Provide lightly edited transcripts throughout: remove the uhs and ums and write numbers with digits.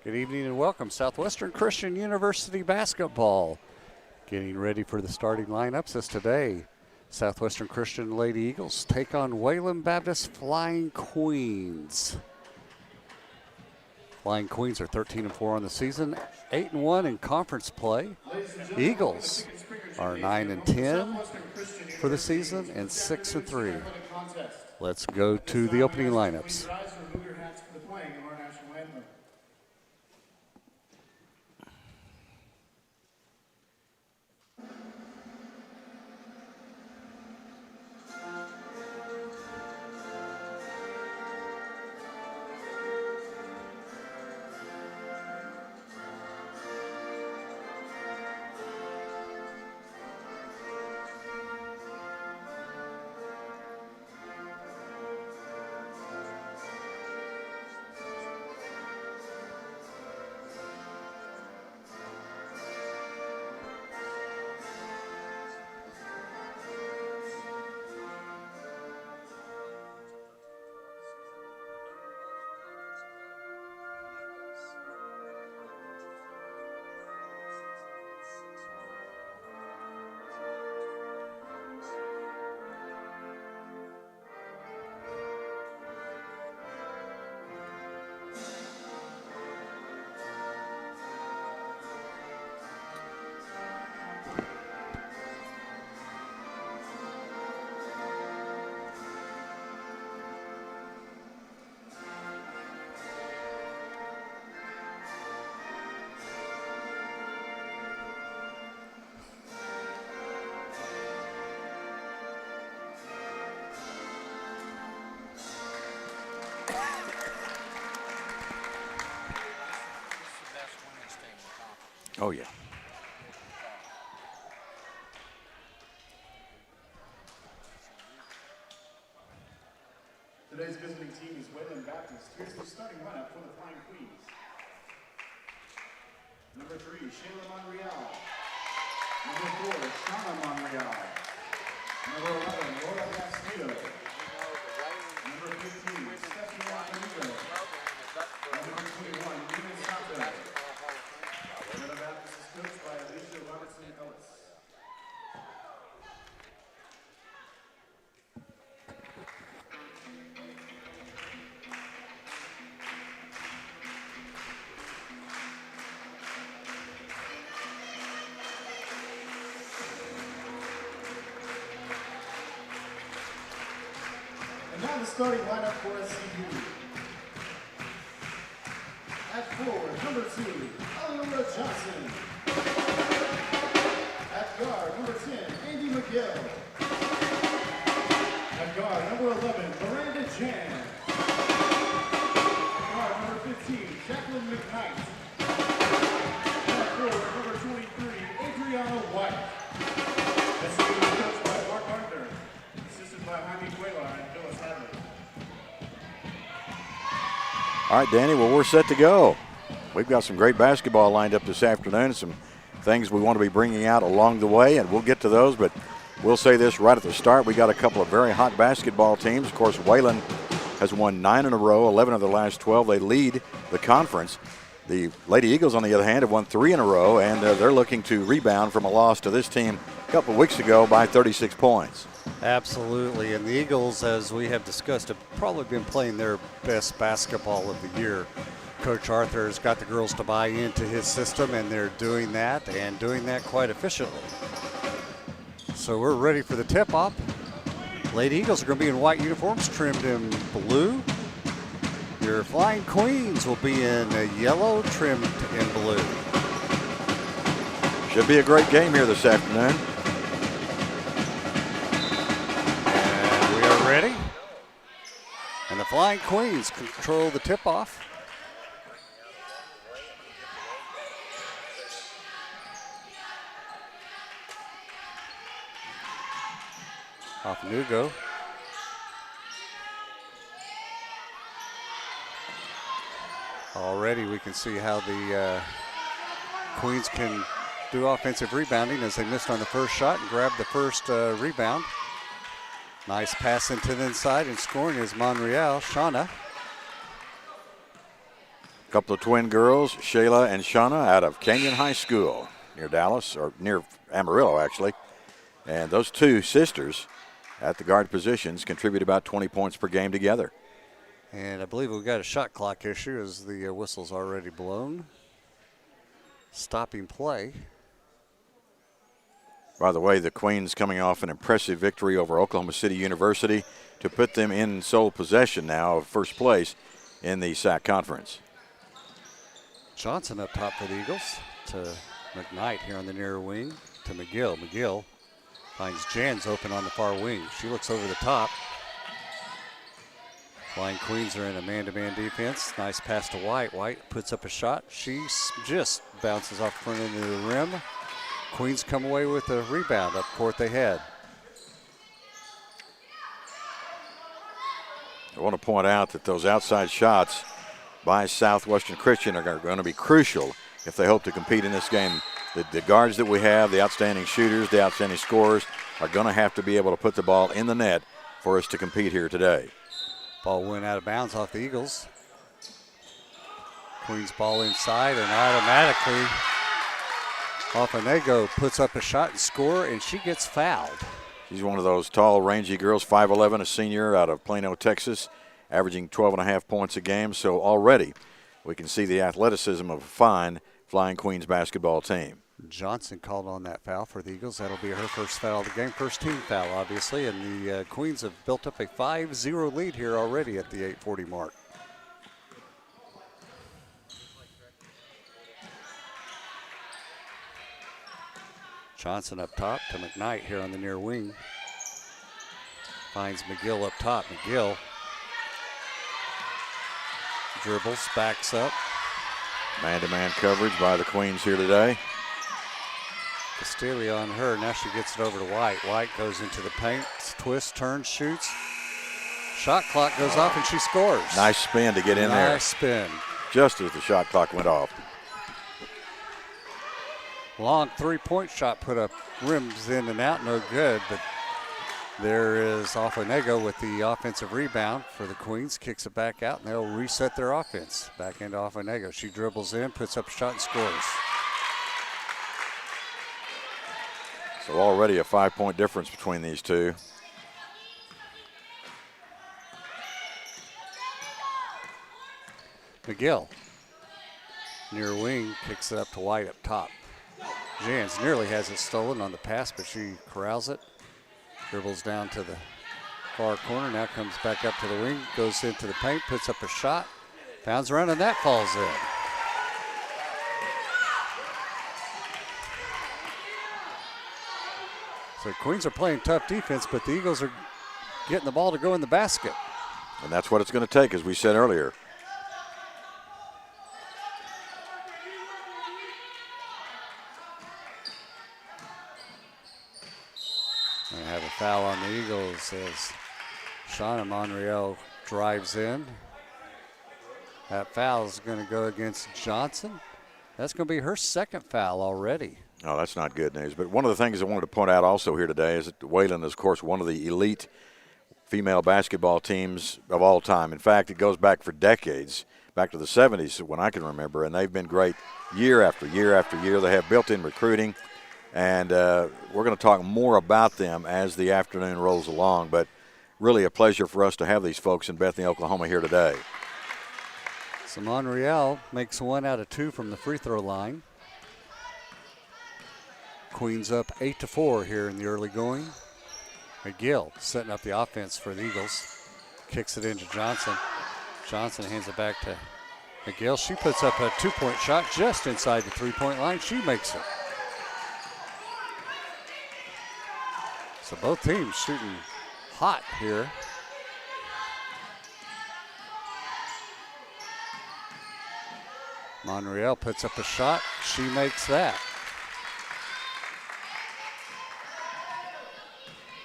Good evening and welcome. Southwestern Christian University basketball. Getting ready for the starting lineups as today. Southwestern Christian Lady Eagles take on Wayland Baptist Flying Queens. Flying Queens are 13-4 on the season, 8-1 in conference play. Eagles are 9-10 for the season and 6-3. Let's go to the opening lineups. Oh, yeah. Today's visiting team is Wayland Baptist. Here's the starting lineup for the Flying Queens. Number 3, Shayla Monreal. Number 4, Shauna Monreal. Number 11, Laura Castillo. Number 15, Stephanie Montenegro. Number 21, Nina Sato. Wayland Baptist is coached by Alicia Robertson-Ellis. And now the starting lineup for SCU. At forward, number 2, Eleanor Johnson. At guard, number 10, Andy McGill. At guard, number 11, Miranda Jan. At guard, number 15, Jacqueline McKnight. At forward, number 23, Adriana White. SCU is coached by Mark Gardner, assisted by Jaime Cuellar and Phyllis Hadley. All right, Danny, well, we're set to go. We've got some great basketball lined up this afternoon, some things we want to be bringing out along the way, and we'll get to those, but we'll say this right at the start. We got a couple of very hot basketball teams. Of course, Wayland has won 9 in a row, 11 of the last 12. They lead the conference. The Lady Eagles, on the other hand, have won 3 in a row, and they're looking to rebound from a loss to this team a couple of weeks ago by 36 points. Absolutely, and the Eagles, as we have discussed, have probably been playing their best basketball of the year. Coach Arthur has got the girls to buy into his system, and they're doing that, and doing that quite efficiently. So we're ready for the tip-off. Lady Eagles are going to be in white uniforms, trimmed in blue. Your Flying Queens will be in yellow, trimmed in blue. Should be a great game here this afternoon. Ready? And the Flying Queens control the tip-off. Off Nugo. Already we can see how the Queens can do offensive rebounding as they missed on the first shot and grabbed the first rebound. Nice pass into the inside, and scoring is Monreal. Shauna. A couple of twin girls, Shayla and Shauna, out of Canyon High School near Dallas, or near Amarillo, actually. And those two sisters at the guard positions contribute about 20 points per game together. And I believe we've got a shot clock issue as the whistle's already blown. Stopping play. By the way, the Queens coming off an impressive victory over Oklahoma City University to put them in sole possession now of first place in the SAC conference. Johnson up top for the Eagles to McKnight here on the near wing to McGill. McGill finds Jans open on the far wing. She looks over the top. Flying Queens are in a man-to-man defense. Nice pass to White. White puts up a shot. She just bounces off the front end of the rim. Queens come away with a rebound up court they had. I want to point out that those outside shots by Southwestern Christian are going to be crucial if they hope to compete in this game. The guards that we have, the outstanding shooters, the outstanding scorers, are going to have to be able to put the ball in the net for us to compete here today. Ball went out of bounds off the Eagles. Queens ball inside, and automatically Ofenego puts up a shot and score, and she gets fouled. She's one of those tall, rangy girls, 5'11", a senior out of Plano, Texas, averaging 12.5 points a game. So already we can see the athleticism of a fine Flying Queens basketball team. Johnson called on that foul for the Eagles. That'll be her first foul of the game, first team foul, obviously. And the Queens have built up a 5-0 lead here already at the 8:40 mark. Johnson up top to McKnight here on the near wing. Finds McGill up top. McGill dribbles, backs up. Man-to-man coverage by the Queens here today. Castillo on her. Now she gets it over to White. White goes into the paint, twists, turns, shoots. Shot clock goes off and she scores. Nice spin to get in there. Nice spin. Just as the shot clock went off. Long three-point shot put up, rims in and out, no good, but there is Ofenego with the offensive rebound for the Queens, kicks it back out, and they'll reset their offense. Back into Ofenego. She dribbles in, puts up a shot, and scores. So already a 5-point difference between these two. McGill, near wing, kicks it up to White up top. Jans nearly has it stolen on the pass, but she corrals it. Dribbles down to the far corner, now comes back up to the wing, goes into the paint, puts up a shot, bounds around, and that falls in. So Queens are playing tough defense, but the Eagles are getting the ball to go in the basket. And that's what it's going to take, as we said earlier. They have a foul on the Eagles as Shauna Monreal drives in. That foul is going to go against Johnson. That's going to be her second foul already. Oh, that's not good news. But one of the things I wanted to point out also here today is that Wayland is, of course, one of the elite female basketball teams of all time. In fact, it goes back for decades, back to the 70s when I can remember, and they've been great year after year after year. They have built-in recruiting. And we're going to talk more about them as the afternoon rolls along. But really a pleasure for us to have these folks in Bethany, Oklahoma here today. So Monreal makes 1 out of 2 from the free throw line. Queens up 8-4 here in the early going. McGill setting up the offense for the Eagles. Kicks it into Johnson. Johnson hands it back to McGill. She puts up a 2-point shot just inside the 3-point line. She makes it. So both teams shooting hot here. Monreal puts up a shot. She makes that.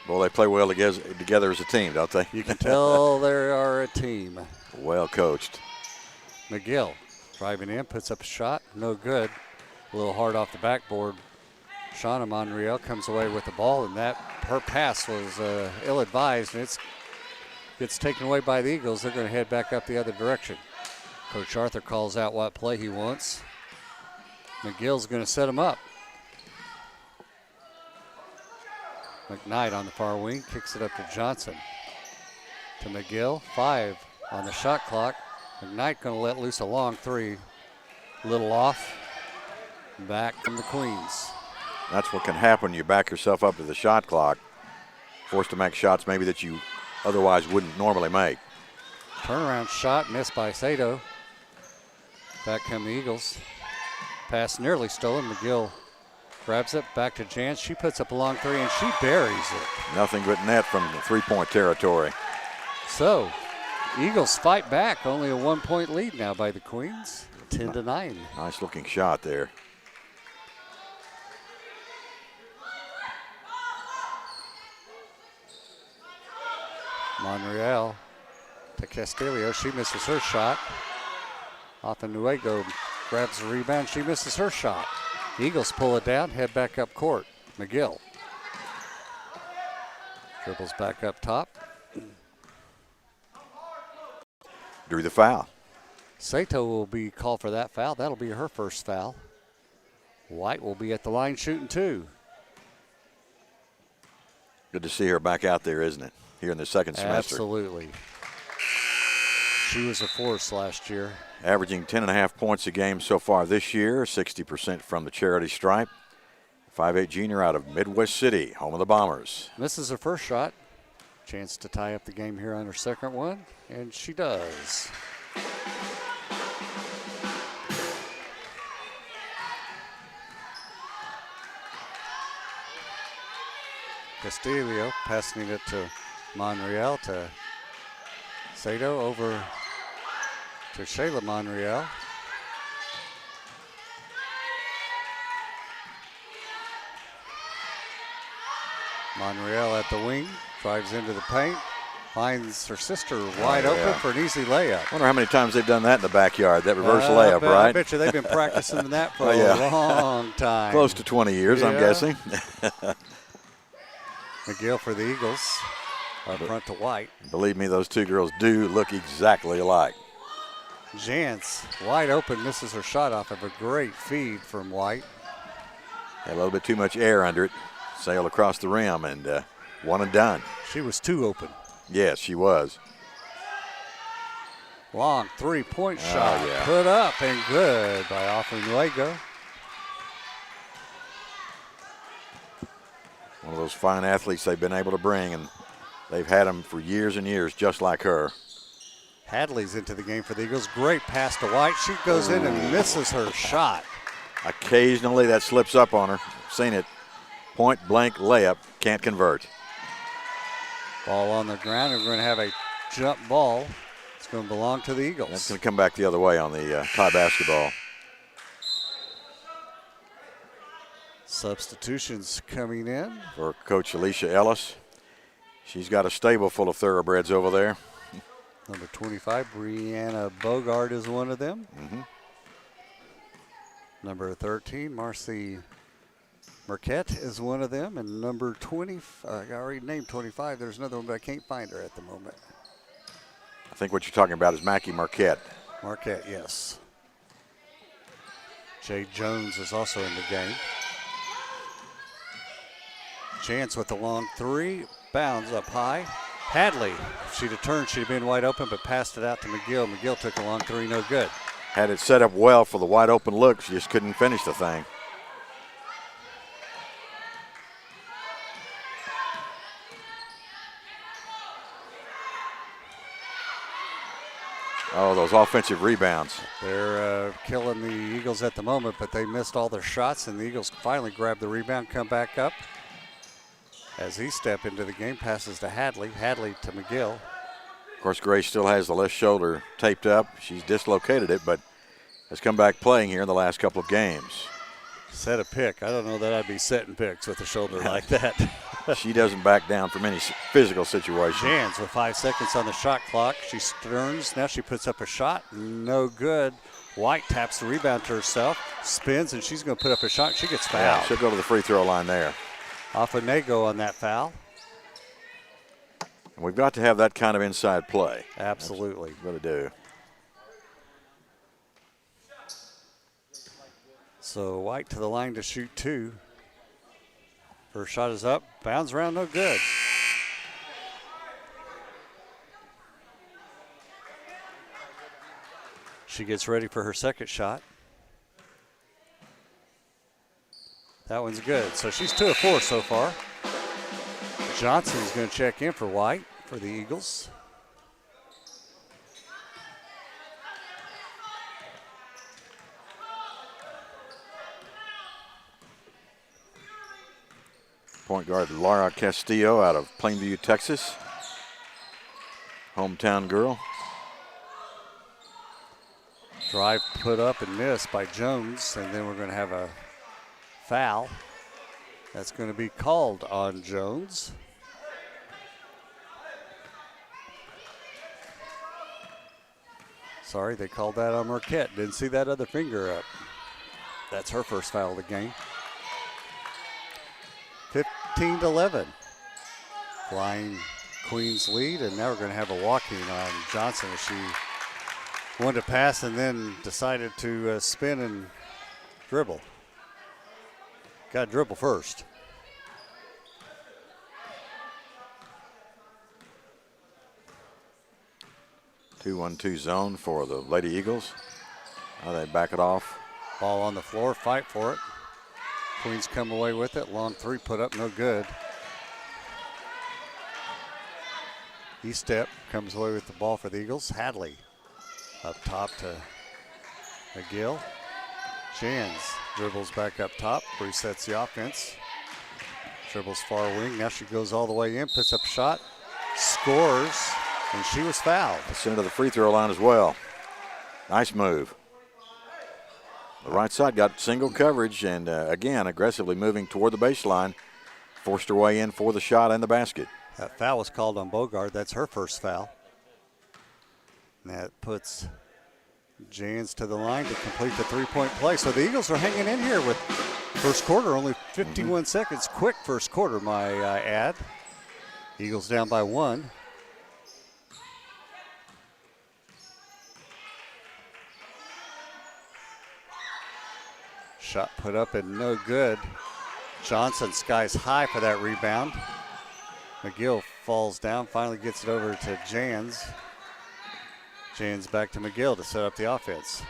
Well, they play well together as a team, don't they? You can tell they are a team. Well coached. McGill driving in, puts up a shot. No good. A little hard off the backboard. Shauna Monreal comes away with the ball, and her pass was ill-advised, and it gets taken away by the Eagles. They're going to head back up the other direction. Coach Arthur calls out what play he wants. McGill's going to set him up. McKnight on the far wing, kicks it up to Johnson. To McGill, 5 on the shot clock. McKnight going to let loose a long 3. Little off. Back from the Queens. That's what can happen. You back yourself up to the shot clock, forced to make shots maybe that you otherwise wouldn't normally make. Turnaround shot missed by Sato. Back come the Eagles. Pass nearly stolen. McGill grabs it back to Jan. She puts up a long 3 and she buries it. Nothing but net from the 3-point territory. So, Eagles fight back. Only a 1-point lead now by the Queens. 10-9. Nice looking shot there. Monreal to Castillo. She misses her shot. Afanuego grabs the rebound. She misses her shot. Eagles pull it down, head back up court. McGill dribbles back up top. Drew the foul. Sato will be called for that foul. That'll be her first foul. White will be at the line shooting 2. Good to see her back out there, isn't it? Here in the second semester. Absolutely. She was a force last year. Averaging 10.5 points a game so far this year, 60% from the charity stripe. 5'8" junior out of Midwest City, home of the Bombers. Misses her first shot. Chance to tie up the game here on her second one, and she does. Castillo passing it to Monreal, to Sato, over to Shayla Monreal. Monreal at the wing, drives into the paint, finds her sister wide open for an easy layup. Wonder how many times they've done that in the backyard, that reverse layup, right? I bet you they've been practicing that for a long time. Close to 20 years, I'm guessing. McGill for the Eagles, up front to White. Believe me, those two girls do look exactly alike. Jantz, wide open, misses her shot off of a great feed from White. Had a little bit too much air under it. Sailed across the rim and one and done. She was too open. Yes, she was. Long 3-point shot, put up and good by Afanuego. One of those fine athletes they've been able to bring, and they've had them for years and years, just like her. Hadley's into the game for the Eagles. Great pass to White. She goes in and misses her shot. Occasionally that slips up on her. Seen it. Point blank layup, can't convert. Ball on the ground. We're going to have a jump ball. It's going to belong to the Eagles. That's going to come back the other way on the tie basketball. Substitutions coming in. For Coach Alicia Ellis. She's got a stable full of thoroughbreds over there. Number 25, Brianna Bogart is one of them. Number 13, Marcy Marquette is one of them. And number 20, I already named 25. There's another one, but I can't find her at the moment. I think what you're talking about is Mackie Marquette. Marquette, yes. Jay Jones is also in the game. Chance with the long 3, bounds up high. Hadley, if she'd have turned, she'd have been wide open, but passed it out to McGill. McGill took a long 3, no good. Had it set up well for the wide open look, she just couldn't finish the thing. Oh, those offensive rebounds. They're killing the Eagles at the moment, but they missed all their shots, and the Eagles finally grabbed the rebound, come back up. As he stepped into the game, passes to Hadley. Hadley to McGill. Of course, Grace still has the left shoulder taped up. She's dislocated it, but has come back playing here in the last couple of games. Set a pick. I don't know that I'd be setting picks with a shoulder like that. She doesn't back down from any physical situation. Jans with 5 seconds on the shot clock. She turns. Now she puts up a shot. No good. White taps the rebound to herself, spins, and she's going to put up a shot. She gets fouled. Yeah, she'll go to the free throw line there. Afanuego on that foul. And we've got to have that kind of inside play. Absolutely. That's what to do. So White to the line to shoot 2. First shot is up, bounds around, no good. She gets ready for her second shot. That one's good. So she's 2 of 4 so far. Johnson's going to check in for White for the Eagles. Point guard Laura Castillo out of Plainview, Texas. Hometown girl. Drive put up and missed by Jones, and then we're going to have a foul. That's going to be called on Jones. Sorry, they called that on Marquette. Didn't see that other finger up. That's her first foul of the game. 15-11. Flying Queens lead, and now we're going to have a walking on Johnson as she wanted to pass and then decided to spin and dribble. Got to dribble first. Two-1-2 zone for the Lady Eagles. Now they back it off. Ball on the floor, fight for it. Queens come away with it. Long 3 put up, no good. E-step comes away with the ball for the Eagles. Hadley up top to McGill. Jans dribbles back up top, resets the offense. Dribbles far wing, now she goes all the way in, puts up a shot, scores, and she was fouled. Sent to the free throw line as well. Nice move. The right side got single coverage and again aggressively moving toward the baseline. Forced her way in for the shot and the basket. That foul was called on Bogard. That's her first foul. And that puts Jans to the line to complete the 3-point play. So the Eagles are hanging in here with first quarter, only 51 seconds. Quick first quarter, my add. Eagles down by 1. Shot put up and no good. Johnson skies high for that rebound. McGill falls down, finally gets it over to Jans. Jans back to McGill to set up the offense.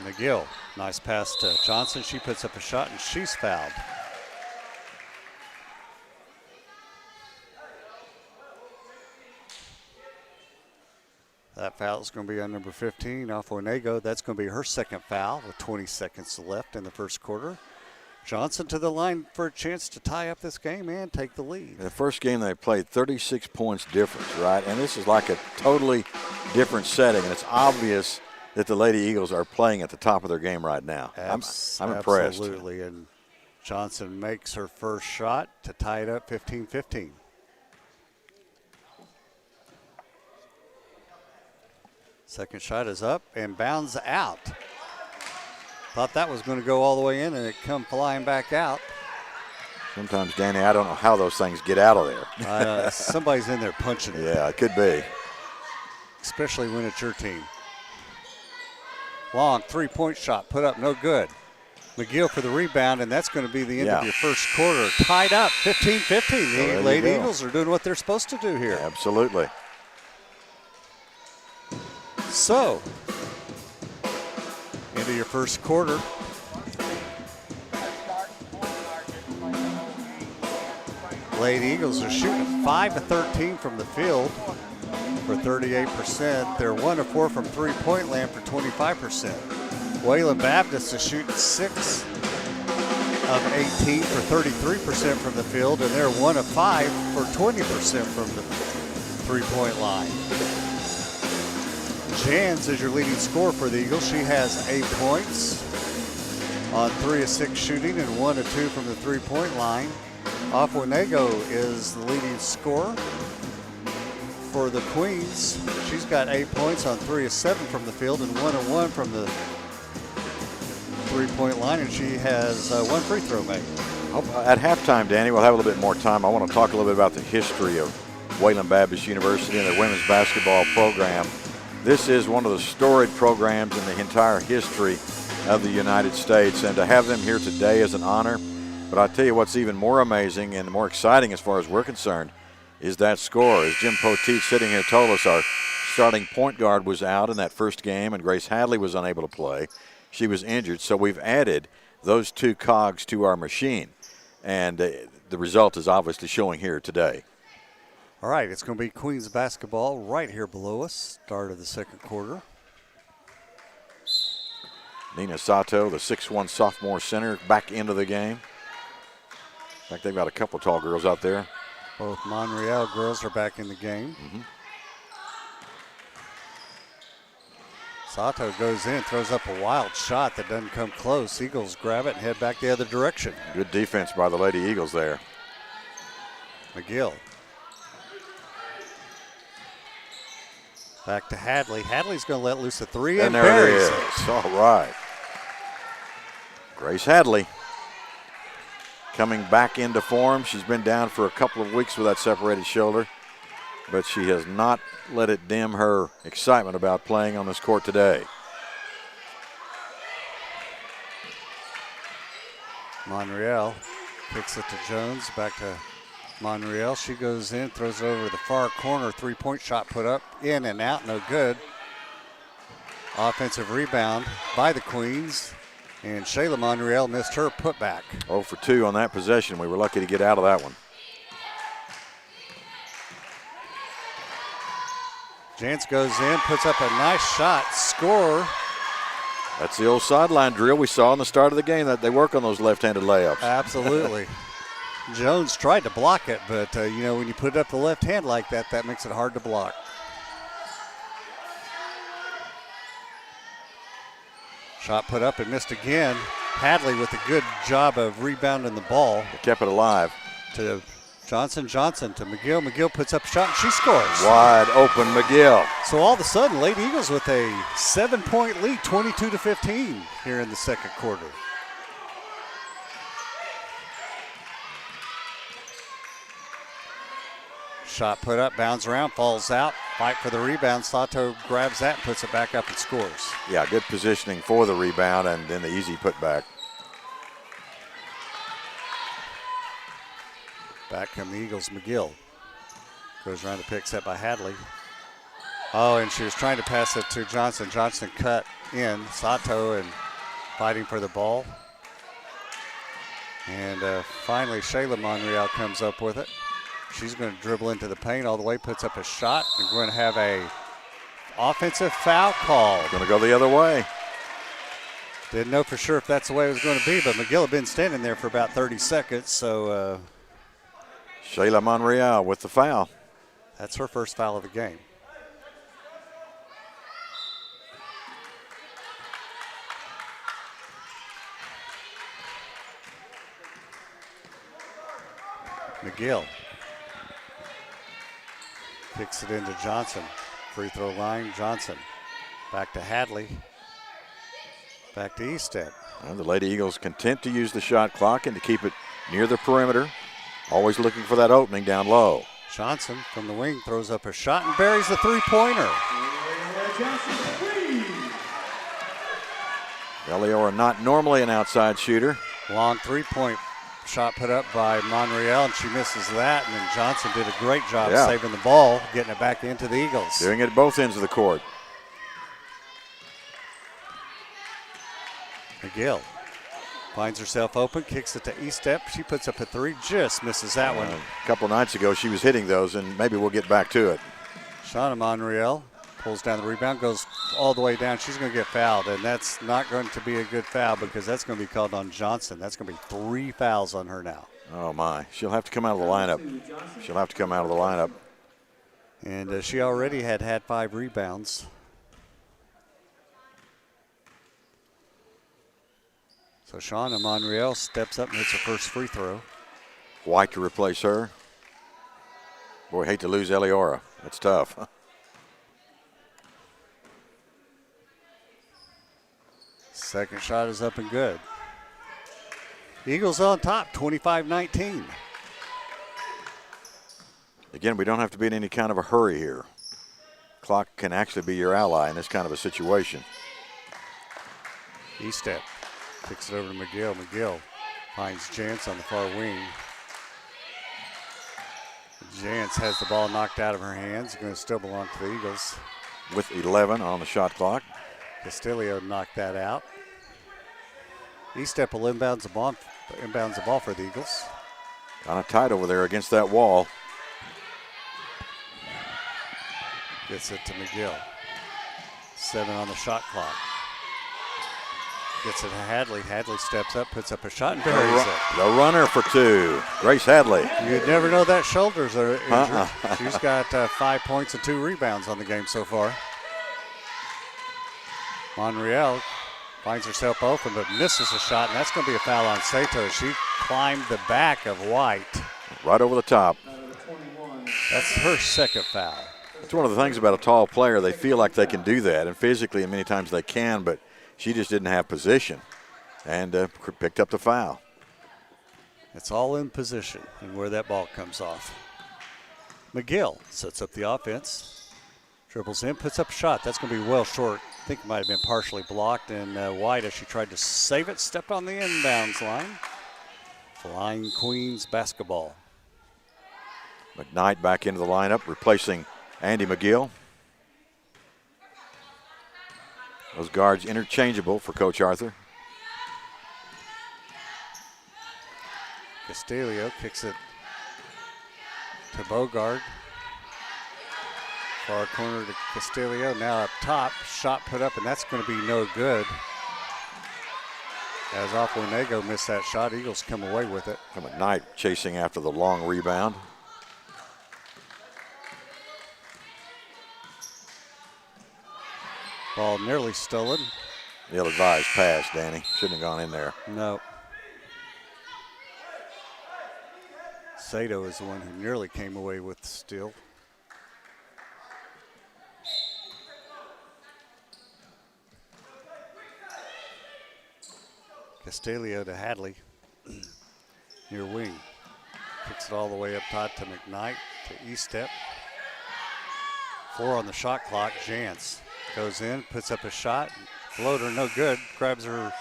McGill, nice pass to Johnson. She puts up a shot and she's fouled. That foul is going to be on number 15, Alfonego. That's going to be her second foul with 20 seconds left in the first quarter. Johnson to the line for a chance to tie up this game and take the lead. The first game they played, 36 points difference, right? And this is like a totally different setting, and it's obvious that the Lady Eagles are playing at the top of their game right now. I'm impressed. Absolutely, and Johnson makes her first shot to tie it up 15-15. Second shot is up and bounds out. Thought that was going to go all the way in, and it come flying back out. Sometimes, Danny, I don't know how those things get out of there. Somebody's in there punching it. Yeah, it could be. Especially when it's your team. Long 3-point shot, put up, no good. McGill for the rebound, and that's going to be the end of your first quarter. Tied up, 15-15. The Lady Eagles are doing what they're supposed to do here. Absolutely. So, into your first quarter. Lady Eagles are shooting 5 of 13 from the field for 38%. They're 1 of 4 from three-point land for 25%. Wayland Baptist is shooting 6 of 18 for 33% from the field, and they're 1 of 5 for 20% from the three-point line. Jans is your leading scorer for the Eagles. She has 8 points on 3 of 6 shooting and 1 of 2 from the three-point line. Alfonego is the leading scorer for the Queens. She's got 8 points on 3 of 7 from the field and 1 of 1 from the three-point line, and she has 1 free throw made. At halftime, Danny, we'll have a little bit more time. I want to talk a little bit about the history of Wayland Baptist University and their women's basketball program. This is one of the storied programs in the entire history of the United States, and to have them here today is an honor. But I tell you what's even more amazing and more exciting as far as we're concerned is that score. As Jim Poteet sitting here told us, our starting point guard was out in that first game, and Grace Hadley was unable to play. She was injured, so we've added those two cogs to our machine, and the result is obviously showing here today. All right, it's going to be Queens basketball right here below us, start of the second quarter. Nina Sato, the 6'1" sophomore center, back into the game. In fact, they've got a couple tall girls out there. Both Monreal girls are back in the game. Sato goes in, throws up a wild shot that doesn't come close. Eagles grab it and head back the other direction. Good defense by the Lady Eagles there. McGill. Back to Hadley. Hadley's going to let loose a three and there it buries is. All right. Grace Hadley coming back into form. She's been down for a couple of weeks with that separated shoulder, but she has not let it dim her excitement about playing on this court today. Monreal kicks it to Jones. Back to Monreal. She goes in, throws it over the far corner. Three-point shot put up, in and out, no good. Offensive rebound by the Queens, and Shayla Monreal missed her putback. 0 for 2 on that possession. We were lucky to get out of that one. Jantz goes in, puts up a nice shot, score. That's the old sideline drill we saw in the start of the game, that they work on those left-handed layups. Absolutely. Jones tried to block it, but you know, when you put up the left hand like that, that makes it hard to block. Shot put up and missed again. Hadley with a good job of rebounding the ball. They kept it alive. To Johnson to McGill. McGill puts up a shot and she scores. Wide open McGill. So all of a sudden, Lady Eagles with a 7-point lead, 22-15 here in the second quarter. Shot put up, bounds around, falls out. Fight for the rebound. Sato grabs that and puts it back up and scores. Yeah, good positioning for the rebound and then the easy putback. Back come the Eagles. McGill goes around to pick, set by Hadley. Oh, and she was trying to pass it to Johnson. Johnson cut in. Sato and fighting for the ball. And finally, Shayla Monreal comes up with it. She's going to dribble into the paint all the way, puts up a shot. We're going to have a offensive foul call. Going to go the other way. Didn't know for sure if that's the way it was going to be, but McGill had been standing there for about 30 seconds, so Shayla Monreal with the foul. That's her first foul of the game. McGill kicks it into Johnson. Free throw line, Johnson. Back to Hadley. Back to Estep. Well, the Lady Eagles content to use the shot clock and to keep it near the perimeter. Always looking for that opening down low. Johnson from the wing throws up a shot and buries the three-pointer. Eliora not normally an outside shooter. Long three-point shot put up by Monreal, and she misses that. And then Johnson did a great job saving the ball, getting it back into the Eagles. Doing it at both ends of the court. McGill finds herself open, kicks it to Estep. She puts up a three, just misses that one. A couple nights ago, she was hitting those, and maybe we'll get back to it. Shauna Monreal pulls down the rebound, goes all the way down. She's going to get fouled, and that's not going to be a good foul because that's going to be called on Johnson. That's going to be 3 fouls on her now. Oh, my. She'll have to come out of the lineup. She'll have to come out of the lineup. And she already had 5 rebounds. So Shauna Monreal steps up and hits her first free throw. White to replace her. Boy, hate to lose Eliora. That's tough. Second shot is up and good. Eagles on top, 25-19. Again, we don't have to be in any kind of a hurry here. clock can actually be your ally in this kind of a situation. E-step. Kicks it over to McGill. McGill finds Jantz on the far wing. Jantz has the ball knocked out of her hands. Going to still belong to the Eagles. With 11 on the shot clock. Castillo knocked that out. E-step will inbounds the ball for the Eagles. Kind of tight over there against that wall. Gets it to McGill. 7 on the shot clock. Gets it to Hadley. Hadley steps up, puts up a shot, and buries it. The runner for 2, Grace Hadley. You'd never know that shoulders are injured. She's got 5 points and 2 rebounds on the game so far. Monreal finds herself open but misses a shot, and that's going to be a foul on Sato. She climbed the back of White. Right over the top. That's her second foul. It's one of the things about a tall player. They feel like they can do that, and physically, and many times they can, but she just didn't have position and picked up the foul. It's all in position and where that ball comes off. McGill sets up the offense. Dribbles in, puts up a shot. That's going to be well short. I think it might have been partially blocked. And White, as she tried to save it, stepped on the inbounds line. Flying Queens basketball. McKnight back into the lineup, replacing Andy McGill. Those guards interchangeable for Coach Arthur. Castillo kicks it to Bogard. Far corner to Castillo. Now up top. Shot put up, and that's going to be no good. As Afuenego missed that shot, Eagles come away with it. McKnight chasing after the long rebound. Ball nearly stolen. Ill-advised pass, Danny. Shouldn't have gone in there. No. Sato is the one who nearly came away with the steal. Castillo to Hadley. Near wing. Kicks it all the way up top to McKnight, to E-step. 4 on the shot clock. Jantz goes in, puts up a shot. Floater, no good. Grabs her,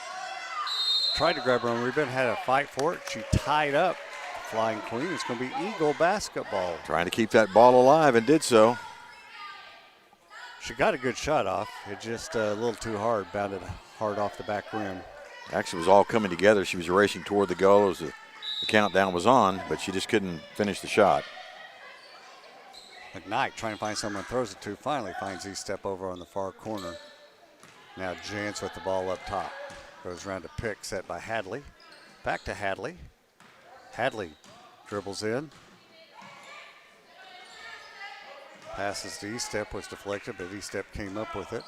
tried to grab her own rebound, had a fight for it. She tied up. Flying Queen. It's going to be Eagle basketball. Trying to keep that ball alive and did so. She got a good shot off. It just a little too hard, bounded hard off the back rim. Actually, it was all coming together. She was racing toward the goal as the countdown was on, but she just couldn't finish the shot. McKnight trying to find someone throws it to. Finally finds E-step over on the far corner. Now Jantz with the ball up top. Goes around to Pick, set by Hadley. Back to Hadley. Hadley dribbles in. Passes to E-step, was deflected, but E-step came up with it.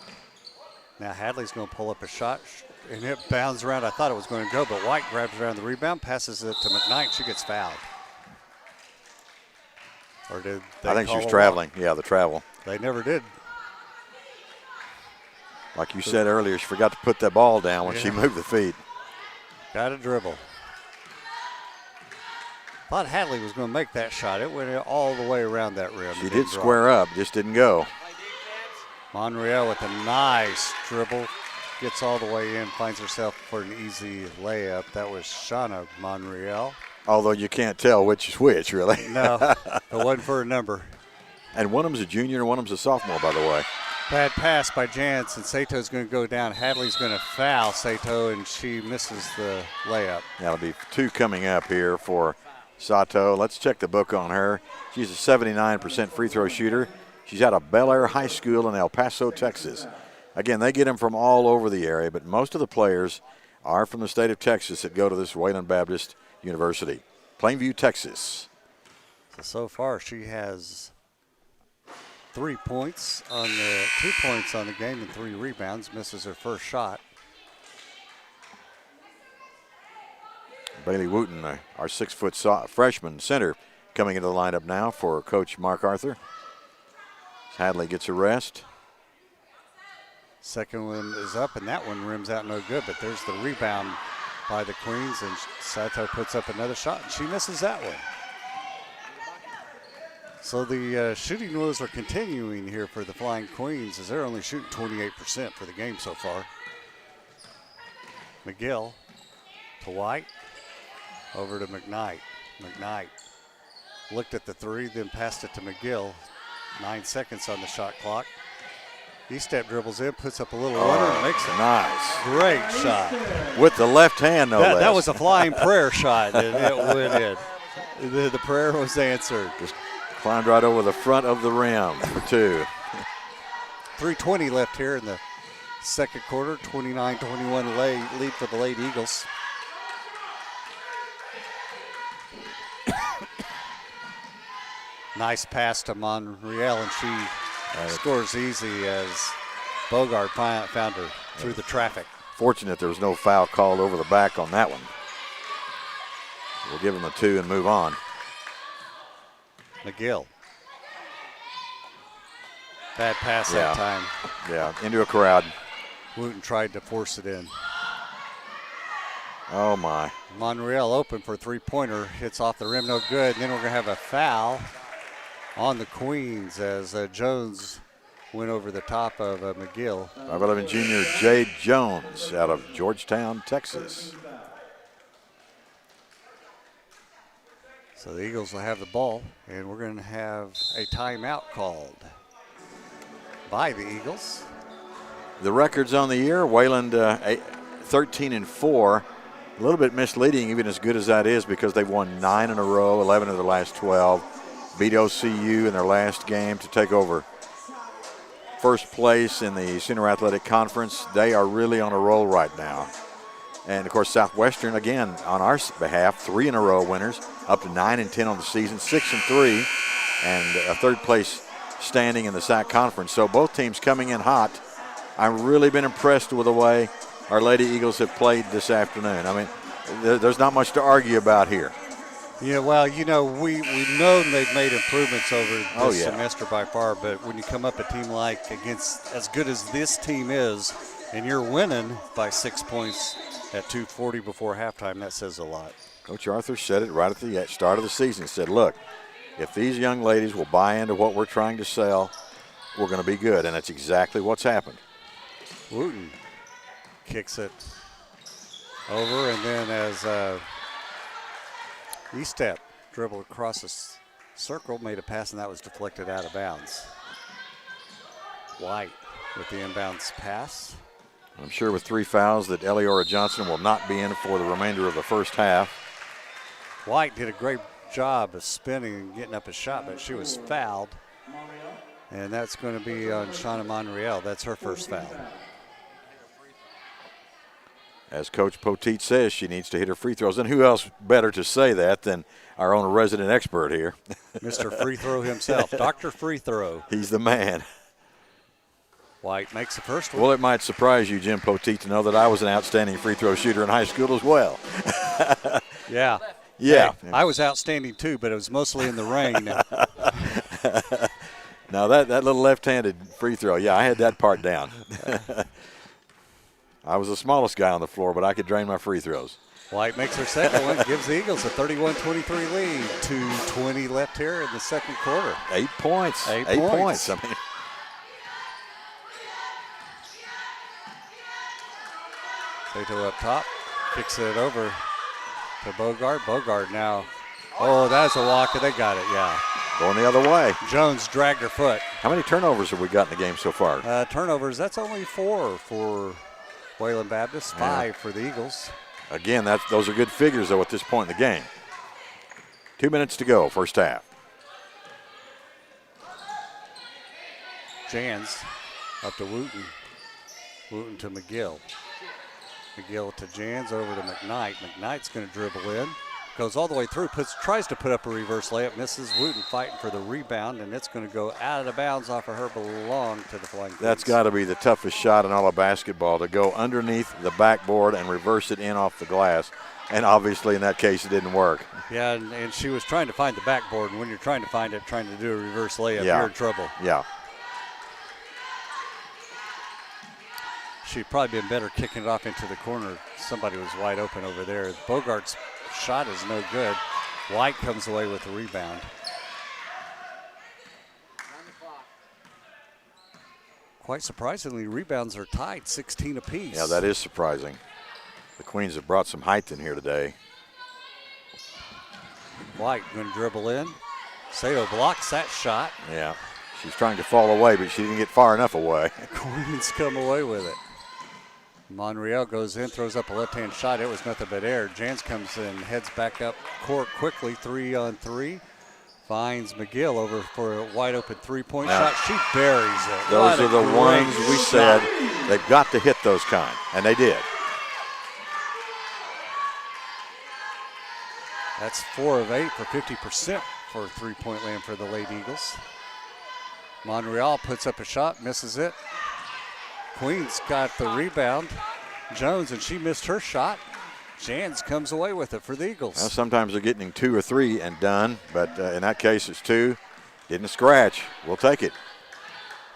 Now Hadley's going to pull up a shot, and it bounds around. I thought it was going to go, but White grabs around the rebound, passes it to McKnight. She gets fouled. Or did they I think she was call traveling. Yeah, the travel. They never did. Like you said earlier, she forgot to put that ball down when she moved the feet. Got to dribble. Thought Hadley was going to make that shot. It went all the way around that rim. She did square up, just didn't go. Monreal with a nice dribble. Gets all the way in, finds herself for an easy layup. That was Shauna Monreal. Although you can't tell which is which, really. No, it wasn't for a number. And one of them's a junior and one of them's a sophomore, by the way. Bad pass by Jantz, and Sato's going to go down. Hadley's going to foul Sato, and she misses the layup. That'll be 2 coming up here for Sato. Let's check the book on her. She's a 79% free throw shooter. She's out of Bel Air High School in El Paso, Texas. Again, they get them from all over the area, but most of the players are from the state of Texas that go to this Wayland Baptist University. Plainview, Texas. So far, she has 3 points on the 2 points on the game and 3 rebounds. Misses her first shot. Bailey Wooten, our 6-foot freshman center, coming into the lineup now for Coach Mark Arthur. Hadley gets a rest. Second one is up, and that one rims out no good, but there's the rebound by the Queens, and Sato puts up another shot, and she misses that one. So the shooting woes are continuing here for the Flying Queens as they're only shooting 28% for the game so far. McGill to White, over to McKnight. McKnight looked at the three, then passed it to McGill. 9 seconds on the shot clock. E-step dribbles in, puts up a little runner, and makes it. Nice. Great shot. With the left hand, no less. That was a flying prayer shot, and it went in. The prayer was answered. Just climbed right over the front of the rim for two. 3:20 left here in the second quarter. 29-21 lead for the Lady Eagles. Nice pass to Monreal, and she scores easy as Bogart found her through the traffic. Fortunate there was no foul called over the back on that one. We'll give them a two and move on. McGill. Bad pass that time. Yeah, into a crowd. Wooten tried to force it in. Oh, my. Monreal open for a three-pointer. Hits off the rim, no good. And then we're going to have a foul on the Queens as Jones went over the top of McGill. 5'11" junior Jade Jones out of Georgetown, Texas. So the Eagles will have the ball, and we're going to have a timeout called by the Eagles. The records on the year, Wayland 13-4. A little bit misleading, even as good as that is, because they've won 9 in a row, 11 of the last 12. Beat OCU in their last game to take over first place in the Senior Athletic Conference. They are really on a roll right now. And, of course, Southwestern, again, on our behalf, 3 in a row winners, up to 9-10 on the season, 6-3, and a third place standing in the SAC Conference. So both teams coming in hot. I've really been impressed with the way our Lady Eagles have played this afternoon. I mean, there's not much to argue about here. Yeah, well, you know, we've known they've made improvements over this semester by far, but when you come up a team like against as good as this team is, and you're winning by 6 points at 2:40 before halftime, that says a lot. Coach Arthur said it right at the start of the season. He said, look, if these young ladies will buy into what we're trying to sell, we're going to be good, and that's exactly what's happened. Wooten kicks it over, and then as E-step dribbled across the circle, made a pass, and that was deflected out of bounds. White with the inbounds pass. I'm sure with 3 fouls that Eliora Johnson will not be in for the remainder of the first half. White did a great job of spinning and getting up a shot, but she was fouled. And that's going to be on Shauna Monreal. That's her first foul. As Coach Poteet says, she needs to hit her free throws. And who else better to say that than our own resident expert here? Mr. Free Throw himself, Dr. Free Throw. He's the man. White makes the first one. Well, it might surprise you, Jim Poteet, to know that I was an outstanding free throw shooter in high school as well. Yeah. Yeah. Hey, I was outstanding too, but it was mostly in the rain. Now that little left-handed free throw, yeah, I had that part down. I was the smallest guy on the floor, but I could drain my free throws. White makes her second one, gives the Eagles a 31-23 lead. 2:20 left here in the second quarter. 8 points. 8 points. I mean, Sato up top, kicks it over to Bogart. Bogart now. Oh, that's a walk, and they got it, yeah. going the other way. Jones dragged her foot. How many turnovers have we got in the game so far? Turnovers, that's only 4 for Wayland Baptist, 5 for the Eagles. Again, those are good figures, though, at this point in the game. 2 minutes to go, first half. Jans up to Wooten. Wooten to McGill. McGill to Jans, over to McKnight. McKnight's going to dribble in. Goes all the way through, tries to put up a reverse layup, misses. Wooten fighting for the rebound, and it's going to go out of the bounds off of her, belong to the Flying Queens. That's got to be the toughest shot in all of basketball, to go underneath the backboard and reverse it in off the glass. And obviously, in that case, it didn't work. Yeah, and she was trying to find the backboard, and when you're trying to find it, trying to do a reverse layup, you're in trouble. Yeah. She'd probably been better kicking it off into the corner. Somebody was wide open over there. Bogart's shot is no good. White comes away with the rebound. Quite surprisingly, rebounds are tied, 16 apiece. Yeah, that is surprising. The Queens have brought some height in here today. White going to dribble in. Sato blocks that shot. Yeah, she's trying to fall away, but she didn't get far enough away. Queens come away with it. Monreal goes in, throws up a left-hand shot. It was nothing but air. Jans comes in, heads back up court quickly, 3-on-3. Finds McGill over for a wide-open three-point shot. She buries it. Those are the ones we said they've got to hit those kind, and they did. That's 4 of 8 for 50% for three-point land for the Lady Eagles. Monreal puts up a shot, misses it. Queens got the rebound. Jones, and she missed her shot. Jans comes away with it for the Eagles. Well, sometimes they're getting 2 or 3 and done, but in that case it's 2. Didn't scratch. We'll take it.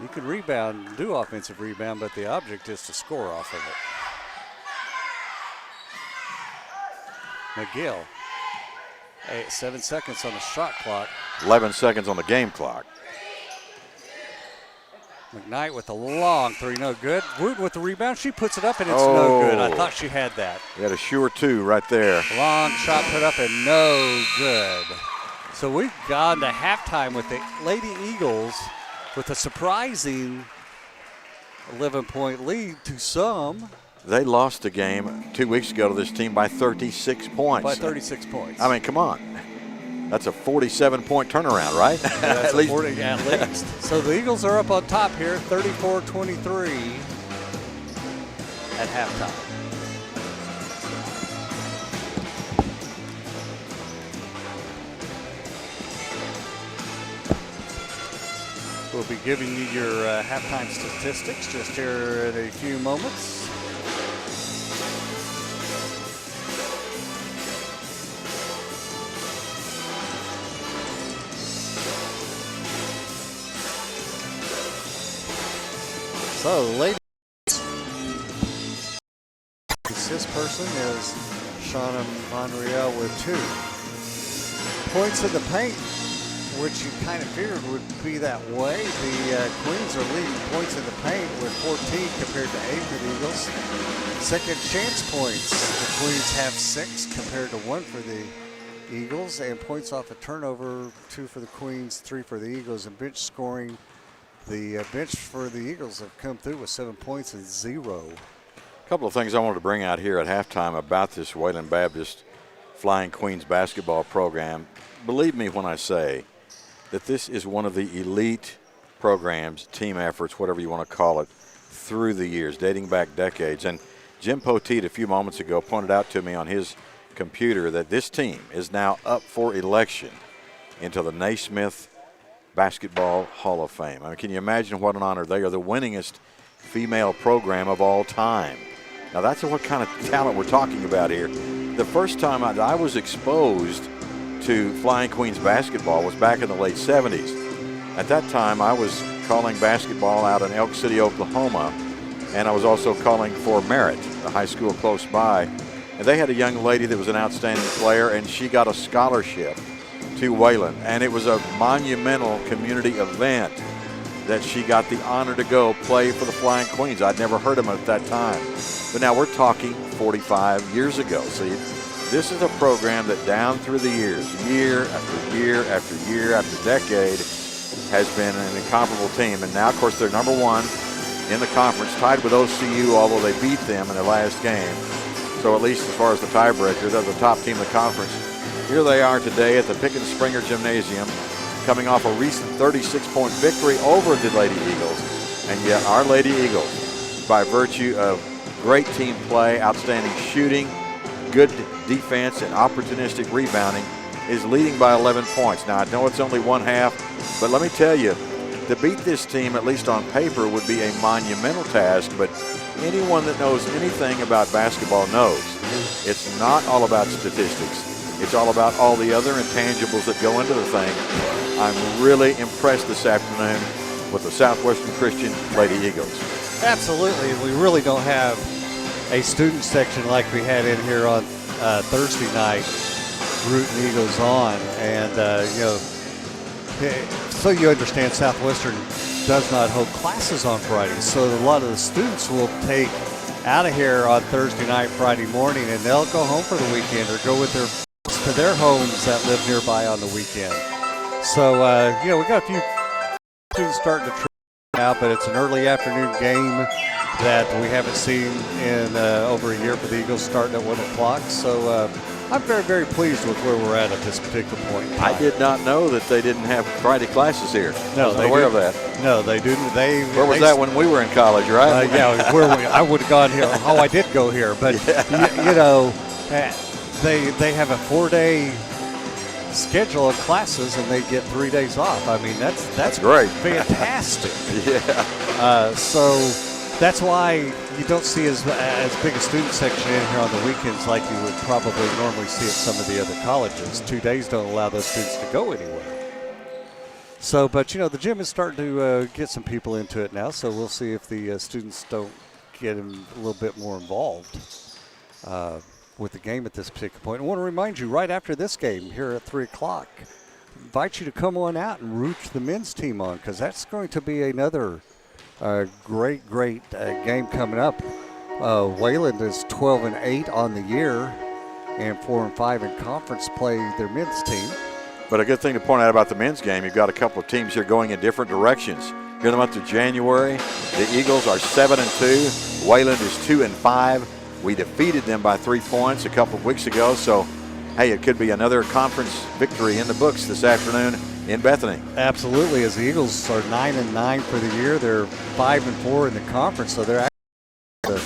You can rebound and do offensive rebound, but the object is to score off of it. McGill. 7 seconds on the shot clock. 11 seconds on the game clock. McKnight with a long three, no good. Wooten with the rebound, she puts it up and it's no good. I thought she had that. We had a sure 2 right there. Long shot put up and no good. So we've gone to halftime with the Lady Eagles with a surprising 11-point lead to some. They lost a game 2 weeks ago to this team by 36 points. By 36 points. I mean, come on. That's a 47-point turnaround, right? Yeah, at least. At least. So the Eagles are up on top here, 34-23 at halftime. We'll be giving you your halftime statistics just here in a few moments. So, ladies, this person is Shauna Monreal with 2 points in the paint, which you kind of figured would be that way. The Queens are leading points in the paint with 14 compared to 8 for the Eagles. Second chance points, the Queens have 6 compared to 1 for the Eagles, and points off a turnover, 2 for the Queens, 3 for the Eagles, and bench scoring. The bench for the Eagles have come through with 7 points and 0. A couple of things I wanted to bring out here at halftime about this Wayland Baptist Flying Queens basketball program. Believe me when I say that this is one of the elite programs, team efforts, whatever you want to call it, through the years, dating back decades. And Jim Poteet a few moments ago pointed out to me on his computer that this team is now up for election into the Naismith Basketball Hall of Fame. I mean, can you imagine what an honor? They are the winningest female program of all time. Now that's what kind of talent we're talking about here. The first time I was exposed to Flying Queens basketball was back in the late 70s. At that time I was calling basketball out in Elk City, Oklahoma, and I was also calling for Merritt, the high school close by. And they had a young lady that was an outstanding player, and she got a scholarship to Wayland, and it was a monumental community event that she got the honor to go play for the Flying Queens. I'd never heard of them at that time, but now we're talking 45 years ago. See, this is a program that down through the years, year after year after year after decade, has been an incomparable team. And now, of course, they're number 1 in the conference, tied with OCU, although they beat them in their last game. So at least as far as the tiebreaker, they're the top team in the conference. Here they are today at the Pickens-Springer Gymnasium, coming off a recent 36-point victory over the Lady Eagles. And yet our Lady Eagles, by virtue of great team play, outstanding shooting, good defense, and opportunistic rebounding, is leading by 11 points. Now, I know it's only one half, but let me tell you, to beat this team, at least on paper, would be a monumental task, but anyone that knows anything about basketball knows it's not all about statistics. It's all about all the other intangibles that go into the thing. I'm really impressed this afternoon with the Southwestern Christian Lady Eagles. Absolutely. We really don't have a student section like we had in here on Thursday night, rooting Eagles on. And, so you understand, Southwestern does not hold classes on Fridays, so a lot of the students will take out of here on Thursday night, Friday morning, and they'll go home for the weekend or go with their to their homes that live nearby on the weekend. So, we got a few students starting to train now, but it's an early afternoon game that we haven't seen in over a year for the Eagles, starting at 1 o'clock. So I'm very, very pleased with where we're at this particular point in time. I did not know that they didn't have Friday classes here. No, I wasn't aware of that. No, they didn't. Where was that when we were in college, right? I would have gone here. Oh, I did go here, but they have a 4-day schedule of classes and they get 3 days off. I mean, that's great, fantastic. Yeah. So that's why you don't see as big a student section in here on the weekends like you would probably normally see at some of the other colleges. 2 days don't allow those students to go anywhere. So, but the gym is starting to get some people into it now. So we'll see if the students don't get a little bit more involved with the game at this particular point. I want to remind you, right after this game here at 3 o'clock, invite you to come on out and root the men's team on, because that's going to be another great game coming up. Wayland is 12-8 on the year and 4-5 in conference play their men's team. But a good thing to point out about the men's game, you've got a couple of teams here going in different directions. Here in the month of January, the Eagles are 7-2. Wayland is 2-5. We defeated them by 3 points a couple of weeks ago. So, hey, it could be another conference victory in the books this afternoon in Bethany. Absolutely, as the Eagles are 9-9 for the year. They're 5-4 in the conference, so they're actually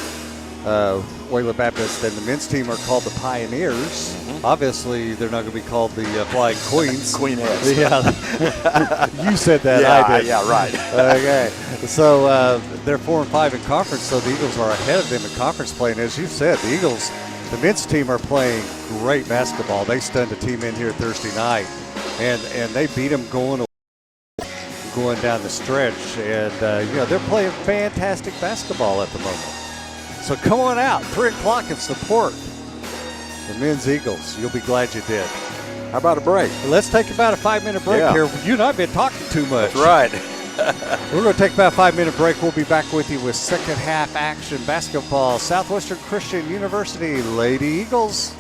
Wayland Baptist and the men's team are called the Pioneers. Mm-hmm. Obviously, they're not going to be called the Flying Queens. Queenettes. Yeah, you said that. Yeah, I did. Yeah, right. Okay, so they're 4-5 in conference, so the Eagles are ahead of them in conference play. And as you said, the Eagles, the men's team are playing great basketball. They stunned a team in here Thursday night, and they beat them going down the stretch. And they're playing fantastic basketball at the moment. So come on out, 3 o'clock, and support the men's Eagles. You'll be glad you did. How about a break? Let's take about a 5-minute break here. You and I have been talking too much. That's right. We're going to take about a 5-minute break. We'll be back with you with second half action basketball. Southwestern Christian University Lady Eagles.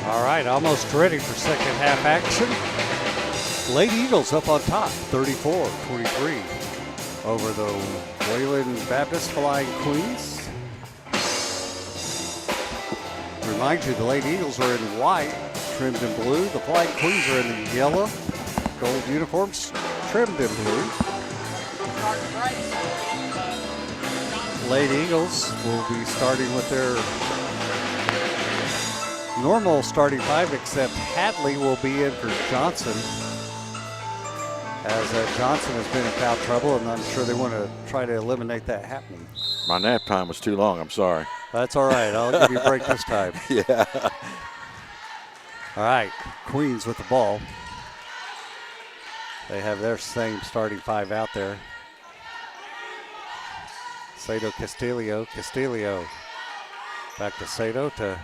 All right, almost ready for second half action. Lady Eagles up on top, 34-23 over the Wayland Baptist Flying Queens. Remind you, the Lady Eagles are in white, trimmed in blue. The Flying Queens are in the yellow, gold uniforms, trimmed in blue. Lady Eagles will be starting with their normal starting five, except Hadley will be in for Johnson, as Johnson has been in foul trouble, and I'm sure they want to try to eliminate that happening. My nap time was too long. I'm sorry. That's all right. I'll give you a break this time. Yeah. All right, Queens with the ball. They have their same starting five out there. Sato Castillo. Castillo back to Sato, to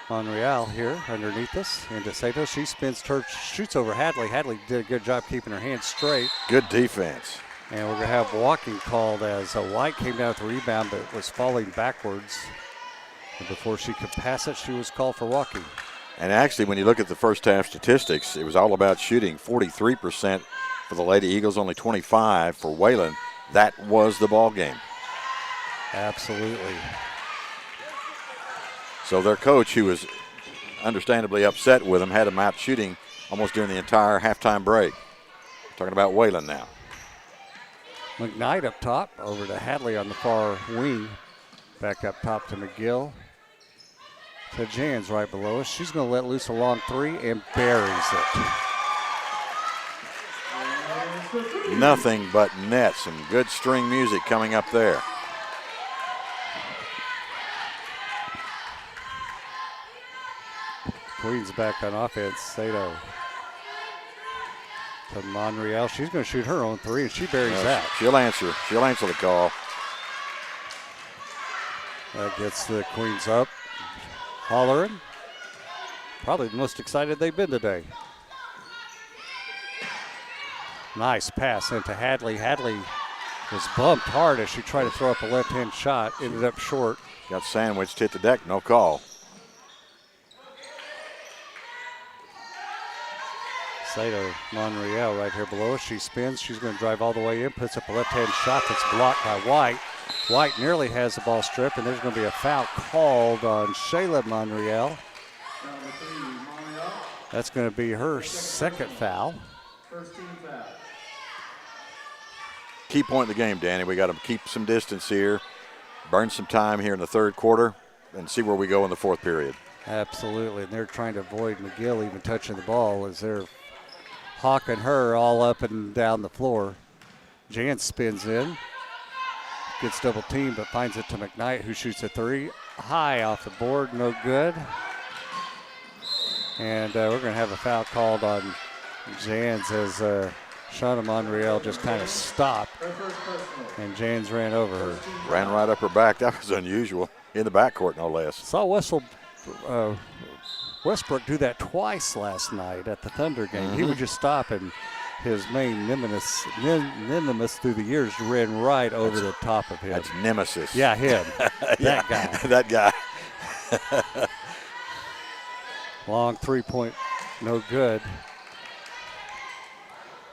Monreal here underneath us. Into Sato. She spins, shoots over Hadley. Hadley did a good job keeping her hands straight. Good defense. And we're going to have walking called as White came down with the rebound but was falling backwards. And before she could pass it, she was called for walking. And actually, when you look at the first half statistics, it was all about shooting. 43% for the Lady Eagles, only 25% for Wayland. That was the ball game. Absolutely. So their coach, who was understandably upset with them, had them out shooting almost during the entire halftime break. Talking about Wayland now. McKnight up top, over to Hadley on the far wing. Back up top to McGill. To Jans right below us. She's going to let loose a long three and buries it. Nothing but net. Some good string music coming up there. Queens back on offense. Sato to Monreal. She's going to shoot her own three, and she buries that. She'll answer. She'll answer the call. That gets the Queens up, hollering. Probably the most excited they've been today. Nice pass into Hadley. Hadley was bumped hard as she tried to throw up a left-hand shot. Ended up short. Got sandwiched, hit the deck, no call. Sato Monreal right here below us. She spins. She's going to drive all the way in. Puts up a left-hand shot that's blocked by White. White nearly has the ball stripped, and there's going to be a foul called on Shayla Monreal. That's going to be her second foul. First team foul. Key point in the game, Danny. We got to keep some distance here, burn some time here in the third quarter, and see where we go in the fourth period. Absolutely, and they're trying to avoid McGill even touching the ball as they're hawking her all up and down the floor. Jan spins in, gets double teamed, but finds it to McKnight, who shoots a three. High off the board, no good. And we're going to have a foul called on Jans as Shauna Monreal just kind of stopped, and Jans ran over her. Ran right up her back. That was unusual. In the backcourt, no less. Saw Westbrook do that twice last night at the Thunder game. Mm-hmm. He would just stop, and his main nemesis through the years ran right over the top of him. That's nemesis. Yeah, him. Yeah, That guy. that guy. Long three-point, no good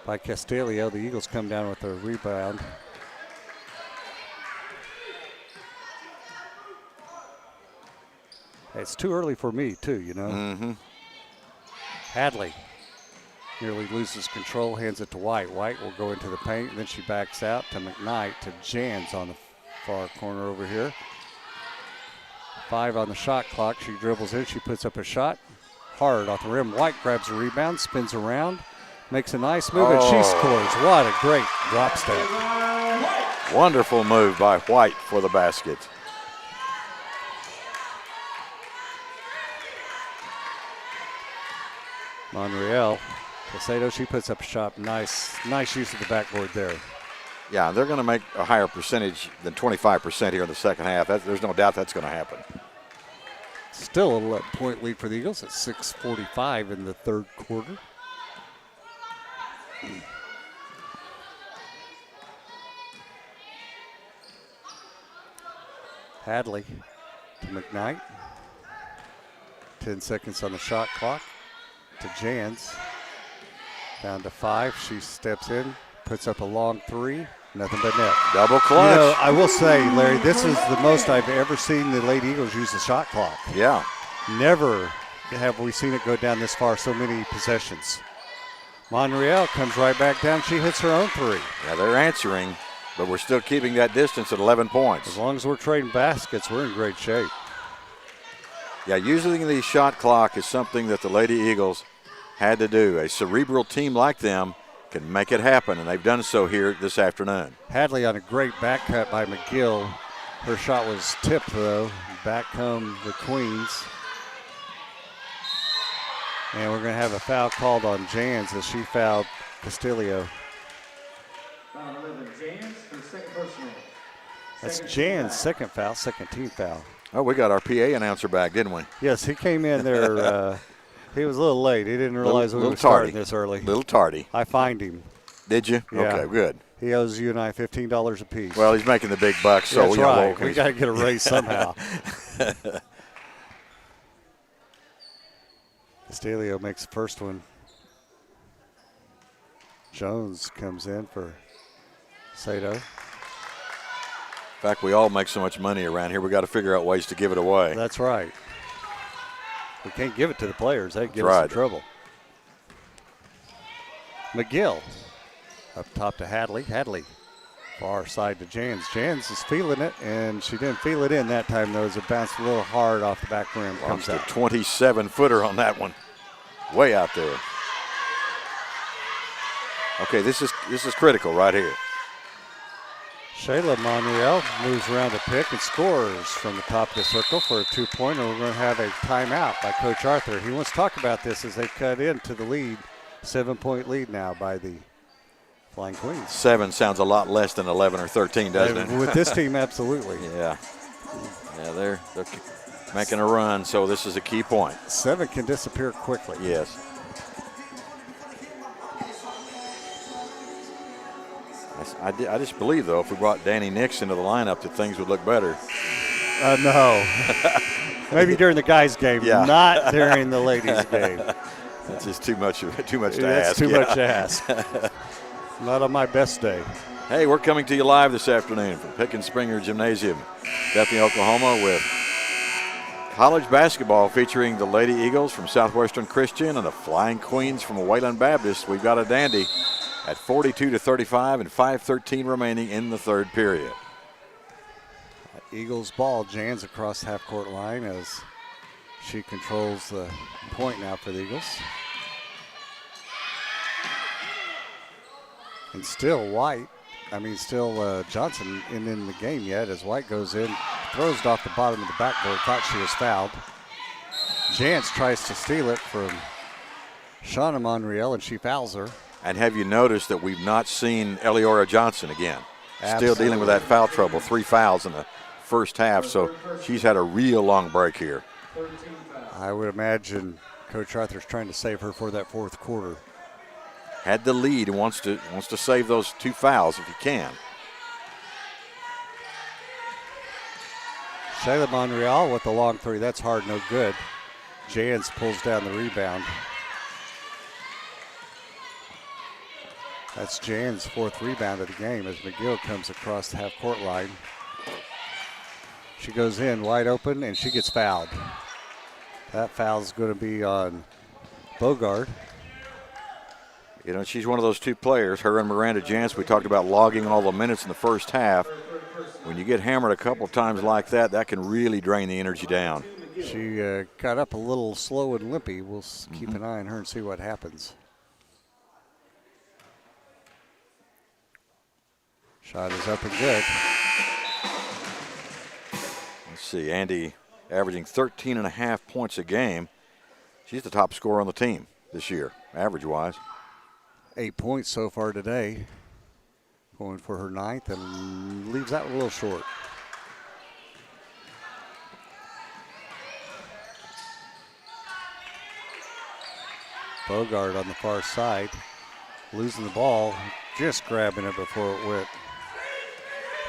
by Castillo. The Eagles come down with a rebound. It's too early for me, too, you know. Mm-hmm. Hadley nearly loses control, hands it to White. White will go into the paint, and then she backs out to McKnight, to Jans on the far corner over here. 5 on the shot clock. She dribbles in. She puts up a shot. Hard off the rim. White grabs a rebound, spins around, makes a nice move, and she scores. What a great drop step. Wonderful move by White for the basket. Monreal. Casato, she puts up a shot. Nice use of the backboard there. Yeah, they're going to make a higher percentage than 25% here in the second half. There's no doubt that's going to happen. Still a 11-point lead for the Eagles at 6:45 in the third quarter. Hadley to McKnight. 10 seconds on the shot clock to Jans. Down to 5. She steps in, puts up a long 3. Nothing but net. Double clutch. You know, I will say, Larry, this is the most I've ever seen the Lady Eagles use the shot clock. Yeah. Never have we seen it go down this far, so many possessions. Monreal comes right back down. She hits her own 3. Yeah, they're answering, but we're still keeping that distance at 11 points. As long as we're trading baskets, we're in great shape. Yeah, using the shot clock is something that the Lady Eagles had to do. A cerebral team like them can make it happen, and they've done so here this afternoon. Hadley on a great back cut by McGill. Her shot was tipped, though. Back come the Queens. And we're going to have a foul called on Jans as she fouled Castillo. Foul 11, Jans, her second personal. That's Jan's second foul, second team foul. Oh, we got our PA announcer back, didn't we? Yes, he came in there. He was a little late. He didn't realize we were tardy. starting this early. Little tardy. I fined him. Did you? Yeah. Okay, good. He owes you and I $15 apiece. Well, he's making the big bucks, so that's we right. We got to get a raise somehow. Castillo makes the first one. Jones comes in for Sato. In fact, we all make so much money around here, we got to figure out ways to give it away. That's right. We can't give it to the players. They get That's us right. in trouble. McGill up top to Hadley. Hadley far side to Jans. Jans is feeling it, and she didn't feel it in that time, though, as it bounced a little hard off the back rim. Comes Launched a out. 27-footer on that one. Way out there. Okay, this is critical right here. Shayla Monreal moves around the pick and scores from the top of the circle for a 2-pointer. We're going to have a timeout by Coach Arthur. He wants to talk about this as they cut into the lead. 7-point lead now by the Flying Queens. 7 sounds a lot less than 11 or 13, doesn't it? With this team, absolutely. Yeah. Yeah, they're making a run, so this is a key point. 7 can disappear quickly. Yes. I just believe, though, if we brought Danny Nix into the lineup, that things would look better. No. Maybe during the guys' game, Yeah. not during the ladies' game. That's just too much to ask. That's too much to ask. Not on my best day. Hey, we're coming to you live this afternoon from Pickens-Springer Gymnasium, Bethany, Oklahoma, with college basketball featuring the Lady Eagles from Southwestern Christian and the Flying Queens from Wayland Baptist. We've got a dandy at 42-35 and 5:13 remaining in the third period. Eagles ball. Jans across half-court line as she controls the point now for the Eagles. And still Johnson isn't in the game yet as White goes in, throws it off the bottom of the backboard, thought she was fouled. Jans tries to steal it from Shauna Monreal, and she fouls her. And have you noticed that we've not seen Eliora Johnson again? Absolutely. Still dealing with that foul trouble, 3 fouls in the first half, so she's had a real long break here. I would imagine Coach Arthur's trying to save her for that fourth quarter. Had the lead and wants to save those 2 fouls if he can. Shayla Monreal with the long 3. That's hard, no good. Jans pulls down the rebound. That's Jan's 4th rebound of the game as McGill comes across the half-court line. She goes in wide open, and she gets fouled. That foul is going to be on Bogard. You know, she's one of those 2 players, her and Miranda Jans. We talked about logging all the minutes in the first half. When you get hammered a couple times like that, that can really drain the energy down. She got up a little slow and limpy. We'll keep an eye on her and see what happens. Shot is up and good. Let's see, Andy averaging 13.5 points a game. She's the top scorer on the team this year, average-wise. 8 points so far today. Going for her 9th and leaves that one a little short. Bogard on the far side, losing the ball, just grabbing it before it went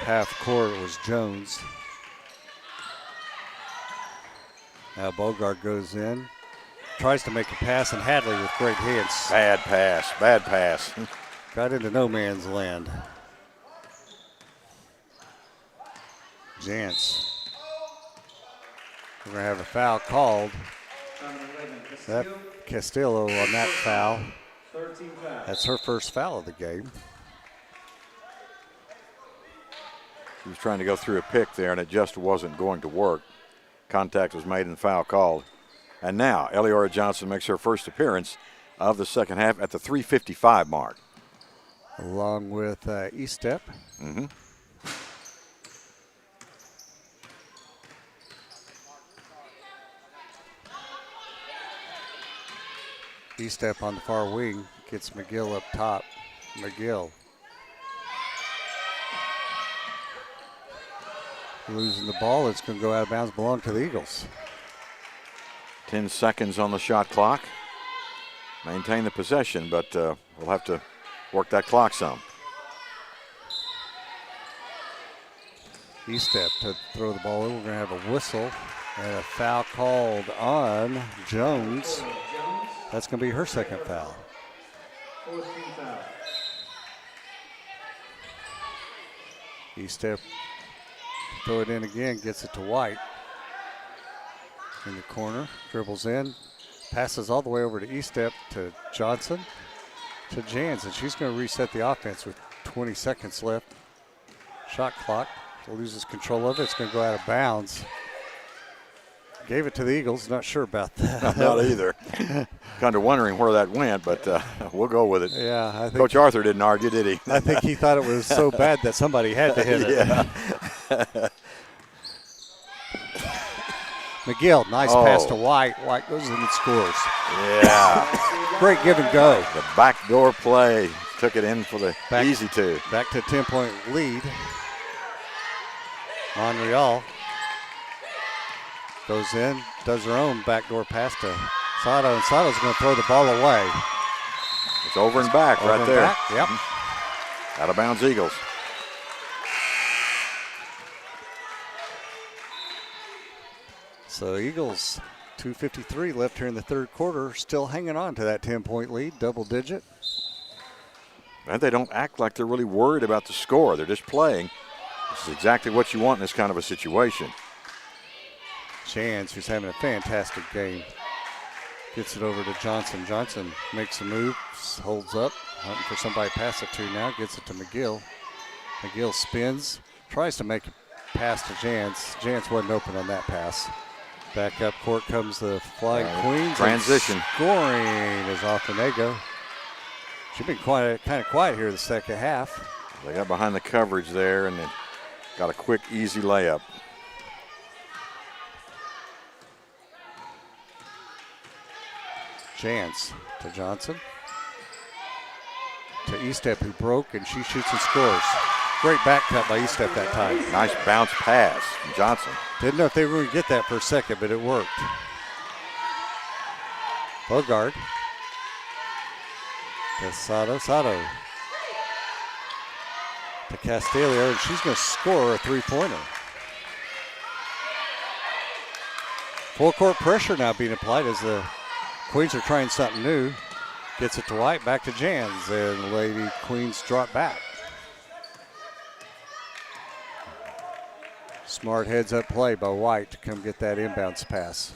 half court was Jones. Now Bogart goes in, tries to make a pass, and Hadley with great hands. Bad pass, bad pass. Got into no man's land. Jantz. We're going to have a foul called. That Castillo on that foul. That's her first foul of the game. She was trying to go through a pick there, and it just wasn't going to work. Contact was made and foul called. And now, Eliora Johnson makes her first appearance of the second half at the 3:55 mark. Along with E-Step. Mm-hmm. E-Step on the far wing gets McGill up top. McGill losing the ball. It's going to go out of bounds, belong to the Eagles. 10 seconds on the shot clock. Maintain the possession, but we'll have to work that clock some. E-Step to throw the ball in. We're going to have a whistle and a foul called on Jones. That's going to be her second foul. E-Step, throw it in again, gets it to White. In the corner, dribbles in, passes all the way over to E-Step to Johnson, to Jans, and she's going to reset the offense with 20 seconds left. Shot clock, loses control of it, it's going to go out of bounds. Gave it to the Eagles, not sure about that. Not either. Kind of wondering where that went, but we'll go with it. Yeah, I think Coach Arthur didn't argue, did he? I think he thought it was so bad that somebody had to hit it. Yeah. McGill, nice pass to White. White goes in and scores. Yeah. Great give and go. The backdoor play took it in for the easy two. Back to 10-point lead. Monreal goes in, does her own backdoor pass to Sato, and Sato's going to throw the ball away. It's over and back right there. Back, yep. Out of bounds Eagles. So Eagles, 2:53 left here in the third quarter, still hanging on to that 10-point lead, double digit. And they don't act like they're really worried about the score. They're just playing. This is exactly what you want in this kind of a situation. Chance, who's having a fantastic game, gets it over to Johnson. Johnson makes a move, holds up, hunting for somebody to pass it to now, gets it to McGill. McGill spins, tries to make a pass to Jance. Jance wasn't open on that pass. Back up court comes the Flying Queens. Transition. Scoring is off Onego. She's been kind of quiet here the second half. They got behind the coverage there and they got a quick, easy layup. Jance to Johnson. To E-Step, who broke, and she shoots and scores. Great back cut by E-Step that time. Nice bounce pass from Johnson. Didn't know if they were going to get that for a second, but it worked. Bogard. To Sato. Sato. To Castillo, and she's going to score a three-pointer. Full court pressure now being applied as the Queens are trying something new. Gets it to White, back to Jans, and Lady Queens drop back. Smart heads-up play by White to come get that inbounds pass.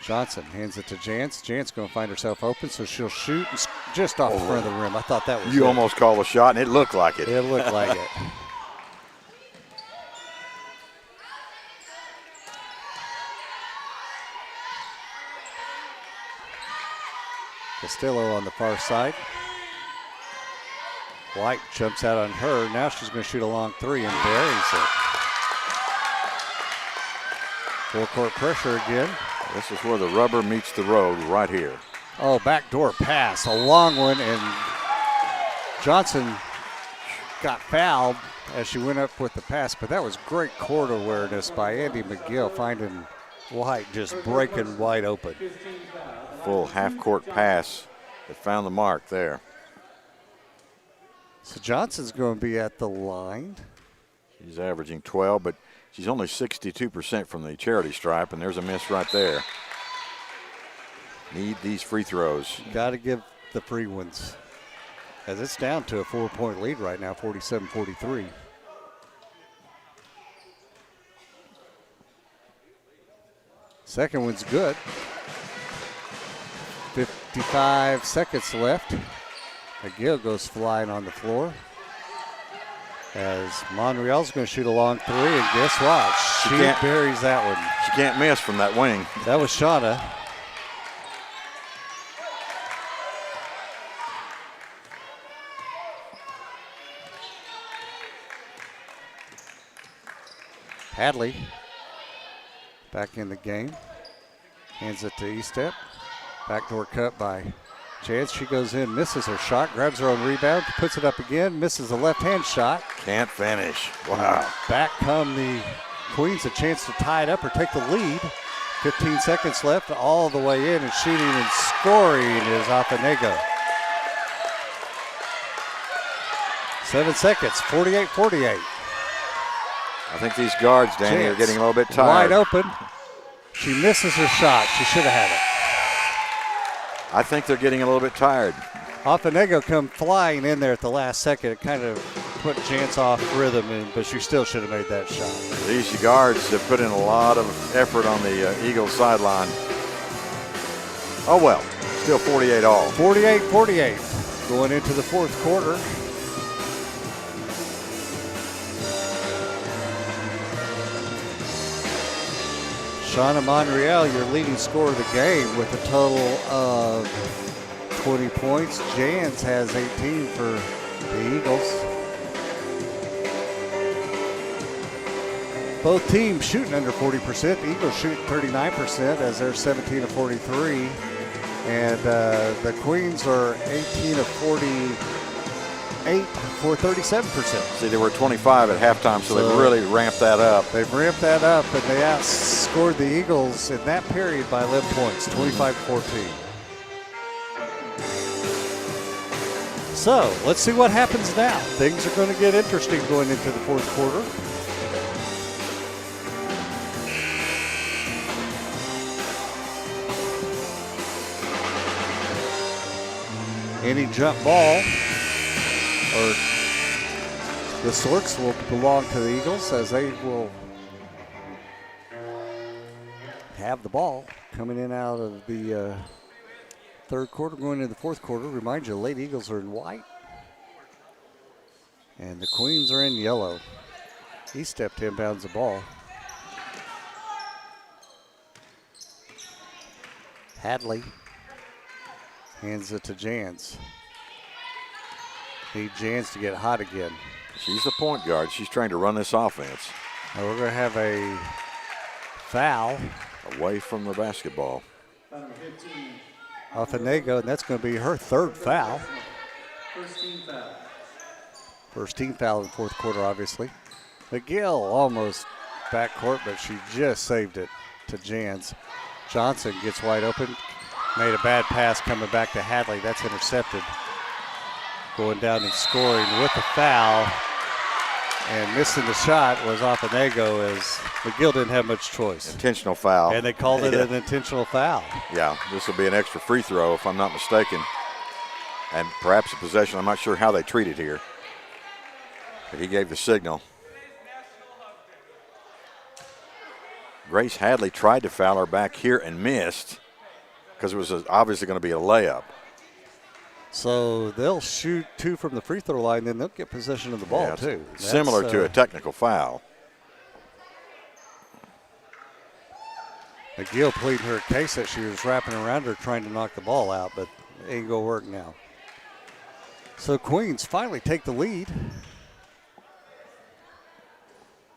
Johnson hands it to Jance. Jance going to find herself open, so she'll shoot just off the front of the rim. I thought that was You it. almost called a shot, and it looked like it. It looked like it. Castillo on the far side. White jumps out on her. Now she's going to shoot a long three and buries it. Full court pressure again. This is where the rubber meets the road right here. Oh, backdoor pass, a long one, and Johnson got fouled as she went up with the pass, but that was great court awareness by Andy McGill, finding White just breaking wide open. Full half-court pass that found the mark there. So Johnson's going to be at the line. She's averaging 12, but she's only 62% from the charity stripe, and there's a miss right there. Need these free throws. Got to give the free ones, as it's down to a 4-point lead right now, 47-43. Second one's good. 55 seconds left. McGill goes flying on the floor. As Monreal's going to shoot a long three, and guess what? She buries that one. She can't miss from that wing. That was Shauna. Hadley back in the game. Hands it to Estep. Backdoor cut by Chance. She goes in, misses her shot, grabs her own rebound, puts it up again, misses a left-hand shot. Can't finish. Wow. Back come the Queens, a chance to tie it up or take the lead. 15 seconds left, all the way in, and shooting and scoring is Afanego. 7 seconds, 48-48. I think these guards, Danny, are getting a little bit tired. Wide open. She misses her shot. She should have had it. I think they're getting a little bit tired. Afanego come flying in there at the last second. It kind of put Chance off rhythm, but she still should have made that shot. These guards have put in a lot of effort on the Eagles sideline. Oh, well, still 48 all. 48-48 going into the fourth quarter. Shauna Monreal, your leading scorer of the game with a total of 20 points. Jans has 18 for the Eagles. Both teams shooting under 40%. The Eagles shoot 39% as they're 17 of 43. And the Queens are 18 of 48 for 37%. See, they were 25 at halftime, so they've really ramped that up. They've ramped that up, and they outscored the Eagles in that period by 11 points, 25-14. So let's see what happens now. Things are going to get interesting going into the fourth quarter. Any jump ball or the Sorks will belong to the Eagles, as they will have the ball coming in out of the third quarter, going into the fourth quarter. Remind you, Lady Eagles are in white, and the Queens are in yellow. He stepped inbounds the ball. Hadley hands it to Jans. Need Jans to get hot again. She's the point guard. She's trying to run this offense. Now we're going to have a foul. Away from the basketball. Afanego, and that's going to be her third foul. First team foul. First team foul in the fourth quarter, obviously. McGill almost backcourt, but she just saved it to Jans. Johnson gets wide open. Made a bad pass coming back to Hadley. That's intercepted. Going down and scoring with the foul. And missing the shot was Afanego, as McGill didn't have much choice. Intentional foul. And they called it an intentional foul. Yeah, this will be an extra free throw if I'm not mistaken. And perhaps a possession. I'm not sure how they treat it here. But he gave the signal. Grace Hadley tried to foul her back here and missed, because it was obviously going to be a layup. So they'll shoot two from the free throw line, then they'll get possession of the ball, too. Similar to a technical foul. McGill pleaded her case that she was wrapping around her trying to knock the ball out, but it ain't going to work now. So Queens finally take the lead.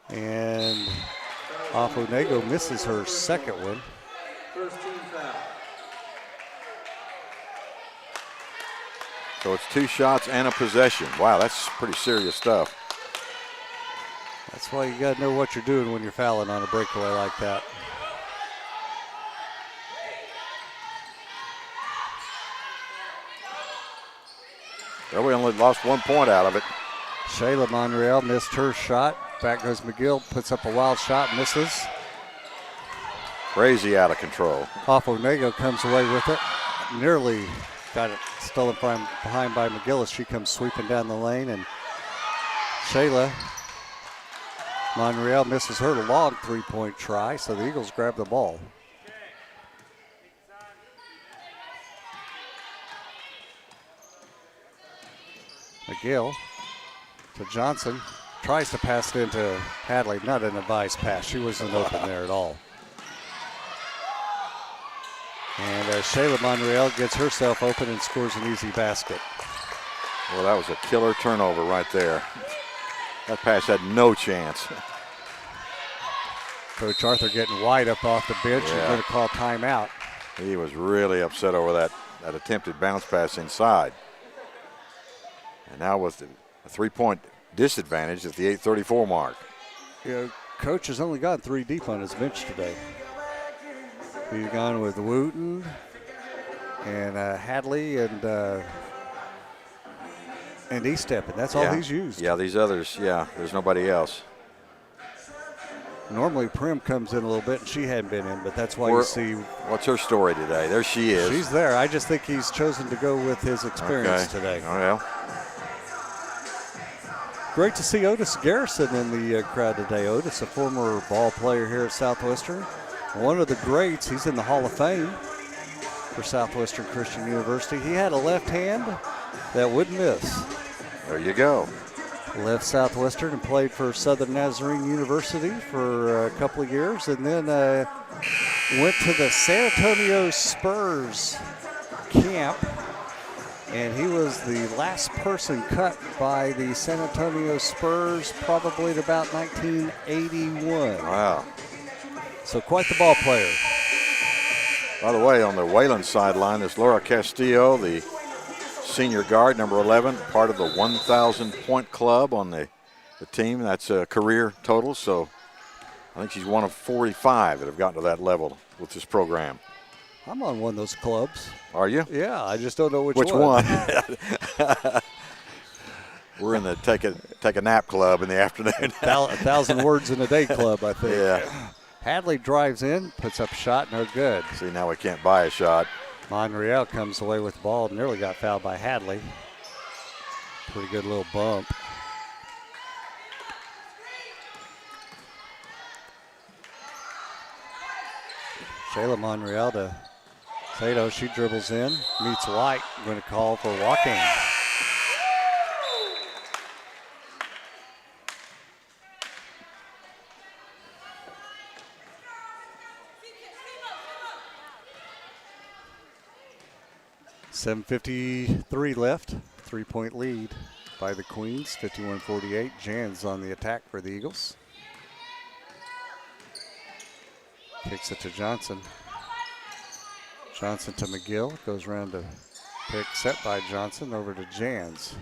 And Afanego misses her second one. First team foul. So it's 2 shots and a possession. Wow, that's pretty serious stuff. That's why you got to know what you're doing when you're fouling on a breakaway like that. Well, we only lost 1 point out of it. Shayla Monreal missed her shot. Back goes McGill, puts up a wild shot, misses. Crazy out of control. Ofonego comes away with it. Nearly got it stolen from behind by McGill as she comes sweeping down the lane. And Shayla Monreal misses her long three-point try, so the Eagles grab the ball. McGill to Johnson. Tries to pass it into Hadley. Not an advised pass. She wasn't open there at all. And Shayla Monreal gets herself open and scores an easy basket. Well, that was a killer turnover right there. That pass had no chance. Coach Arthur getting wide up off the bench and going to call timeout. He was really upset over that attempted bounce pass inside. And now with a three-point disadvantage at the 8:34 mark. You know, Coach has only gone 3 deep on his bench today. He's gone with Wooten and Hadley and Estep, and that's all he's used. Yeah, these others, there's nobody else. Normally Prim comes in a little bit, and she hadn't been in, but that's why you see. What's her story today? There she is. She's there. I just think he's chosen to go with his experience today. Oh, well. Great to see Otis Garrison in the crowd today. Otis, a former ball player here at Southwestern. One of the greats. He's in the Hall of Fame for Southwestern Christian University. He had a left hand that wouldn't miss. There you go. Left Southwestern and played for Southern Nazarene University for a couple of years, and then went to the San Antonio Spurs camp, and he was the last person cut by the San Antonio Spurs probably at about 1981. Wow. So quite the ball player. By the way, on the Wayland sideline is Laura Castillo, the senior guard, number 11, part of the 1,000-point club on the team. That's a career total, so I think she's one of 45 that have gotten to that level with this program. I'm on one of those clubs. Are you? Yeah, I just don't know which one. We're in the take a nap club in the afternoon. 1,000 words in a day club, I think. Yeah. Hadley drives in, puts up a shot, no good. See, now we can't buy a shot. Monreal comes away with the ball, nearly got fouled by Hadley. Pretty good little bump. Shayla Monreal to Sato. She dribbles in, meets White. Going to call for walking. .7:53 left. 3-point lead by the Queens, 51-48. Jan's on the attack for the Eagles. Kicks it to Johnson. Johnson to McGill. Goes around to pick, set by Johnson, over to Jans.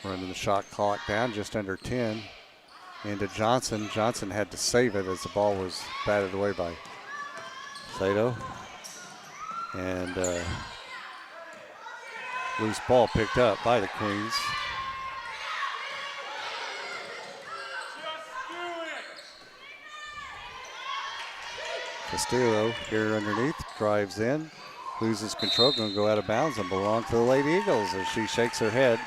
Running the shot clock down, just under 10. Into Johnson. Johnson had to save it as the ball was batted away by Sato. And loose ball picked up by the Queens. Castillo here underneath, drives in, loses control, going to go out of bounds and belong to the Lady Eagles as she shakes her head.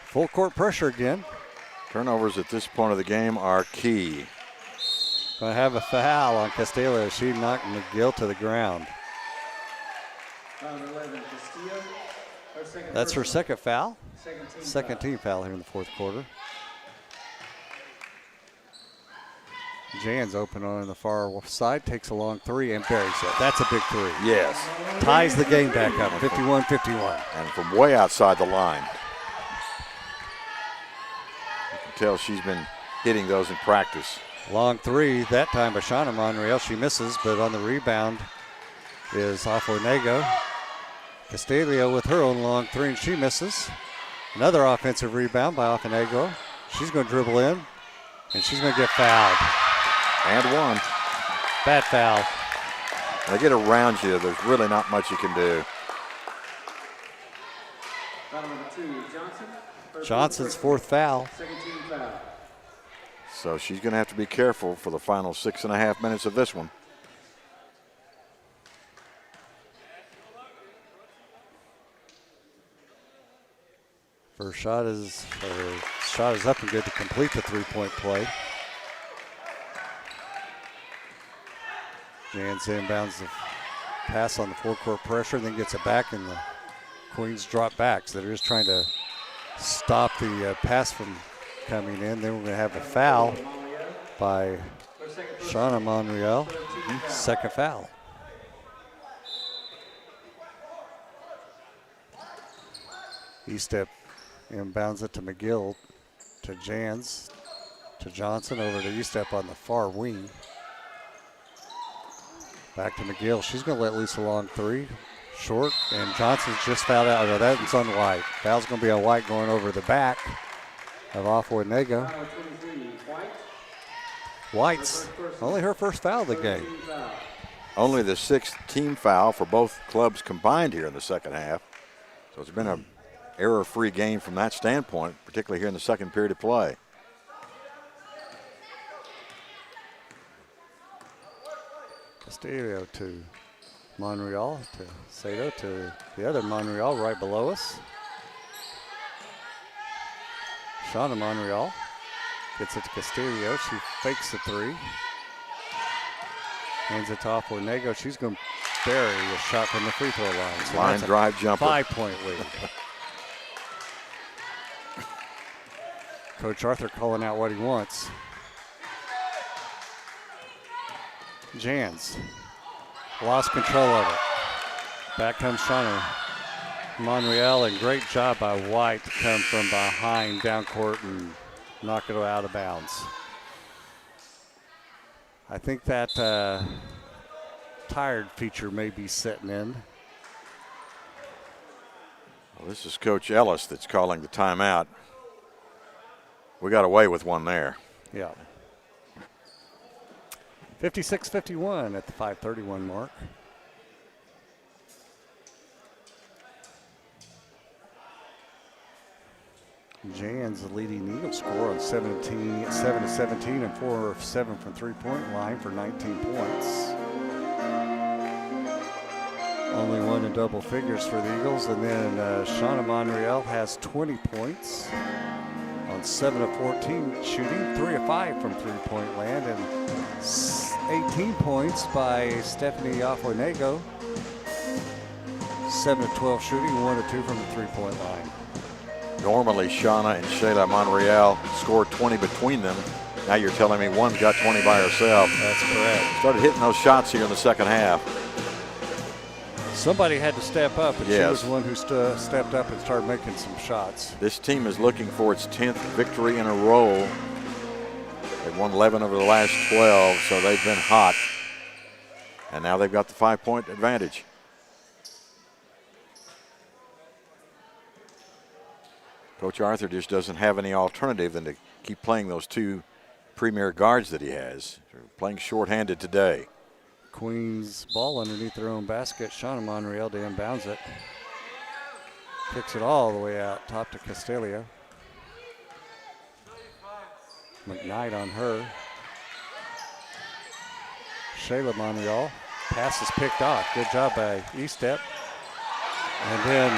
Full court pressure again. Turnovers at this point of the game are key. Going to have a foul on Castillo as she knocked McGill to the ground. That's her second foul. Second team foul here in the fourth quarter. Jan's open on the far side, takes a long three and buries it. That's a big three. Yes. Ties the game back up, 51-51. And from way outside the line. You can tell she's been hitting those in practice. Long three, that time by Shauna Monreal. She misses, but on the rebound is Ofonego. Castillo with her own long three, and she misses. Another offensive rebound by Ofonego. She's going to dribble in, and she's going to get fouled. And one. Bad foul. When they get around you, there's really not much you can do. Foul number 2, Johnson. Johnson's fourth foul. Second team foul. So she's going to have to be careful for the final 6.5 minutes of this one. First shot is up and good to complete the three-point play. Jans inbounds the pass on the four-court pressure, then gets it back, and the Queens drop back. So they're just trying to stop the pass from coming in. Then we're going to have a foul by Shauna Monreal. Second foul. E-step inbounds it to McGill, to Jans, to Johnson, over to E-step on the far wing. Back to McGill. She's going to let loose a long three. Short, and Johnson's just fouled out. No, that's on White. Foul's going to be on White going over the back of Off-Wanego. White's only her first foul of the game. Only the 6th team foul for both clubs combined here in the second half. So it's been an error-free game from that standpoint, particularly here in the second period of play. Castillo to Monreal, to Sato, to the other Monreal right below us. Shauna Monreal gets it to Castillo. She fakes the three. Hands it to Off-Wanego. She's going to bury a shot from the free throw line. So line drive jumper. 5-point lead. Coach Arthur calling out what he wants. Jans lost control of it. Back comes Shauna Monreal, and great job by White to come from behind down court and knock it out of bounds. I think that tired feature may be setting in. Well, this is Coach Ellis that's calling the timeout. We got away with one there. Yeah. 56-51 at the 5:31 mark. Jan's the leading Eagle scorer on 7 of 17 and 4 of 7 from three-point line for 19 points. Only one in double figures for the Eagles. And then Shauna Monreal has 20 points on 7 of 14 shooting, 3 of 5 from three-point land, and 18 points by Stephanie Off-Wanego. 7 of 12 shooting, 1 of 2 from the three-point line. Normally, Shauna and Shayla Monreal scored 20 between them. Now you're telling me one got 20 by herself. That's correct. Started hitting those shots here in the second half. Somebody had to step up, and yes, she was the one who stepped up and started making some shots. This team is looking for its 10th victory in a row. They've won 11 over the last 12, so they've been hot. And now they've got the 5-point advantage. Coach Arthur just doesn't have any alternative than to keep playing those two premier guards that he has. They're playing shorthanded today. Queens ball underneath their own basket. Shauna Monreal to inbounds it. Kicks it all the way out top to Castillo. McKnight on her. Shayla Monreal. Pass is picked off. Good job by E-Step. And then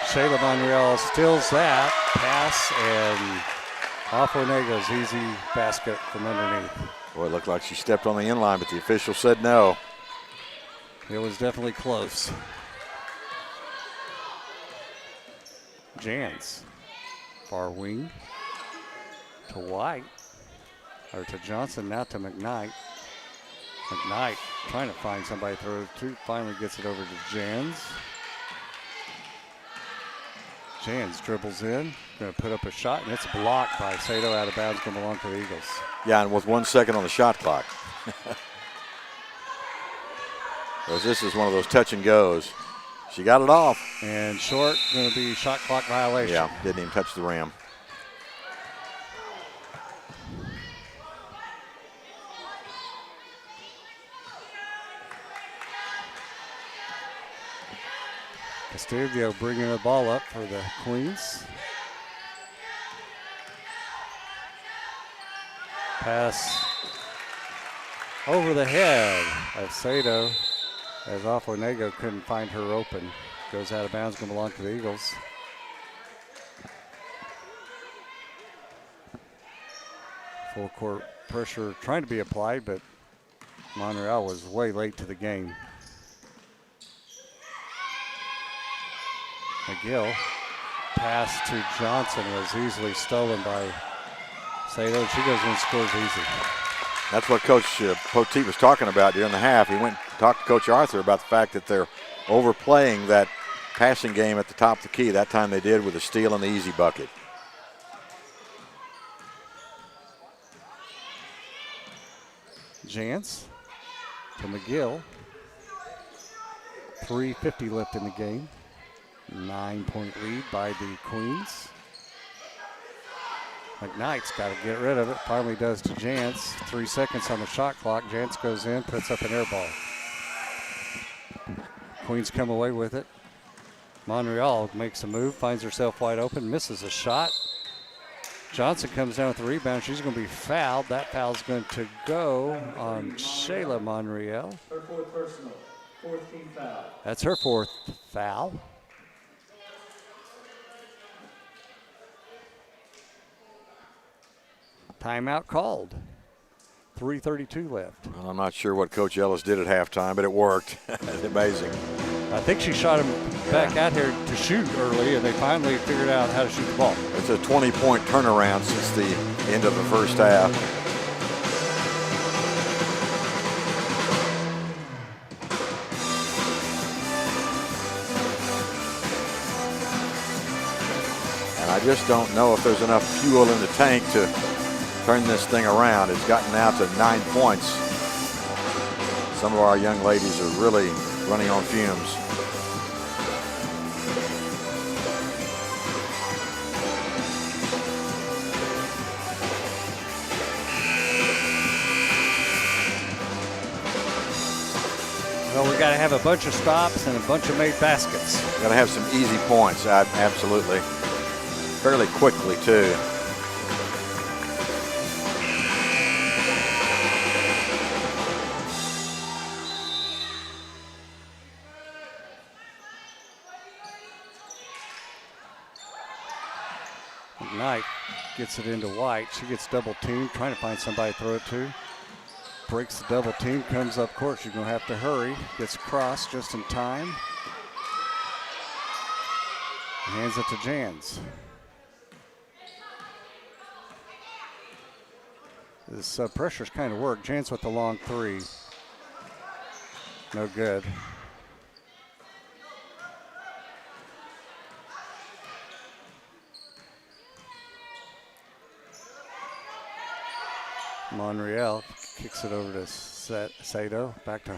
Shayla Monreal steals that pass, and Off-Wanego's easy basket from underneath. Boy, it looked like she stepped on the inline, but the official said no. It was definitely close. Jans, far wing to White, or to Johnson, now to McKnight. McKnight trying to find somebody to throw it to, finally gets it over to Jans. Jans dribbles in, going to put up a shot, and it's blocked by Sato, out of bounds, going to belong to the Eagles. Yeah, and with 1 second on the shot clock. Because this is one of those touch and goes. She got it off. And short, going to be shot clock violation. Yeah, didn't even touch the rim. Castillo bringing the ball up for the Queens. Pass over the head of Sato as Afonego couldn't find her open. Goes out of bounds, going to belong to the Eagles. Full court pressure trying to be applied, but Monreal was way late to the game. McGill. Pass to Johnson was easily stolen by Sato. She goes in and scores easy. That's what Coach Poteet was talking about during the half. He went and talked to Coach Arthur about the fact that they're overplaying that passing game at the top of the key. That time they did with a steal and the easy bucket. Jantz to McGill. 3:50 left in the game. 9-point lead by the Queens. McKnight's got to get rid of it. Finally does to Jantz. 3 seconds on the shot clock. Jantz goes in, puts up an air ball. Queens come away with it. Monreal makes a move, finds herself wide open, misses a shot. Johnson comes down with the rebound. She's going to be fouled. That foul's going to go on Shayla Monreal. Her fourth personal, fourth team foul. That's her fourth foul. Timeout called. 3:32 left. Well, I'm not sure what Coach Ellis did at halftime, but it worked. It's amazing. I think she shot him back out here to shoot early, and they finally figured out how to shoot the ball. It's a 20-point turnaround since the end of the first half. And I just don't know if there's enough fuel in the tank to turn this thing around. It's gotten out to 9 points. Some of our young ladies are really running on fumes. Well, we got to have a bunch of stops and a bunch of made baskets. Got to have some easy points, absolutely. Fairly quickly, too. Knight gets it into White. She gets double teamed, trying to find somebody to throw it to. Breaks the double team, comes up court. She's going to have to hurry. Gets across just in time. Hands it to Jans. This pressure's kind of worked. Jans with the long three. No good. Monreal kicks it over to Sato. Back to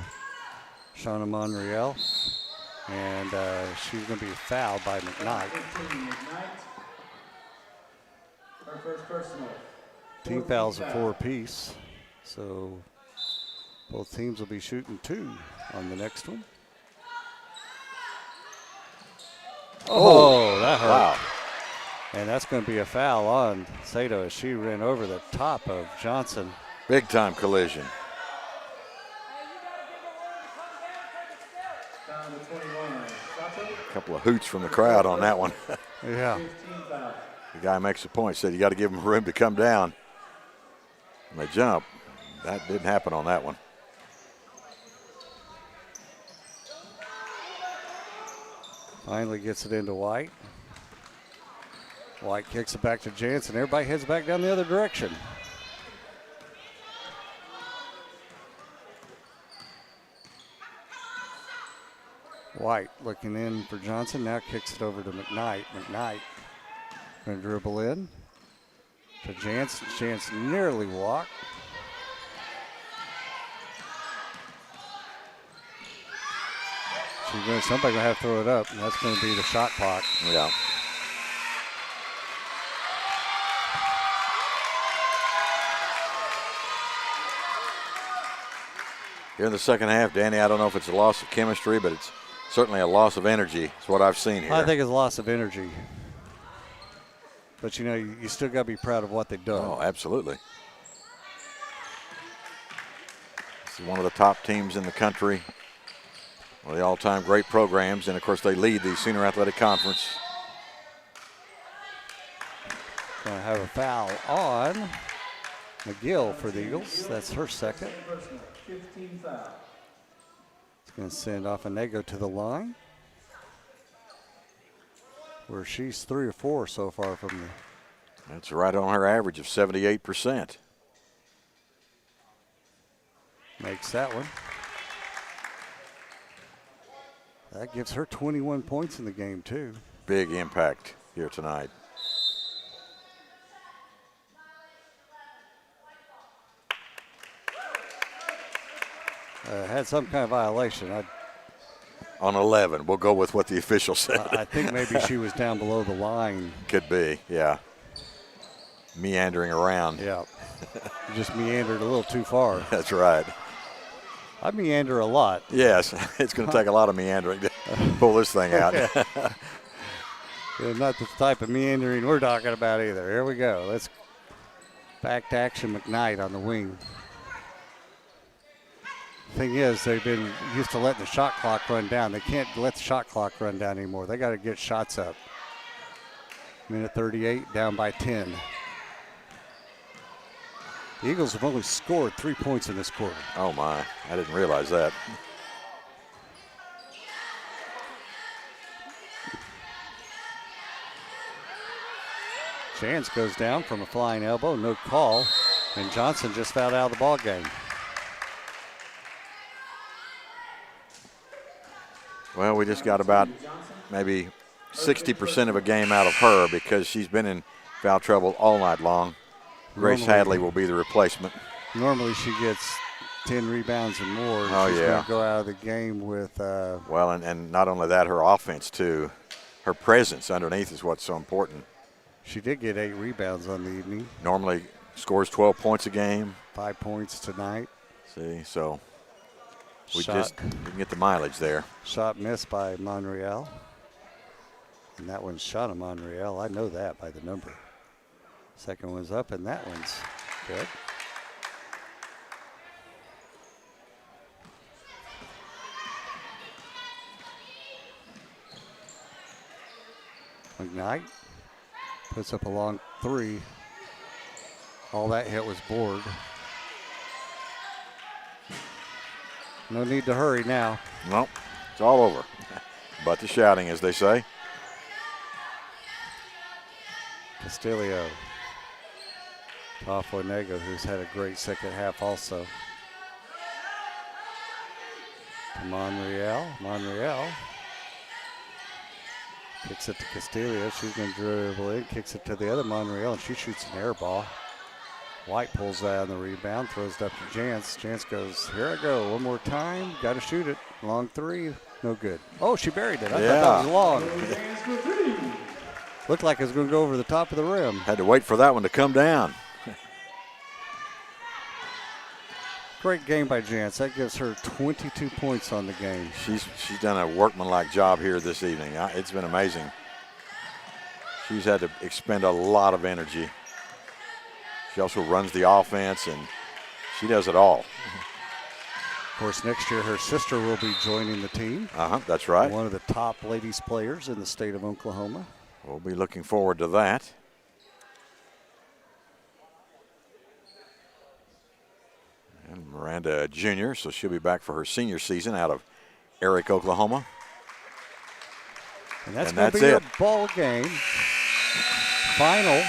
Shauna Monreal. And she's going to be fouled by McKnight. Her first personal. Team fouls are 4 apiece. So both teams will be shooting 2 on the next one. Oh, that hurt. Wow. And that's going to be a foul on Sato as she ran over the top of Johnson. Big time collision. A couple of hoots from the crowd on that one. Yeah. The guy makes a point, said you got to give them room to come down. And they jump. That didn't happen on that one. Finally gets it into White. White kicks it back to Jansen. Everybody heads back down the other direction. White looking in for Johnson. Now kicks it over to McKnight. McKnight going to dribble in to Jansen. Jansen nearly walked. Somebody's going to have to throw it up, and that's going to be the shot clock. Yeah. Here in the second half, Danny, I don't know if it's a loss of chemistry, but it's certainly a loss of energy. It's what I've seen here. I think it's a loss of energy. But, you know, you still got to be proud of what they've done. Oh, absolutely. It's one of the top teams in the country. One of the all-time great programs, and of course they lead the Senior Athletic Conference. Going to have a foul on McGill for the Eagles. That's her second. 15 foul. It's going to send Ofanego to the line, where she's 3 or 4 so far from the. That's right on her average of 78%. Makes that one. That gives her 21 points in the game, too. Big impact here tonight. Had some kind of violation. On 11, we'll go with what the official said. I think maybe she was down below the line. Could be, yeah. Meandering around. Yeah. Just meandered a little too far. That's right. I meander a lot. Yes, it's going to take a lot of meandering to pull this thing out. Yeah, not the type of meandering we're talking about either. Here we go. Let's back to action. McKnight on the wing. Thing is, they've been used to letting the shot clock run down. They can't let the shot clock run down anymore. They got to get shots up. Minute 38, down by 10. The Eagles have only scored 3 points in this quarter. Oh my, I didn't realize that. Chance goes down from a flying elbow, no call, and Johnson just fouled out of the ball game. Well, we just got about maybe 60% of a game out of her because she's been in foul trouble all night long. Grace Hadley will be the replacement. Normally she gets 10 rebounds and more. Oh, She's yeah. going to go out of the game with. Well, and not only that, her offense, too. Her presence underneath is what's so important. She did get 8 rebounds on the evening. Normally scores 12 points a game. 5 points tonight. See, so we Shot. just didn't get the mileage there. Shot missed by Monreal. And that one's shot of Monreal. I know that by the number. Second one's up, and that one's good. McKnight puts up a long 3. All that hit was board. No need to hurry now. Nope, it's all over. But the shouting, as they say. Castillo. Ofanego, who's had a great second half also. To Monreal. Monreal kicks it to Castillo. She's going to dribble in, kicks it to the other Monreal, and she shoots an air ball. White pulls that on the rebound, throws it up to Jance. Jance goes, here I go, one more time. Got to shoot it. Long 3, no good. Oh, she buried it. I thought that was long. Looked like it was going to go over the top of the rim. Had to wait for that one to come down. Great game by Jance. That gives her 22 points on the game. She's done a workmanlike job here this evening. It's been amazing. She's had to expend a lot of energy. She also runs the offense, and she does it all. Of course, next year her sister will be joining the team. That's right. One of the top ladies players in the state of Oklahoma. We'll be looking forward to that. And Miranda Jr., so she'll be back for her senior season out of Eric, Oklahoma. And that's going to be a ball game. Final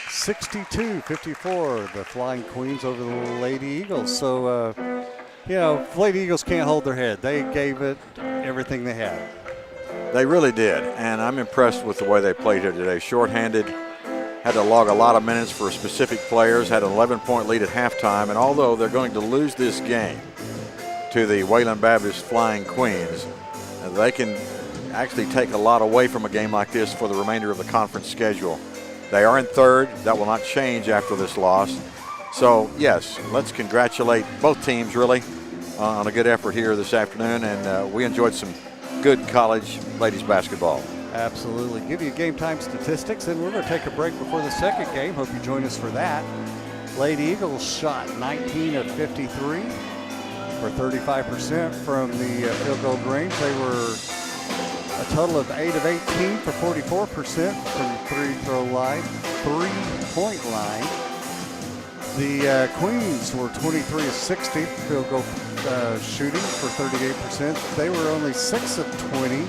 62-54, the Flying Queens over the Lady Eagles. So, you know, Lady Eagles can't hold their head. They gave it everything they had. They really did, and I'm impressed with the way they played here today. Short-handed, had to log a lot of minutes for specific players, had an 11-point lead at halftime, and although they're going to lose this game to the Wayland Baptist Flying Queens, they can actually take a lot away from a game like this for the remainder of the conference schedule. They are in third. That will not change after this loss. So, yes, let's congratulate both teams, really, on a good effort here this afternoon, and we enjoyed some good college ladies basketball. Absolutely. Give you game time statistics, and we're going to take a break before the second game. Hope you join us for that. Lady Eagles shot 19 of 53. for 35% from the field goal range. They were a total of 8 of 18 for 44% from the three-point line. The Queens were 23 of 60 field goal shooting for 38%. They were only 6 of 20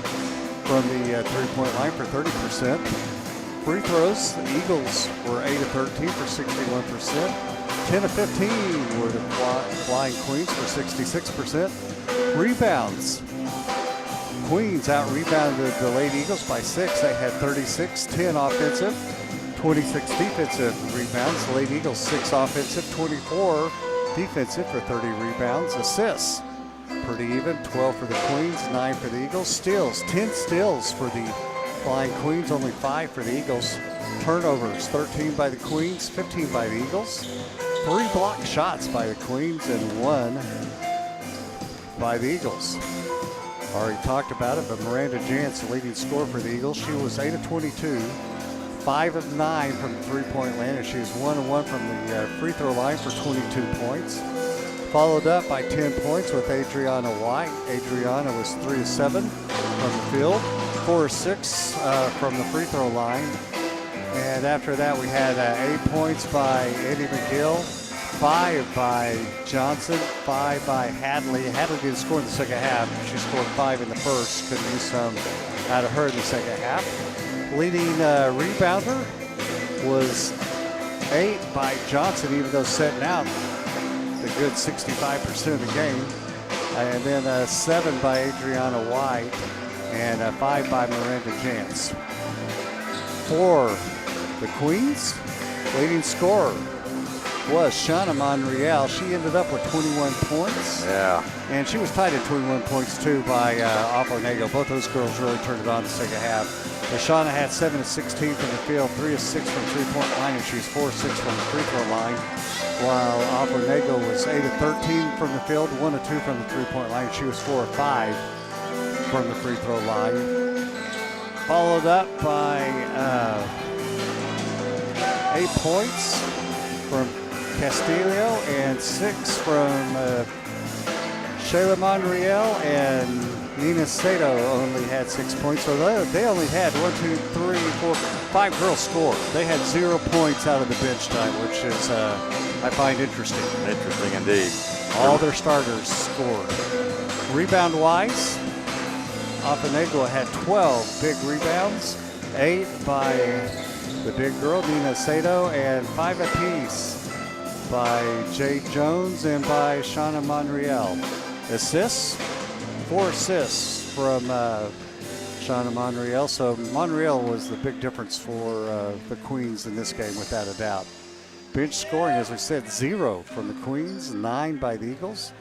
from the three-point line for 30%. Free throws, the Eagles were 8 of 13 for 61%. 10 of 15 were the Flying Queens for 66%. Rebounds. Queens out-rebounded the Lady Eagles by 6. They had 36, 10 offensive, 26 defensive rebounds. The Lady Eagles 6 offensive, 24 defensive for 30 rebounds. Assists, pretty even, 12 for the Queens, 9 for the Eagles. Steals, 10 steals for the Flying Queens, only 5 for the Eagles. Turnovers, 13 by the Queens, 15 by the Eagles. 3 blocked shots by the Queens and 1 by the Eagles. Already talked about it, but Miranda Jantz, the leading scorer for the Eagles. She was 8 of 22, 5 of 9 from the three-point line, and she was 1 of 1 from the free throw line for 22 points. Followed up by 10 points with Adriana White. Adriana was 3 of 7 from the field, 4 of 6 from the free throw line. And after that, we had 8 points by Eddie McGill, 5 by Johnson, 5 by Hadley. Hadley didn't score in the second half. She scored 5 in the first. Could use some out of her in the second half. Leading rebounder was 8 by Johnson, even though setting out a good 65% of the game. And then 7 by Adriana White and 5 by Miranda Jantz. For the Queens, leading scorer was Shauna Monreal. She ended up with 21 points. Yeah. And she was tied at 21 points too by Oponego. Both those girls really turned it on the second half. But Shauna had 7 of 16 from the field, 3 of 6 from three-point line, and she was 4 of 6 from the free throw line. While Oponego was 8 of 13 from the field, 1 of 2 from the three-point line. She was 4 of 5 from the free throw line. Followed up by 8 points from Castillo and 6 from Shayla Monreal, and Nina Sato only had 6 points. So they only had 5 girls score. They had 0 points out of the bench time, which is I find interesting. Interesting indeed. All their starters scored. Rebound-wise, Oponego had 12 big rebounds, 8 by the big girl, Nina Sato, and 5 apiece by Jade Jones and by Shauna Monreal. Assists, 4 assists from Shauna Monreal. So Monreal was the big difference for the Queens in this game, without a doubt. Bench scoring, as we said, 0 from the Queens, 9 by the Eagles.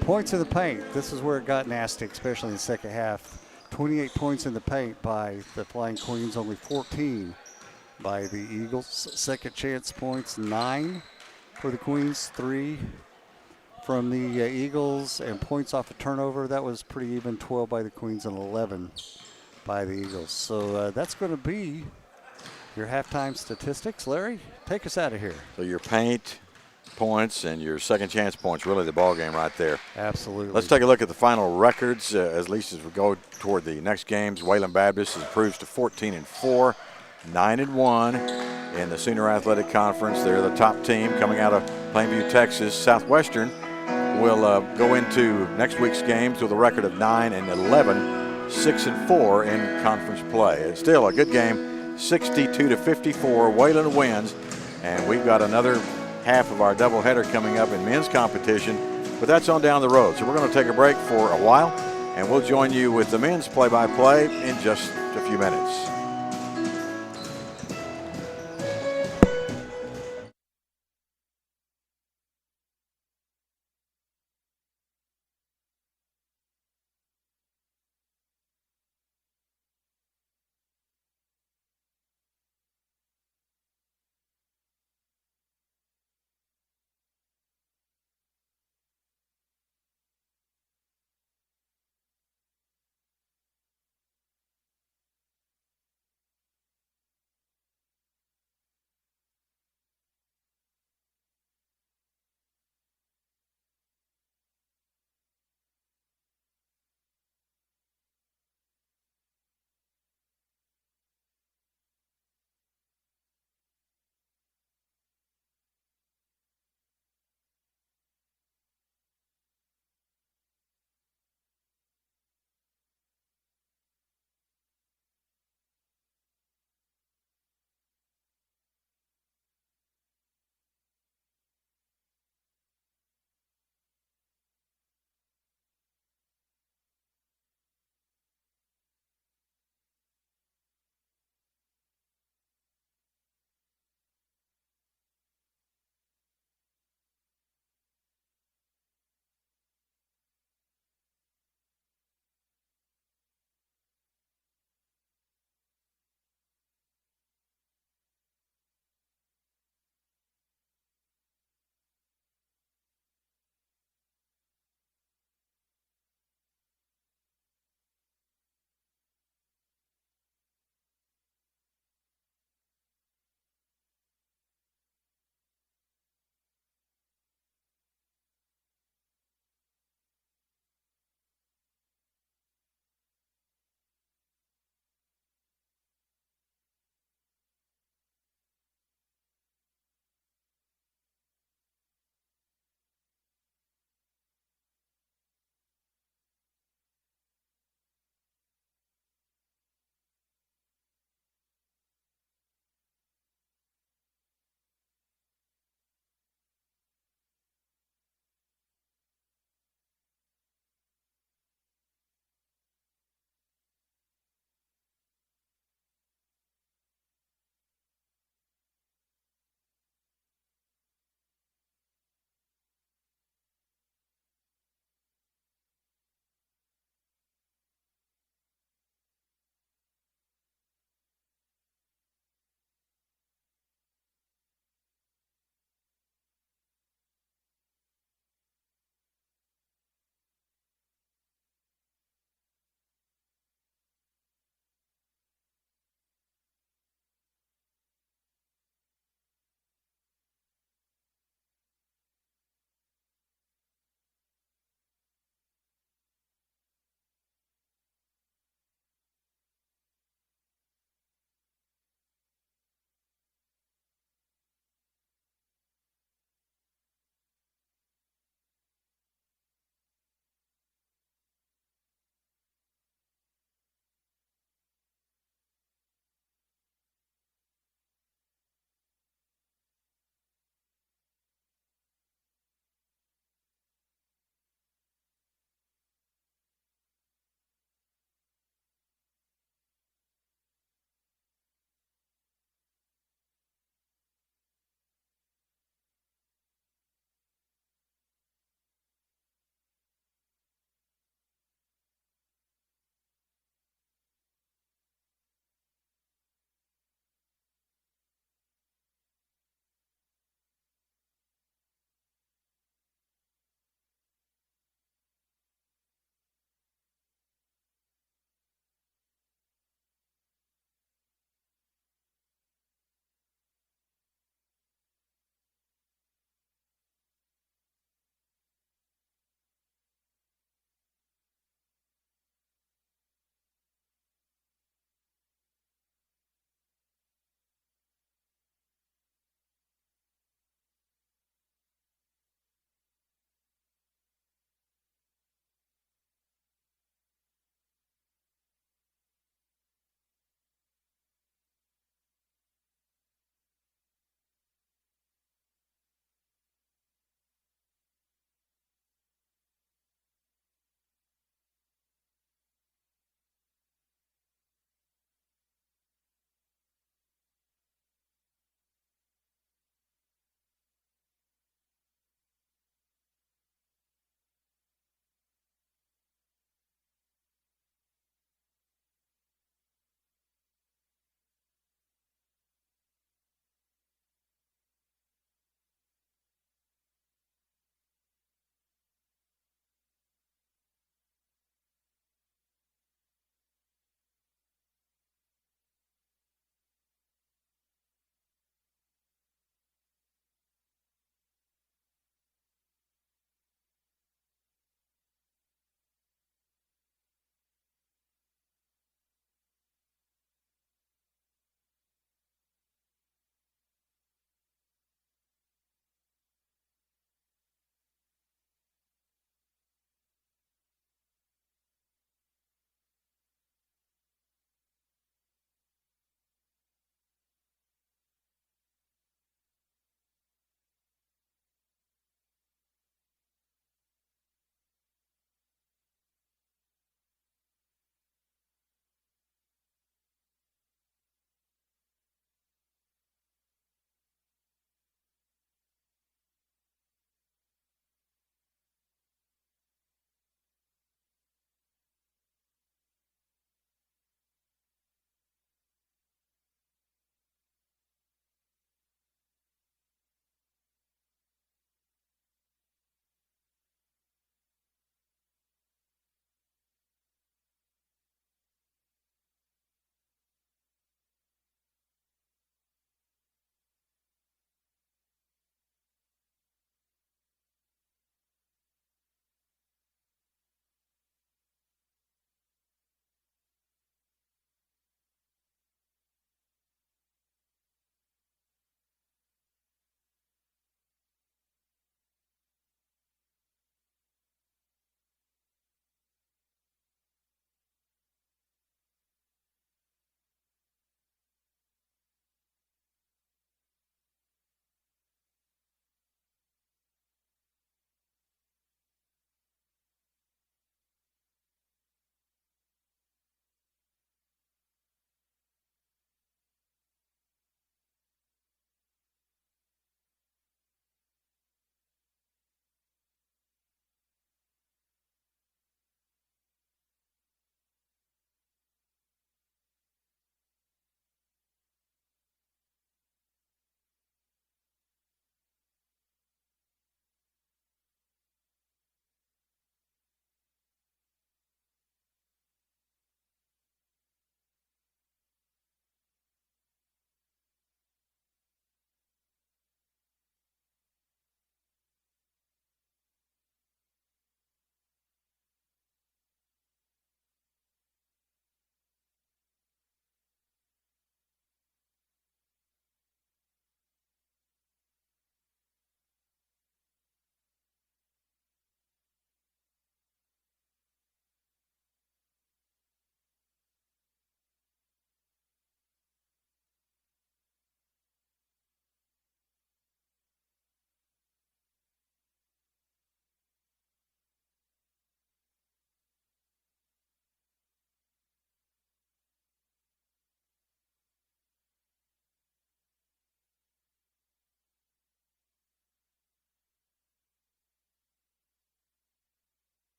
Points in the paint. This is where it got nasty, especially in the second half. 28 points in the paint by the Flying Queens, only 14 by the Eagles. Second chance points, 9 for the Queens, 3 from the Eagles, and points off a turnover. That was pretty even, 12 by the Queens and 11 by the Eagles. So that's going to be your halftime statistics. Larry, take us out of here. So your paint points and your second chance points, really the ball game right there. Absolutely. Let's take a look at the final records, at least as we go toward the next games. Wayland Baptist improves to 14-4, 9-1 in the Senior Athletic Conference. They're the top team coming out of Plainview, Texas. Southwestern will go into next week's games with a record of 9-11, 6-4 in conference play. It's still a good game, 62-54. Wayland wins, and we've got another half of our doubleheader coming up in men's competition, but that's on down the road. So we're going to take a break for a while, and we'll join you with the men's play-by-play in just a few minutes.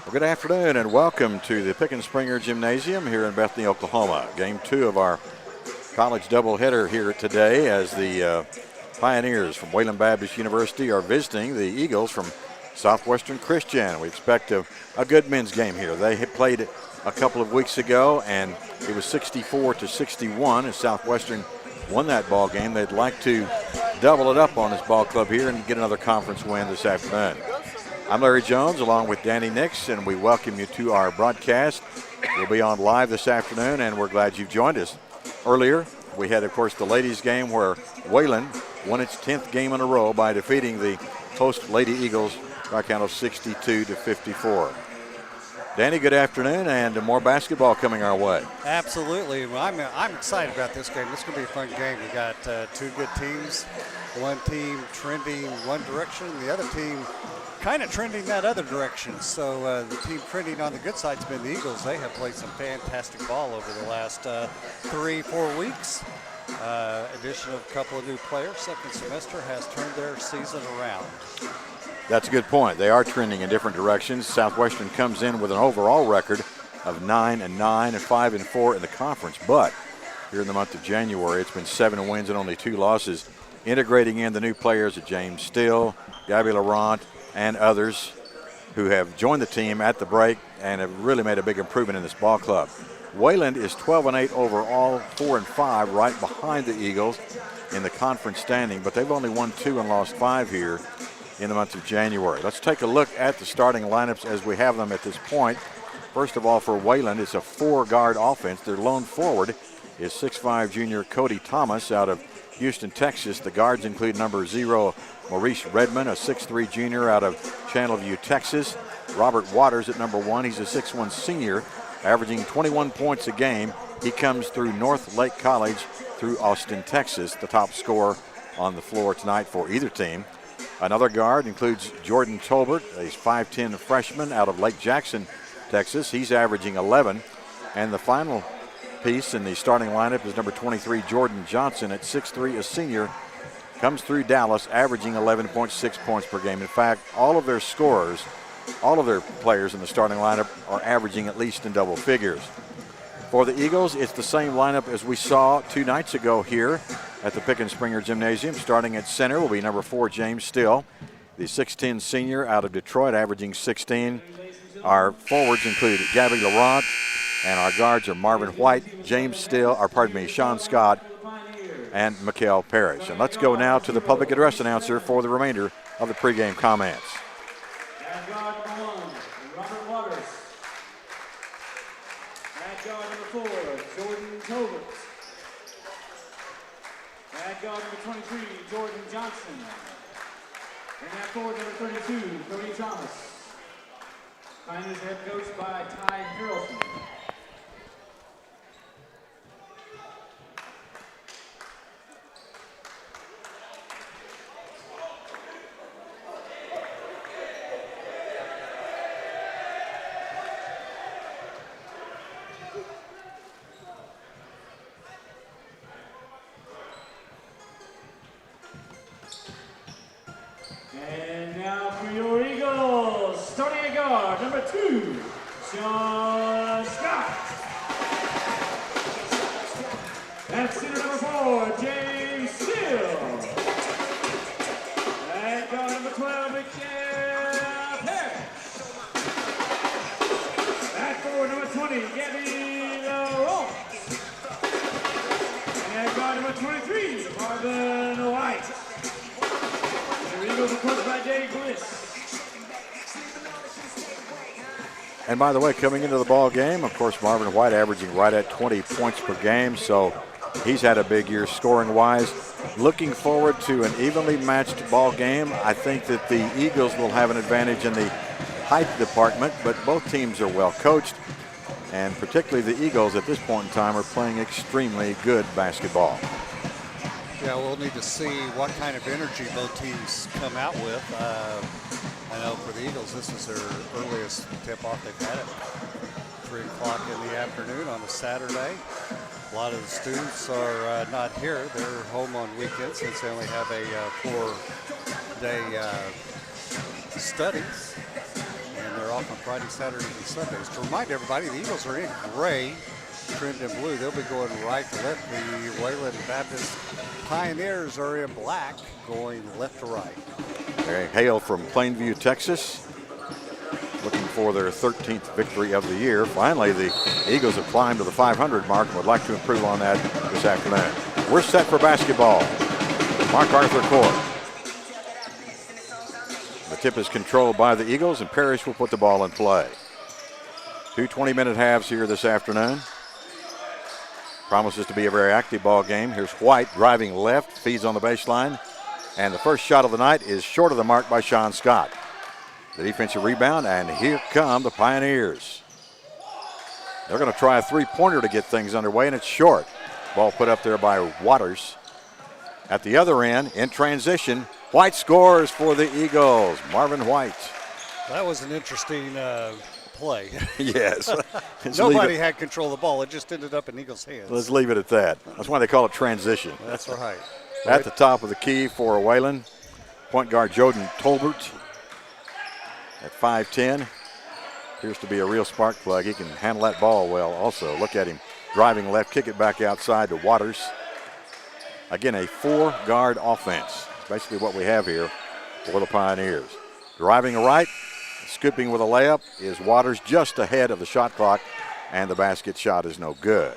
Well, good afternoon and welcome to the Pickens-Springer Gymnasium here in Bethany, Oklahoma. Game 2 of our college doubleheader here today as the Pioneers from Wayland Baptist University are visiting the Eagles from Southwestern Christian. We expect a good men's game here. They had played a couple of weeks ago and it was 64-61 as Southwestern won that ball game. They'd like to double it up on this ball club here and get another conference win this afternoon. I'm Larry Jones along with Danny Nix, and we welcome you to our broadcast. We'll be on live this afternoon, and we're glad you've joined us. Earlier, we had, of course, the ladies' game where Wayland won its 10th game in a row by defeating the host Lady Eagles by a count of 62-54. Danny, good afternoon, and more basketball coming our way. Absolutely. Well, I'm excited about this game. This is going to be a fun game. We got two good teams, one team trending one direction, the other team kind of trending that other direction. So the team trending on the good side's been the Eagles. They have played some fantastic ball over the last 3-4 weeks. Addition of a couple of new players. Second semester has turned their season around. That's a good point. They are trending in different directions. Southwestern comes in with an overall record of 9-9 and 5-4 in the conference. But here in the month of January, it's been 7 wins and only 2 losses. Integrating in the new players of James Still, Gabby Laurent, and others who have joined the team at the break and have really made a big improvement in this ball club. Wayland is 12-8 overall, 4-5, right behind the Eagles in the conference standing, but they've only won 2 and lost 5 here in the month of January. Let's take a look at the starting lineups as we have them at this point. First of all, for Wayland, it's a 4-guard offense. Their lone forward is 6'5" junior Cody Thomas out of Houston, Texas. The guards include number 0, Maurice Redmond, a 6'3" junior out of Channelview, Texas. Robert Waters at number 1. He's a 6'1" senior, averaging 21 points a game. He comes through North Lake College through Austin, Texas, the top scorer on the floor tonight for either team. Another guard includes Jordan Tolbert, a 5'10" freshman out of Lake Jackson, Texas. He's averaging 11. And the final piece in the starting lineup is number 23, Jordan Johnson, at 6'3", a senior, comes through Dallas, averaging 11.6 points per game. In fact, all of their scorers, all of their players in the starting lineup are averaging at least in double figures. For the Eagles, it's the same lineup as we saw 2 nights ago here at the Pickens-Springer Gymnasium. Starting at center will be number 4, James Still, the 6'10" senior out of Detroit, averaging 16. Our forwards include Gabby Laurent, and our guards are Marvin White, James Still, Sean Scott, and Mikhail Parrish. And let's go now to the public address announcer for the remainder of the pregame comments. At guard number 1, Robert Waters. At guard number 4, Jordan Tolbert. At guard number 23, Jordan Johnson. And at forward number 32, Cody Thomas. Pioneers head coached by Ty Harrelson. And now for your Eagles, starting at guard, number 2, Sean Scott. At center, number 4, James Still. At guard, number 12, Mikhail Parrish. At forward, number 20, Gabby Laurent. And at guard, number 23, Marvin White. The Eagles are coached by Dave Bliss. And by the way, coming into the ball game, of course, Marvin White averaging right at 20 points per game, so he's had a big year scoring-wise. Looking forward to an evenly matched ball game. I think that the Eagles will have an advantage in the height department, but both teams are well coached, and particularly the Eagles at this point in time are playing extremely good basketball. Yeah, we'll need to see what kind of energy both teams come out with. I know for the Eagles, this is their earliest tip-off they've had at 3 o'clock in the afternoon on a Saturday. A lot of the students are not here. They're home on weekends since they only have a 4-day studies. And they're off on Friday, Saturdays, and Sundays. To remind everybody, the Eagles are in gray, trimmed in blue. They'll be going right to left. The Wayland Baptist Pioneers are in black, going left to right. They hail from Plainview, Texas, looking for their 13th victory of the year. Finally, the Eagles have climbed to the 500 mark and would like to improve on that this afternoon. We're set for basketball. Mark Arthur Court. The tip is controlled by the Eagles, and Parrish will put the ball in play. 2 20-minute halves here this afternoon. Promises to be a very active ball game. Here's White driving left, feeds on the baseline, and the first shot of the night is short of the mark by Sean Scott. The defensive rebound, and here come the Pioneers. They're going to try a three-pointer to get things underway, and it's short. Ball put up there by Waters. At the other end, in transition, White scores for the Eagles. Marvin White. That was an interesting play. Yes. Nobody had control of the ball. It just ended up in Eagles' hands. Let's leave it at that. That's why they call it transition. That's right. At the top of the key for Wayland, point guard Jordan Tolbert at 5'10". Appears to be a real spark plug. He can handle that ball well also. Look at him driving left, kick it back outside to Waters. Again, a 4-guard offense. That's basically what we have here for the Pioneers. Driving right, scooping with a layup is Waters, just ahead of the shot clock, and the basket shot is no good.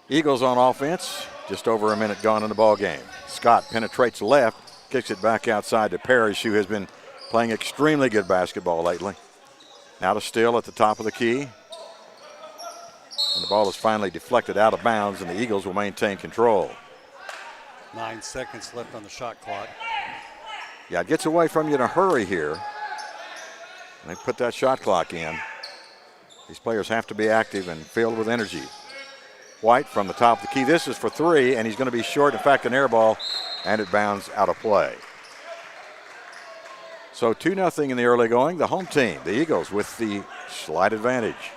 Eagles on offense, just over a minute gone in the ball game. Scott penetrates left, kicks it back outside to Parrish, who has been playing extremely good basketball lately. Now to Still at the top of the key. And the ball is finally deflected out of bounds, and the Eagles will maintain control. 9 seconds left on the shot clock. Yeah, it gets away from you in a hurry here. And they put that shot clock in. These players have to be active and filled with energy. White from the top of the key. This is for 3, and he's going to be short. In fact, an air ball, and it bounds out of play. So 2-0 in the early going. The home team, the Eagles, with the slight advantage.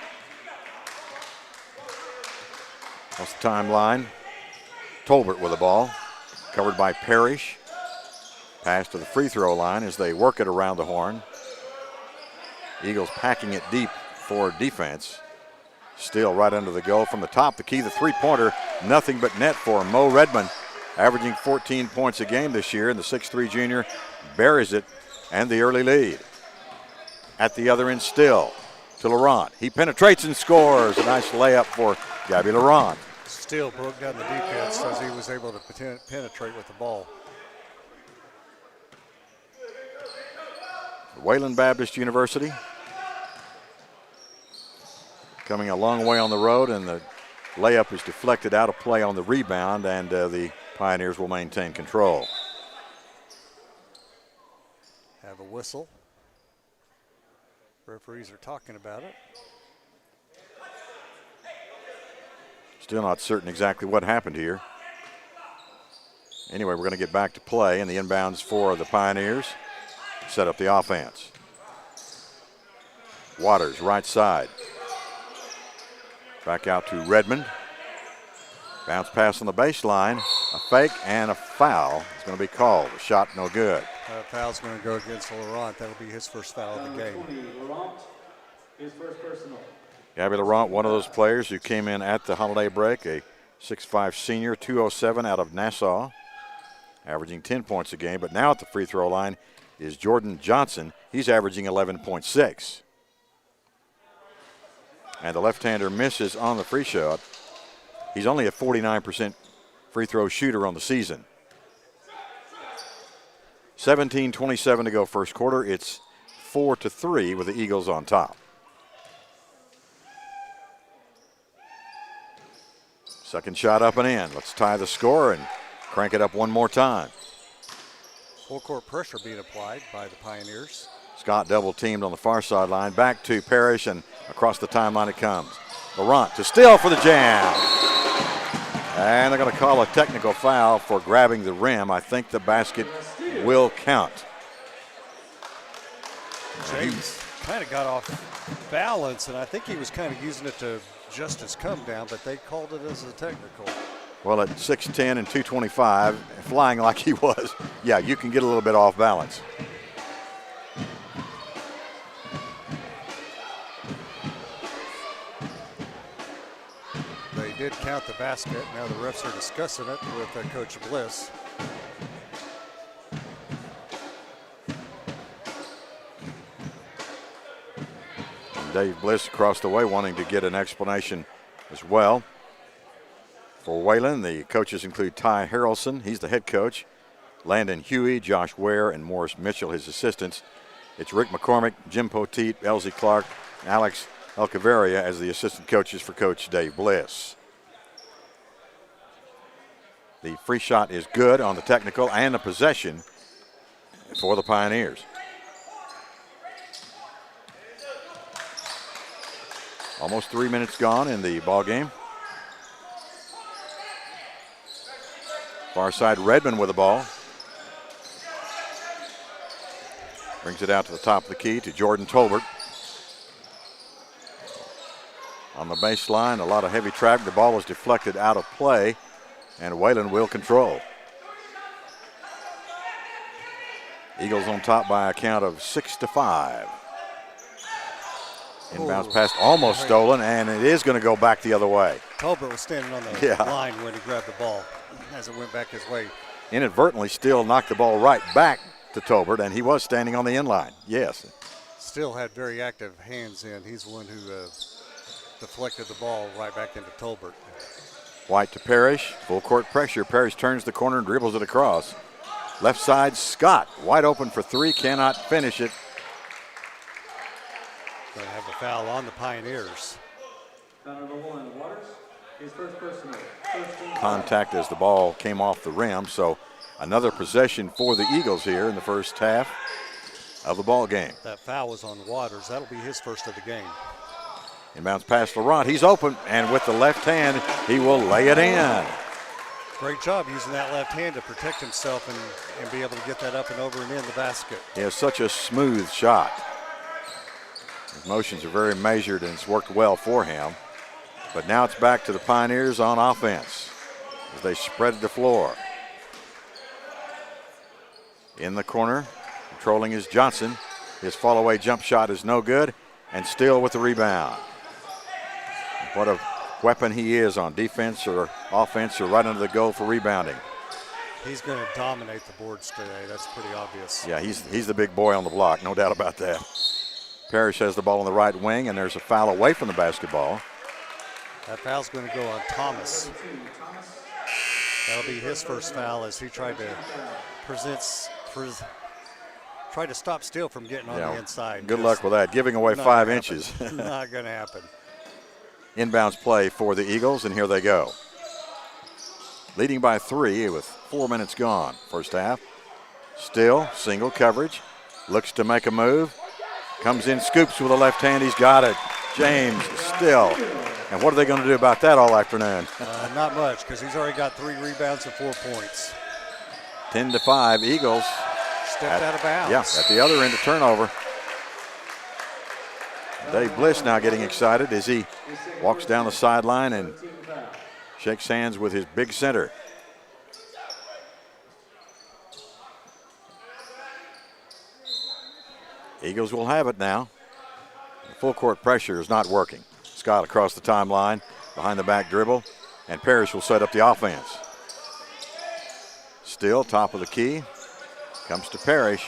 That's the timeline. Tolbert with the ball, covered by Parrish. Pass to the free throw line as they work it around the horn. Eagles packing it deep for defense. Still right under the goal from the top. The key, the three-pointer, nothing but net for Mo Redmond, averaging 14 points a game this year, and the 6'3" junior buries it and the early lead. At the other end, Still to Laurent. He penetrates and scores. A nice layup for Gabby Laurent. Still broke down the defense as he was able to penetrate with the ball. Wayland Baptist University coming a long way on the road, and the layup is deflected out of play on the rebound, and the Pioneers will maintain control. Have a whistle. Referees are talking about it. Still not certain exactly what happened here. Anyway, we're going to get back to play, and the inbounds for the Pioneers set up the offense. Waters, right side. Back out to Redmond. Bounce pass on the baseline. A fake and a foul is going to be called. A shot no good. Foul's going to go against Laurent. That'll be his first foul of the game. His first personal. Gabby Laurent, one of those players who came in at the holiday break, a 6'5" senior, 207 out of Nassau, averaging 10 points a game. But now at the free throw line is Jordan Johnson. He's averaging 11.6. And the left-hander misses on the free shot. He's only a 49% free throw shooter on the season. 17:27 to go first quarter. It's 4-3 with the Eagles on top. Second shot up and in. Let's tie the score and crank it up one more time. Full court pressure being applied by the Pioneers. Scott double teamed on the far sideline. Back to Parrish, and across the timeline it comes. Laurent to Still for the jam. And they're going to call a technical foul for grabbing the rim. I think the basket will count. James kind of got off balance, and I think he was kind of using it to just his come down, but they called it as a technical. Well, at 6'10" and 225, flying like he was, yeah, you can get a little bit off balance. did count the basket. Now the refs are discussing it with Coach Bliss. Dave Bliss across the way wanting to get an explanation as well. For Wayland, the coaches include Ty Harrelson, he's the head coach, Landon Huey, Josh Ware, and Morris Mitchell, his assistants. It's Rick McCormick, Jim Poteet, Elsie Clark, and Alex Alcaveria as the assistant coaches for Coach Dave Bliss. The free shot is good on the technical and the possession for the Pioneers. Almost 3 minutes gone in the ball game. Far side, Redmond with the ball. Brings it out to the top of the key to Jordan Tolbert. On the baseline, a lot of heavy traffic. The ball was deflected out of play, and Wayland will control. Eagles on top by a count of 6-5. Inbounds pass almost stolen, and it is going to go back the other way. Tolbert was standing on the line when he grabbed the ball as it went back his way. Inadvertently still knocked the ball right back to Tolbert, and he was standing on the end line. Yes. Still had very active hands in. He's the one who deflected the ball right back into Tolbert. White to Parrish, full court pressure. Parrish turns the corner and dribbles it across. Left side, Scott, wide open for three, cannot finish it. Going to have a foul on the Pioneers. Foul number 1, Waters, his first personal. Contact as the ball came off the rim, so another possession for the Eagles here in the first half of the ball game. That foul was on Waters. That'll be his first of the game. Inbounds past Laurent. He's open, and with the left hand, he will lay it in. Great job using that left hand to protect himself and be able to get that up and over and in the basket. He has such a smooth shot. His motions are very measured, and it's worked well for him. But now it's back to the Pioneers on offense as they spread the floor. In the corner, controlling is Johnson. His fall-away jump shot is no good, and still with the rebound. What a weapon he is on defense or offense or right under the goal for rebounding. He's going to dominate the boards today. That's pretty obvious. Yeah, he's the big boy on the block, no doubt about that. Parrish has the ball on the right wing, and there's a foul away from the basketball. That foul's going to go on Thomas. That'll be his first foul as he tried to try to stop Steele from getting on the inside. Good luck with that. Giving away 5 inches. Not going to happen. Inbounds play for the Eagles, and here they go. Leading by 3 with 4 minutes gone. First half. Still single coverage. Looks to make a move. Comes in, scoops with a left hand. He's got it. James Still. And what are they going to do about that all afternoon? Not much, because he's already got 3 rebounds and 4 points. 10-5 Eagles. Stepped out of bounds. Yeah, at the other end, a turnover. Dave Bliss now getting excited as he walks down the sideline and shakes hands with his big center. Eagles will have it now. The full court pressure is not working. Scott across the timeline, behind the back dribble, and Parrish will set up the offense. Still top of the key. Comes to Parrish.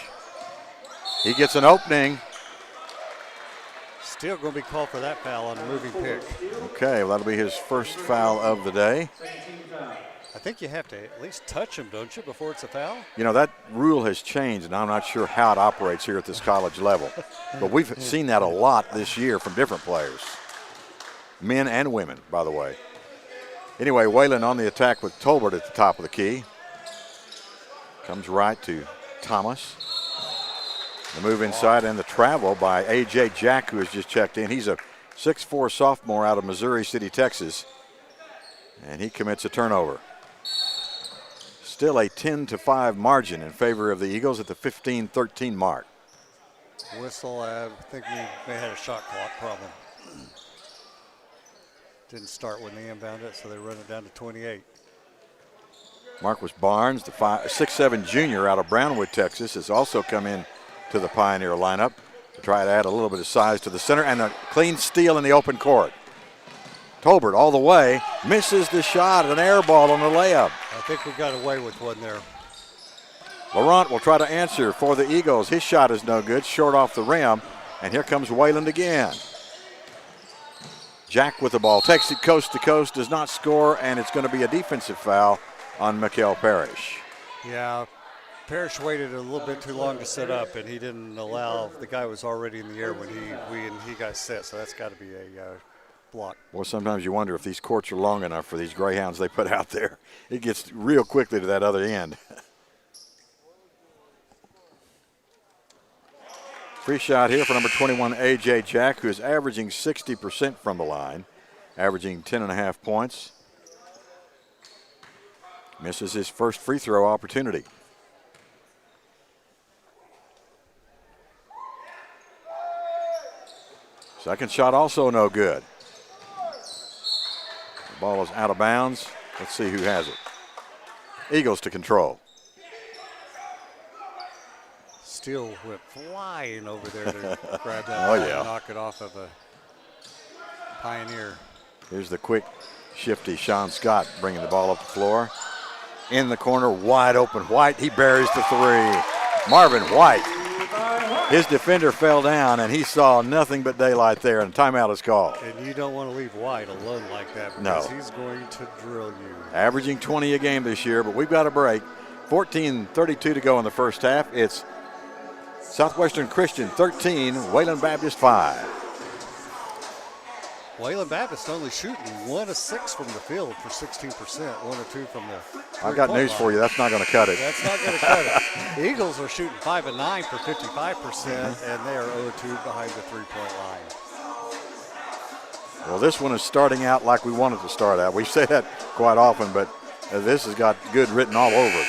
He gets an opening. Still going to be called for that foul on a moving pick. Okay, well, that'll be his first foul of the day. I think you have to at least touch him, don't you, before it's a foul? You know, that rule has changed, and I'm not sure how it operates here at this college level. But we've seen that a lot this year from different players. Men and women, by the way. Anyway, Wayland on the attack with Tolbert at the top of the key. Comes right to Thomas. The move inside and the travel by A.J. Jack, who has just checked in. He's a 6'4" sophomore out of Missouri City, Texas. And he commits a turnover. Still a 10-5 margin in favor of the Eagles at the 15-13 mark. Whistle, I think we may have had a shot clock problem. Didn't start when they inbound it, so they run it down to 28. Marcus Barnes, the 6'7" junior out of Brownwood, Texas, has also come in to the Pioneer lineup to try to add a little bit of size to the center, and a clean steal in the open court. Tolbert all the way, misses the shot, an air ball on the layup. I think we got away with one there. Laurent will try to answer for the Eagles. His shot is no good, short off the rim. And here comes Wayland again. Jack with the ball, takes it coast to coast, does not score, and it's going to be a defensive foul on Mikael Parrish. Yeah, Parrish waited a little bit too long to set up, and he didn't allow, the guy was already in the air when he got set, so that's got to be a block. Well, sometimes you wonder if these courts are long enough for these Greyhounds they put out there. It gets real quickly to that other end. Free shot here for number 21, A.J. Jack, who is averaging 60% from the line, averaging 10.5 points. Misses his first free throw opportunity. Second shot also no good. The ball is out of bounds. Let's see who has it. Eagles to control. Steele went flying over there to grab that Oh, ball yeah. and knock it off of a Pioneer. Here's the quick, shifty Sean Scott bringing the ball up the floor. In the corner, wide open. White, he buries the three. Marvin White. His defender fell down, and he saw nothing but daylight there, and timeout is called. And you don't want to leave White alone like that No. because he's going to drill you. Averaging 20 a game this year, but we've got a break. 14:32 to go in the first half. It's Southwestern Christian 13, Wayland Baptist 5. Wayland Baptist only shooting 1 of 6 from the field for 16%, 1 or 2 from the I've got news for you. That's not going to cut it. That's not going to cut it. The Eagles are shooting 5 of 9 for 55%, and they are 0 2 behind the three-point line. Well, this one is starting out like we want it to start out. We say that quite often, but this has got good written all over it.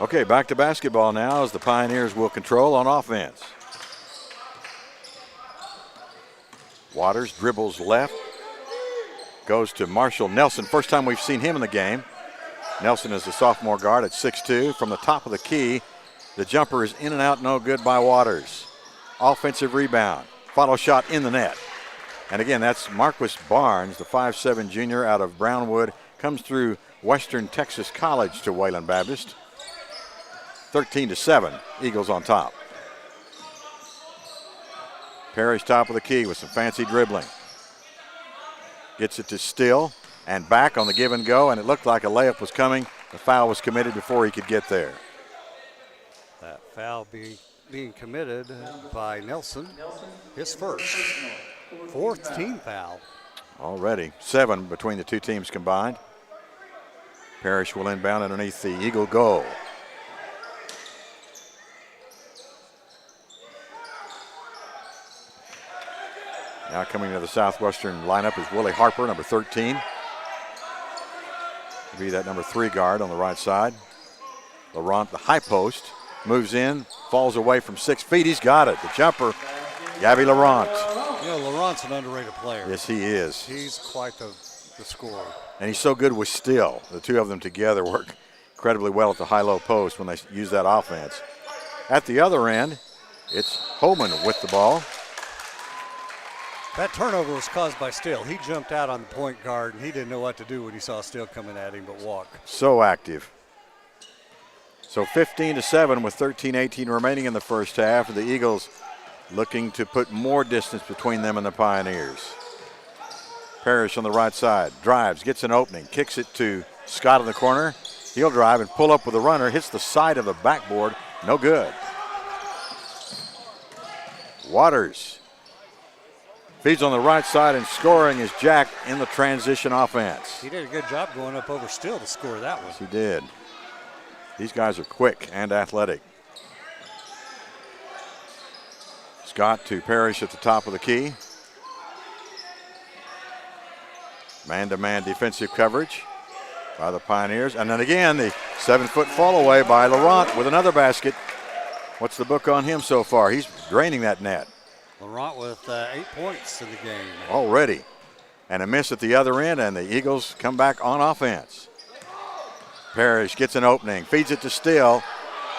Okay, back to basketball now as the Pioneers will control on offense. Waters dribbles left, goes to Marshall Nelson. First time we've seen him in the game. Nelson is the sophomore guard at 6'2". From the top of the key, the jumper is in and out, no good by Waters. Offensive rebound, follow shot in the net. And again, that's Marquis Barnes, the 5'7" junior out of Brownwood, comes through Western Texas College to Wayland Baptist. 13-7, Eagles on top. Parrish top of the key with some fancy dribbling. Gets it to Still and back on the give and go, and it looked like a layup was coming. The foul was committed before he could get there. That foul being committed by Nelson, his first. 4th team foul. Already 7 between the two teams combined. Parrish will inbound underneath the Eagle goal. Now coming to the Southwestern lineup is Willie Harper, number 13. Be that number 3 guard on the right side. Laurent, the high post, moves in, falls away from 6 feet. He's got it. The jumper, Gabby Laurent. You know, Laurent's an underrated player. Yes, he is. He's quite the scorer. And he's so good with Still. The two of them together work incredibly well at the high-low post when they use that offense. At the other end, it's Holman with the ball. That turnover was caused by Steele. He jumped out on the point guard, and he didn't know what to do when he saw Steele coming at him but walk. So active. So 15-7 with 13-18 remaining in the first half. The Eagles looking to put more distance between them and the Pioneers. Parrish on the right side, drives, gets an opening, kicks it to Scott in the corner. He'll drive and pull up with a runner, hits the side of the backboard, no good. Waters feeds on the right side, and scoring is Jack in the transition offense. He did a good job going up over Steele to score that one. Yes, he did. These guys are quick and athletic. Scott to Parrish at the top of the key. Man-to-man defensive coverage by the Pioneers. And then again, the 7-foot fall away by Laurent with another basket. What's the book on him so far? He's draining that net. Laurent with 8 points in the game. Already. And a miss at the other end, and the Eagles come back on offense. Parrish gets an opening, feeds it to Steele.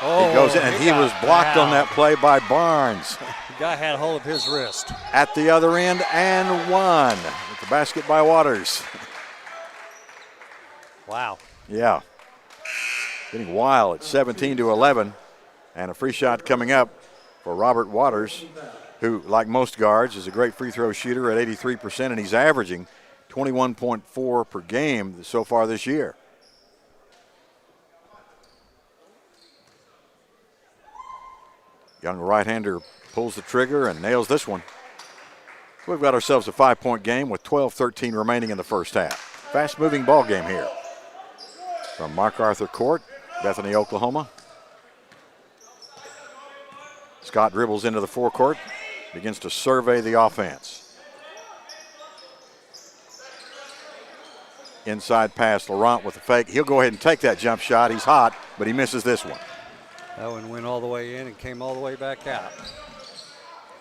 Oh, he goes in, and he was blocked on that play by Barnes. The guy had hold of his wrist. At the other end, and one. With the basket by Waters. Wow. Yeah. Getting wild at 17-11. And a free shot coming up for Robert Waters, who, like most guards, is a great free throw shooter at 83%, and he's averaging 21.4 per game so far this year. Young right-hander pulls the trigger and nails this one. We've got ourselves a 5-point game with 12-13 remaining in the first half. Fast-moving ball game here. From MacArthur Court, Bethany, Oklahoma. Scott dribbles into the forecourt, begins to survey the offense. Inside pass, Laurent with the fake. He'll go ahead and take that jump shot. He's hot, but he misses this one. That one went all the way in and came all the way back out.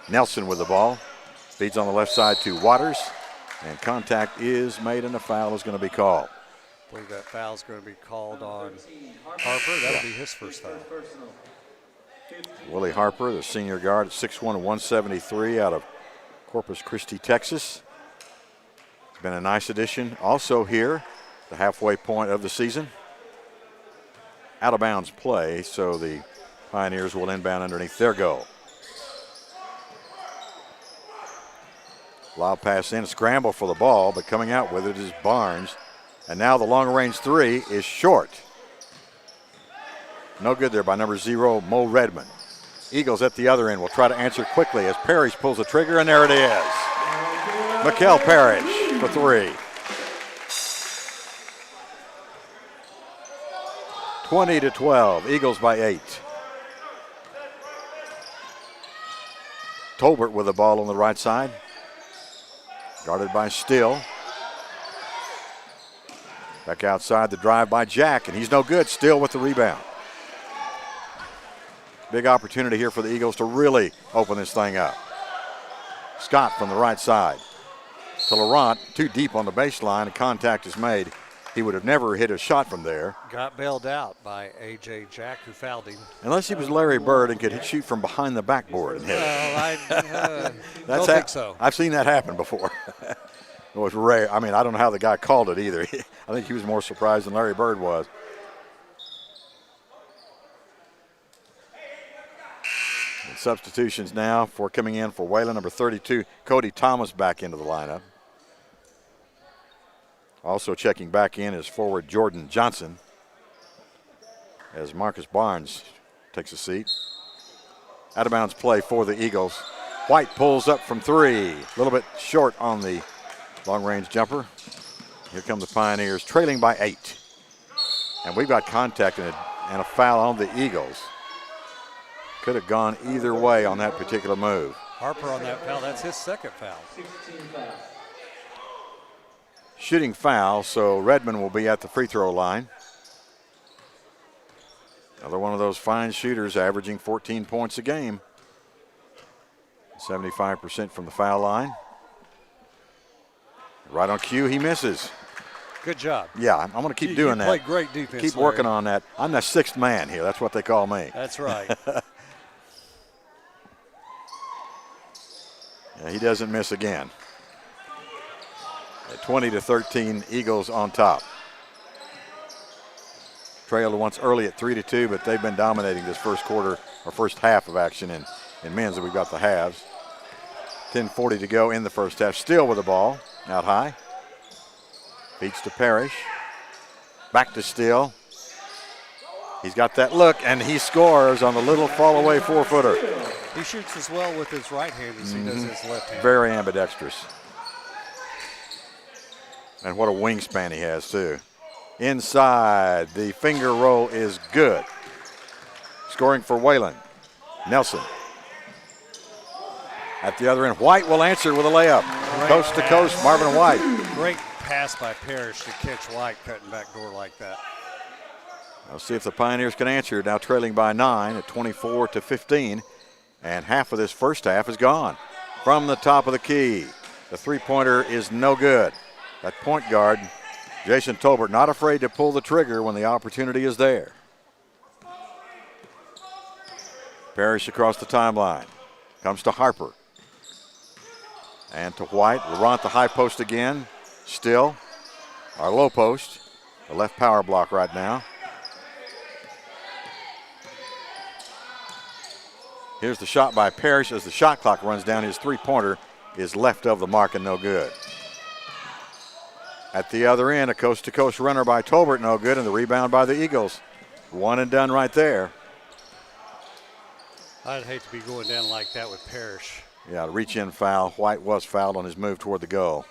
Nelson with the ball. Feeds on the left side to Waters. And contact is made and a foul is going to be called. I believe that foul is going to be called on Harper. That'll be his first foul. Willie Harper, the senior guard, 6'1", 173 out of Corpus Christi, Texas. It's been a nice addition. Also here, the halfway point of the season. Out of bounds play, so the Pioneers will inbound underneath their goal. Lob pass in, scramble for the ball, but coming out with it is Barnes. And now the long-range three is short. No good there by number 0, Mo Redmond. Eagles at the other end will try to answer quickly as Parrish pulls the trigger, and there it is. Mikal Parrish for three. 20-12, Eagles by 8. Tolbert with the ball on the right side. Guarded by Steele. Back outside, the drive by Jack, and he's no good. Steele with the rebound. Big opportunity here for the Eagles to really open this thing up. Scott from the right side to Laurent, too deep on the baseline. A contact is made. He would have never hit a shot from there. Got bailed out by A.J. Jack, who fouled him. Unless he was Larry Bird and could shoot from behind the backboard and hit it. Well, I don't think so. I've seen that happen before. It was rare. I mean, I don't know how the guy called it either. I think he was more surprised than Larry Bird was. And substitutions now for coming in for Wayland, number 32, Cody Thomas back into the lineup. Also checking back in is forward Jordan Johnson as Marcus Barnes takes a seat. Out of bounds play for the Eagles. White pulls up from three. A little bit short on the long-range jumper. Here come the Pioneers, trailing by 8. And we've got contact and a foul on the Eagles. Could have gone either way on that particular move. Harper on that foul. That's his second foul. Shooting foul, so Redmond will be at the free throw line. Another one of those fine shooters, averaging 14 points a game. 75% from the foul line. Right on cue, he misses. Good job. Yeah, I'm going to keep doing that. You played great defense. Keep working on that. I'm the sixth man here. That's what they call me. That's right. Yeah, he doesn't miss again. At 20-13, Eagles on top. Trailed once early at 3-2, but they've been dominating this first quarter or first half of action in men's. We've got the halves. 10:40 to go in the first half. Still with the ball out high. Feeds to Parrish. Back to Steele. He's got that look, and he scores on the little fall-away 4-footer. He shoots as well with his right hand as he does his left hand. Very ambidextrous. And what a wingspan he has, too. Inside, the finger roll is good. Scoring for Wayland. Nelson. At the other end, White will answer with a layup. Coast to coast, Marvin White. Great pass by Parrish to catch White cutting back door like that. Let's see if the Pioneers can answer. Now trailing by 9 at 24-15. And half of this first half is gone. From the top of the key, the three-pointer is no good. That point guard Jason Tolbert not afraid to pull the trigger when the opportunity is there. Parrish across the timeline. Comes to Harper. And to White. Laurent the high post again. Still. Our low post. The left power block right now. Here's the shot by Parrish as the shot clock runs down. His three-pointer is left of the mark and no good. At the other end, a coast-to-coast runner by Tolbert, no good, and the rebound by the Eagles. One and done right there. I'd hate to be going down like that with Parrish. Yeah, reach-in foul. White was fouled on his move toward the goal.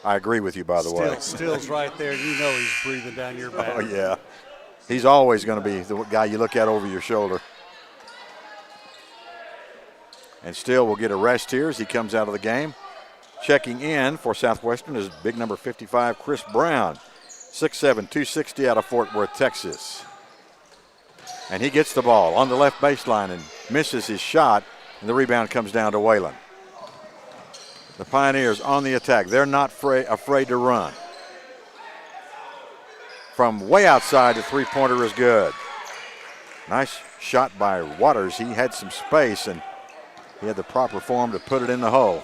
I agree with you, by the way. Still's right there. You know he's breathing down your back. Oh, yeah. He's always going to be the guy you look at over your shoulder. And Still will get a rest here as he comes out of the game. Checking in for Southwestern is big number 55, Chris Brown. 6'7", 260 out of Fort Worth, Texas. And he gets the ball on the left baseline and misses his shot, and the rebound comes down to Wayland. The Pioneers on the attack. They're not afraid to run. From way outside, the three-pointer is good. Nice shot by Waters. He had some space, and he had the proper form to put it in the hole.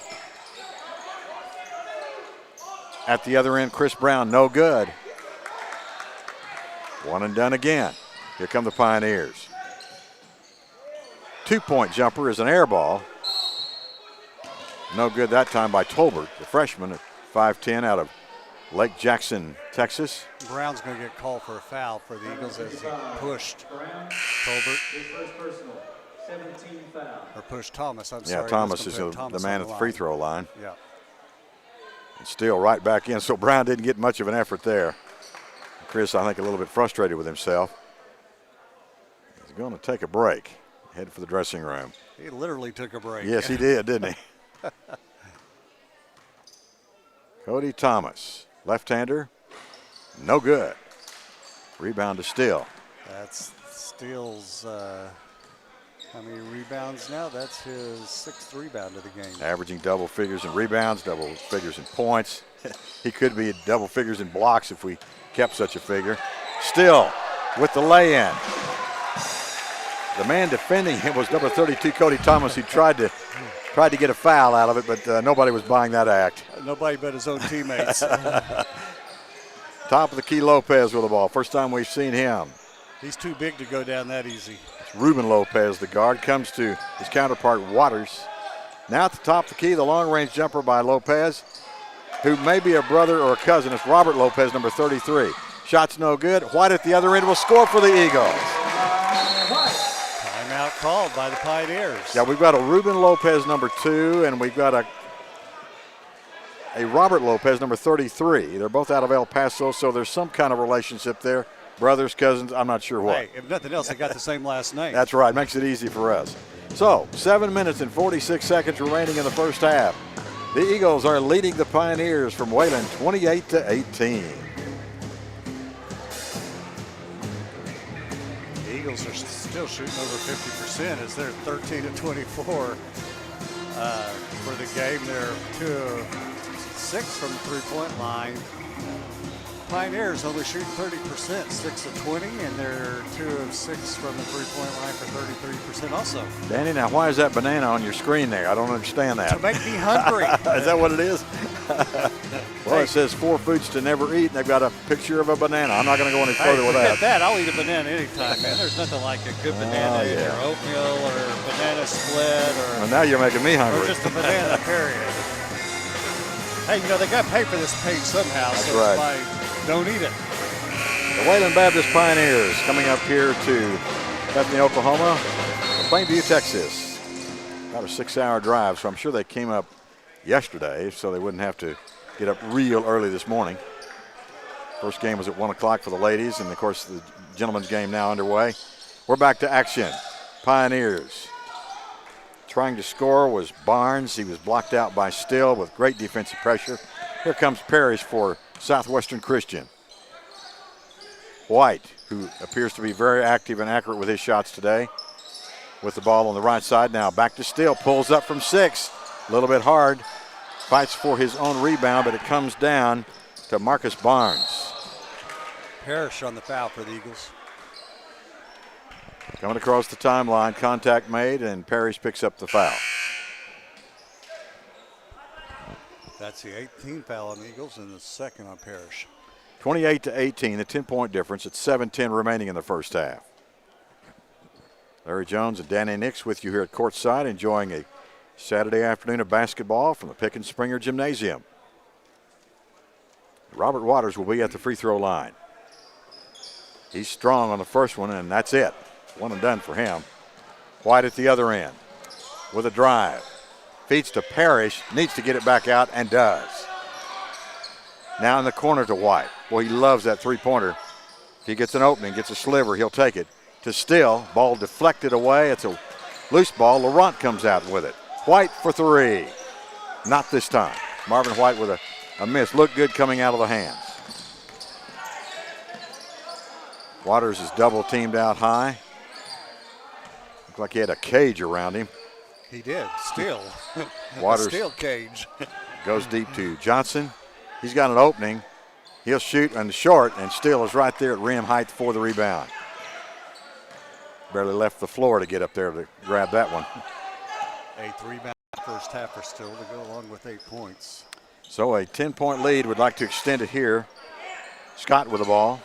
At the other end, Chris Brown, no good. One and done again. Here come the Pioneers. Two-point jumper is an air ball. No good that time by Tolbert, the freshman at 5'10" out of Lake Jackson, Texas. Brown's going to get called for a foul for the Eagles as he pushed Tolbert. His first personal, 17 foul. Or pushed Thomas, I'm Yeah, sorry. Thomas is Thomas the man on at the free throw line. Yeah. And Still right back in, so Brown didn't get much of an effort there. Chris, I think, a little bit frustrated with himself. He's going to take a break, head for the dressing room. He literally took a break. Yes, he did, didn't he? Cody Thomas, left-hander, no good. Rebound to Still. That's Steele's, how many rebounds now? That's his 6th rebound of the game. Averaging double figures in rebounds, double figures in points. He could be double figures in blocks if we kept such a figure. Still with the lay-in. The man defending him was number 32, Cody Thomas, who tried to get a foul out of it, but nobody was buying that act. Nobody but his own teammates. Top of the key, Lopez with the ball. First time we've seen him. He's too big to go down that easy. It's Ruben Lopez, the guard, comes to his counterpart, Waters. Now at the top of the key, the long-range jumper by Lopez, who may be a brother or a cousin. It's Robert Lopez, number 33. Shot's no good. White at the other end will score for the Eagles. Timeout called by the Pioneers. Yeah, we've got a Ruben Lopez, number 2, and we've got a Robert Lopez, number 33. They're both out of El Paso, so there's some kind of relationship there. Brothers, cousins, I'm not sure what. Hey, if nothing else, they got the same last name. That's right, makes it easy for us. So, 7 minutes and 46 seconds remaining in the first half. The Eagles are leading the Pioneers from Wayland 28-18. The Eagles are still shooting over 50% as they're 13-24 for the game. They're 2 of 6 from the three-point line. Pioneers only shooting 30%, 6 of 20, and they're 2 of 6 from the three-point line for 33% also. Danny, now why is that banana on your screen there? I don't understand that. To make me hungry. Is that what it is? Well, it says 4 foods to never eat, and they've got a picture of a banana. I'm not going to go any further with forget that. I'll eat a banana anytime, man. There's nothing like a good banana in your oatmeal or banana split Well, now you're making me or hungry. just a banana, period. Hey, you know, they got to pay for this page somehow. That's so right. if I don't eat it. The Wayland Baptist Pioneers coming up here to Bethany, Oklahoma, Plainview, Texas. About a 6-hour drive, so I'm sure they came up yesterday so they wouldn't have to get up real early this morning. First game was at 1 o'clock for the ladies, and of course the gentlemen's game now underway. We're back to action. Pioneers trying to score was Barnes. He was blocked out by Still with great defensive pressure. Here comes Parrish for Southwestern Christian. White, who appears to be very active and accurate with his shots today, with the ball on the right side. Now back to Still, pulls up from 6, a little bit hard, fights for his own rebound, but it comes down to Marcus Barnes. Parrish on the foul for the Eagles. Coming across the timeline, contact made, and Parrish picks up the foul. That's the 18th foul on the Eagles and the second on Parrish. 28-18, a 10-point difference. It's 7:10 remaining in the first half. Larry Jones and Danny Nix with you here at courtside, enjoying a Saturday afternoon of basketball from the Pickens-Springer Gymnasium. Robert Waters will be at the free throw line. He's strong on the first one, and that's it. One and done for him. White at the other end with a drive. Feeds to Parrish, needs to get it back out, and does. Now in the corner to White. Boy, he loves that three-pointer. If he gets an opening, gets a sliver, he'll take it. To Still, ball deflected away. It's a loose ball. Laurent comes out with it. White for three. Not this time. Marvin White with a miss. Looked good coming out of the hands. Waters is double teamed out high. Looked like he had a cage around him. He did. Still. Waters Still cage. goes deep to Johnson. He's got an opening. He'll shoot and short, and Still is right there at rim height for the rebound. Barely left the floor to get up there to grab that one. 8 rebound first half for Still to go along with 8 points. So a 10-point lead. Would like to extend it here. Scott with the ball.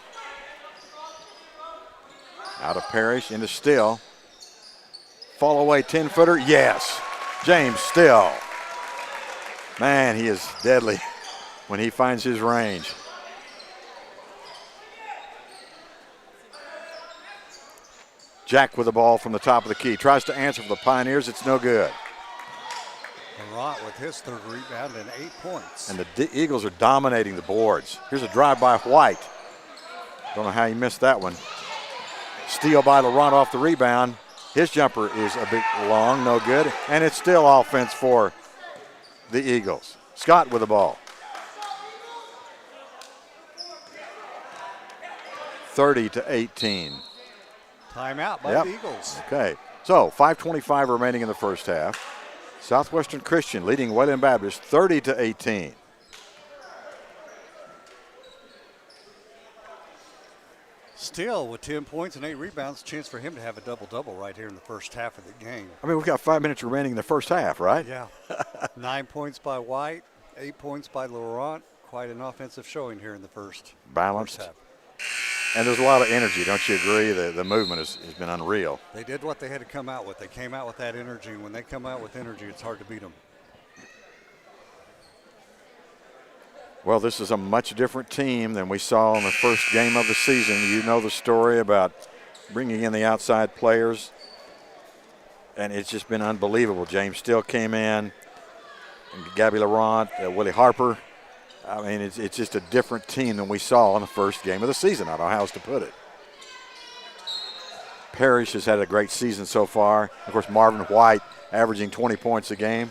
Out of Parrish into Still. Fall away 10-footer. Yes. James Still. Man, he is deadly when he finds his range. Jack with the ball from the top of the key. Tries to answer for the Pioneers. It's no good. Laurent with his third rebound and 8 points. And the Eagles are dominating the boards. Here's a drive by White. Don't know how he missed that one. Steal by Laurent off the rebound. His jumper is a bit long, no good. And it's still offense for the Eagles. Scott with the ball. 30-18. Timeout by the Eagles. Okay, so 5:25 remaining in the first half. Southwestern Christian leading Wayland Baptist 30-18. Still with 10 points and 8 rebounds, chance for him to have a double-double right here in the first half of the game. I mean, we've got 5 minutes remaining in the first half, right? Yeah. 9 points by White, 8 points by Laurent. Quite an offensive showing here in the first Balanced. half. And there's a lot of energy, don't you agree? The movement has been unreal. They did what they had to come out with. They came out with that energy, and when they come out with energy, it's hard to beat them. Well, this is a much different team than we saw in the first game of the season. You know the story about bringing in the outside players, and it's just been unbelievable. James Still came in, and Gabby Laurent, Willie Harper. I mean, it's just a different team than we saw in the first game of the season. I don't know how else to put it. Parrish has had a great season so far. Of course, Marvin White averaging 20 points a game.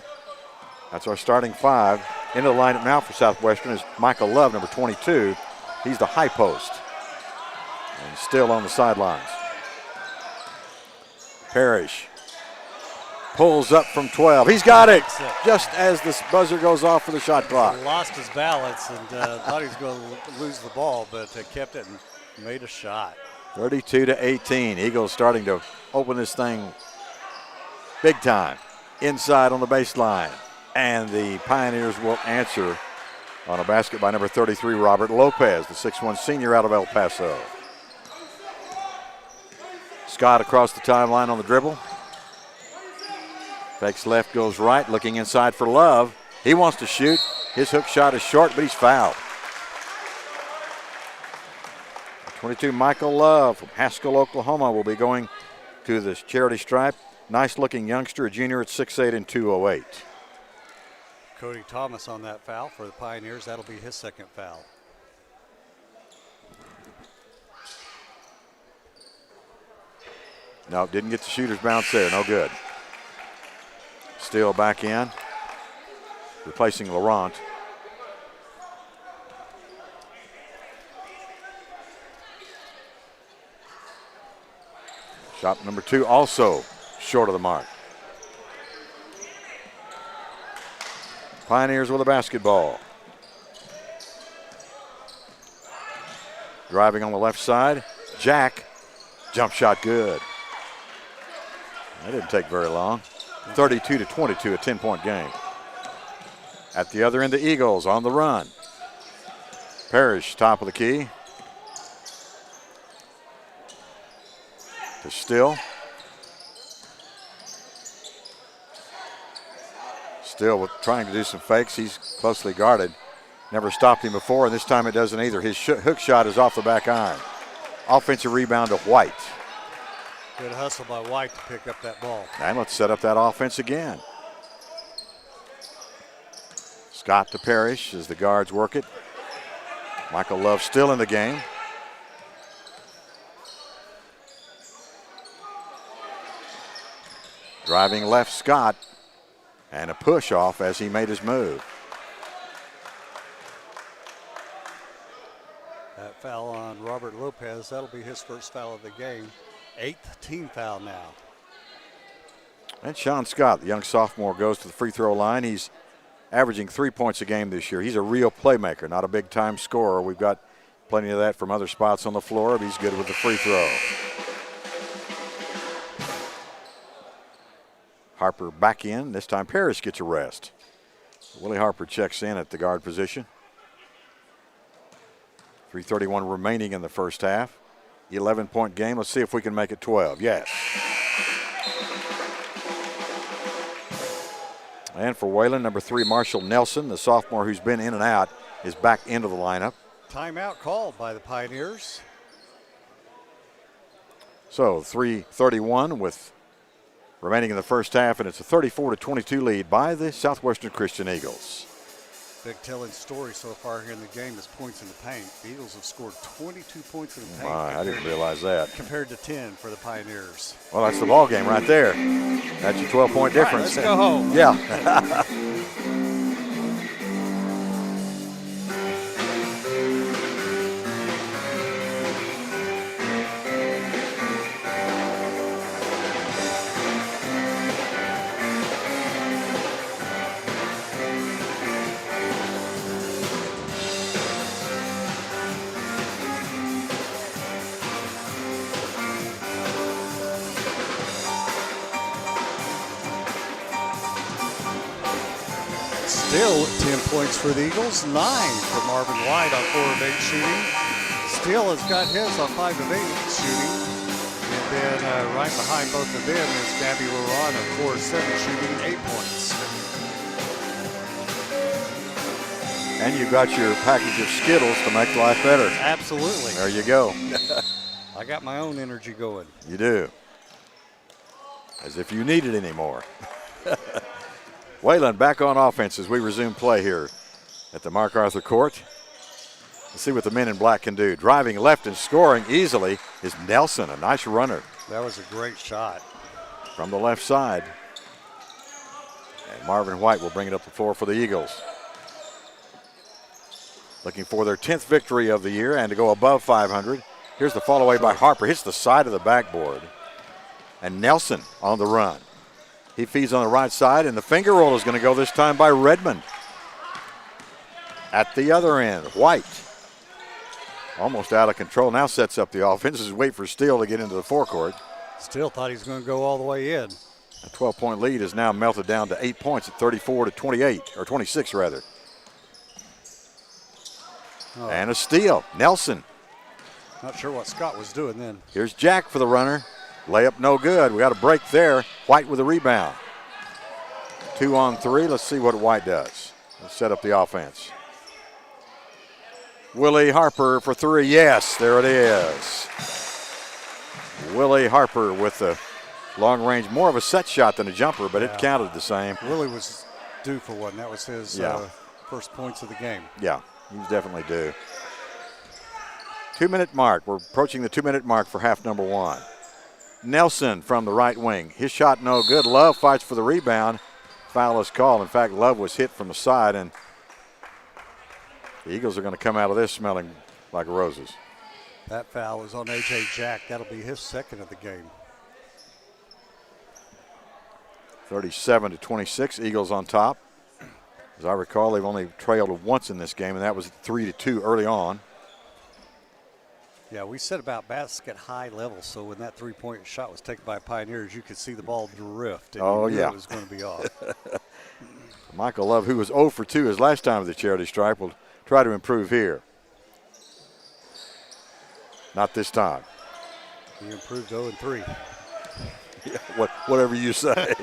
That's our starting five. Into the lineup now for Southwestern is Michael Love, number 22. He's the high post. And Still on the sidelines. Parrish pulls up from 12. He's got it just as the buzzer goes off for the shot clock. He lost his balance and thought he was going to lose the ball, but kept it and made a shot. 32-18. Eagles starting to open this thing big time. Inside on the baseline. And the Pioneers will answer on a basket by number 33, Robert Lopez, the 6'1 senior out of El Paso. Scott across the timeline on the dribble. Fakes left, goes right, looking inside for Love. He wants to shoot. His hook shot is short, but he's fouled. 22, Michael Love from Haskell, Oklahoma, will be going to the charity stripe. Nice-looking youngster, a junior at 6'8 and 208. Cody Thomas on that foul for the Pioneers. That'll be his second foul. No, didn't get the shooter's bounce there. No good. Still back in, replacing Laurent. Shot number 2 also short of the mark. Pioneers with a basketball. Driving on the left side, Jack. Jump shot good. That didn't take very long. 32-22, a 10-point game. At the other end, the Eagles on the run. Parrish, top of the key. To Still. Still trying to do some fakes. He's closely guarded. Never stopped him before, and this time it doesn't either. His hook shot is off the back iron. Offensive rebound to White. Good hustle by White to pick up that ball. And let's set up that offense again. Scott to Parrish as the guards work it. Michael Love still in the game. Driving left, Scott. And a push off as he made his move. That foul on Robert Lopez, that'll be his first foul of the game. 8th team foul now. And Sean Scott, the young sophomore, goes to the free throw line. He's averaging 3 points a game this year. He's a real playmaker, not a big time scorer. We've got plenty of that from other spots on the floor, but he's good with the free throw. Harper back in. This time Parrish gets a rest. Willie Harper checks in at the guard position. 3:31 remaining in the first half. 11-point game. Let's see if we can make it 12. Yes. And for Wayland, number 3, Marshall Nelson, the sophomore who's been in and out, is back into the lineup. Timeout called by the Pioneers. So 3:31 with remaining in the first half, and it's a 34-22 lead by the Southwestern Christian Eagles. Big telling story so far here in the game is points in the paint. The Eagles have scored 22 points in the paint. My, I didn't realize that. Compared to 10 for the Pioneers. Well, that's the ball game right there. That's your 12-point difference. All right, let's go home. Yeah. Still 10 points for the Eagles, 9 for Marvin White on 4 of 8 shooting. Still has got his on 5 of 8 shooting. And then right behind both of them is Gabby Laron on 4 of 7 shooting, 8 points. And you got your package of Skittles to make life better. Absolutely. There you go. I got my own energy going. You do. As if you need it anymore. Wayland back on offense as we resume play here at the MacArthur Court. Let's see what the men in black can do. Driving left and scoring easily is Nelson, a nice runner. That was a great shot. From the left side. And Marvin White will bring it up the floor for the Eagles. Looking for their 10th victory of the year and to go above 500. Here's the fall away by Harper. Hits the side of the backboard. And Nelson on the run. He feeds on the right side, and the finger roll is going to go this time by Redmond. At the other end, White. Almost out of control. Now sets up the offense. Just wait for Steele to get into the forecourt. Still thought he was going to go all the way in. A 12-point lead is now melted down to 8 points at 34-28, or 26 rather. Oh. And a steal. Nelson. Not sure what Scott was doing then. Here's Jack for the runner. Layup no good. We got a break there. White with a rebound. 2 on 3. Let's see what White does. Let's set up the offense. Willie Harper for 3. Yes, there it is. Willie Harper with the long range. More of a set shot than a jumper, but it counted the same. Willie was due for one. That was his first points of the game. Yeah, he was definitely due. 2-minute mark. We're approaching the 2-minute mark for half number 1. Nelson from the right wing. His shot no good. Love fights for the rebound. Foul is called. In fact, Love was hit from the side, and the Eagles are going to come out of this smelling like roses. That foul was on A.J. Jack. That'll be his second of the game. 37-26. Eagles on top. As I recall, they've only trailed once in this game, and that was 3-2 early on. Yeah, we said about basket high level, so when that three-point shot was taken by Pioneers, you could see the ball drift, and you knew it was going to be off. Michael Love, who was 0 for 2 his last time at the charity stripe, will try to improve here. Not this time. He improved 0 and 3. Yeah, whatever you say.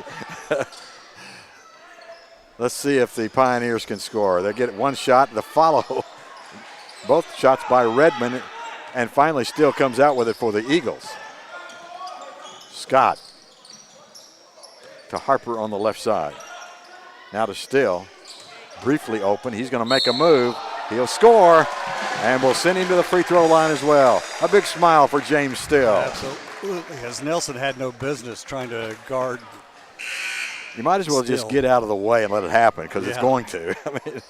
Let's see if the Pioneers can score. They get one shot, the follow. Both shots by Redmond, and finally Steele comes out with it for the Eagles. Scott to Harper on the left side. Now to Steele. Briefly open. He's going to make a move. He'll score, and we'll send him to the free throw line as well. A big smile for James Steele. Absolutely, as Nelson had no business trying to guard. You might as well just get out of the way and let it happen, because it's going to. I mean,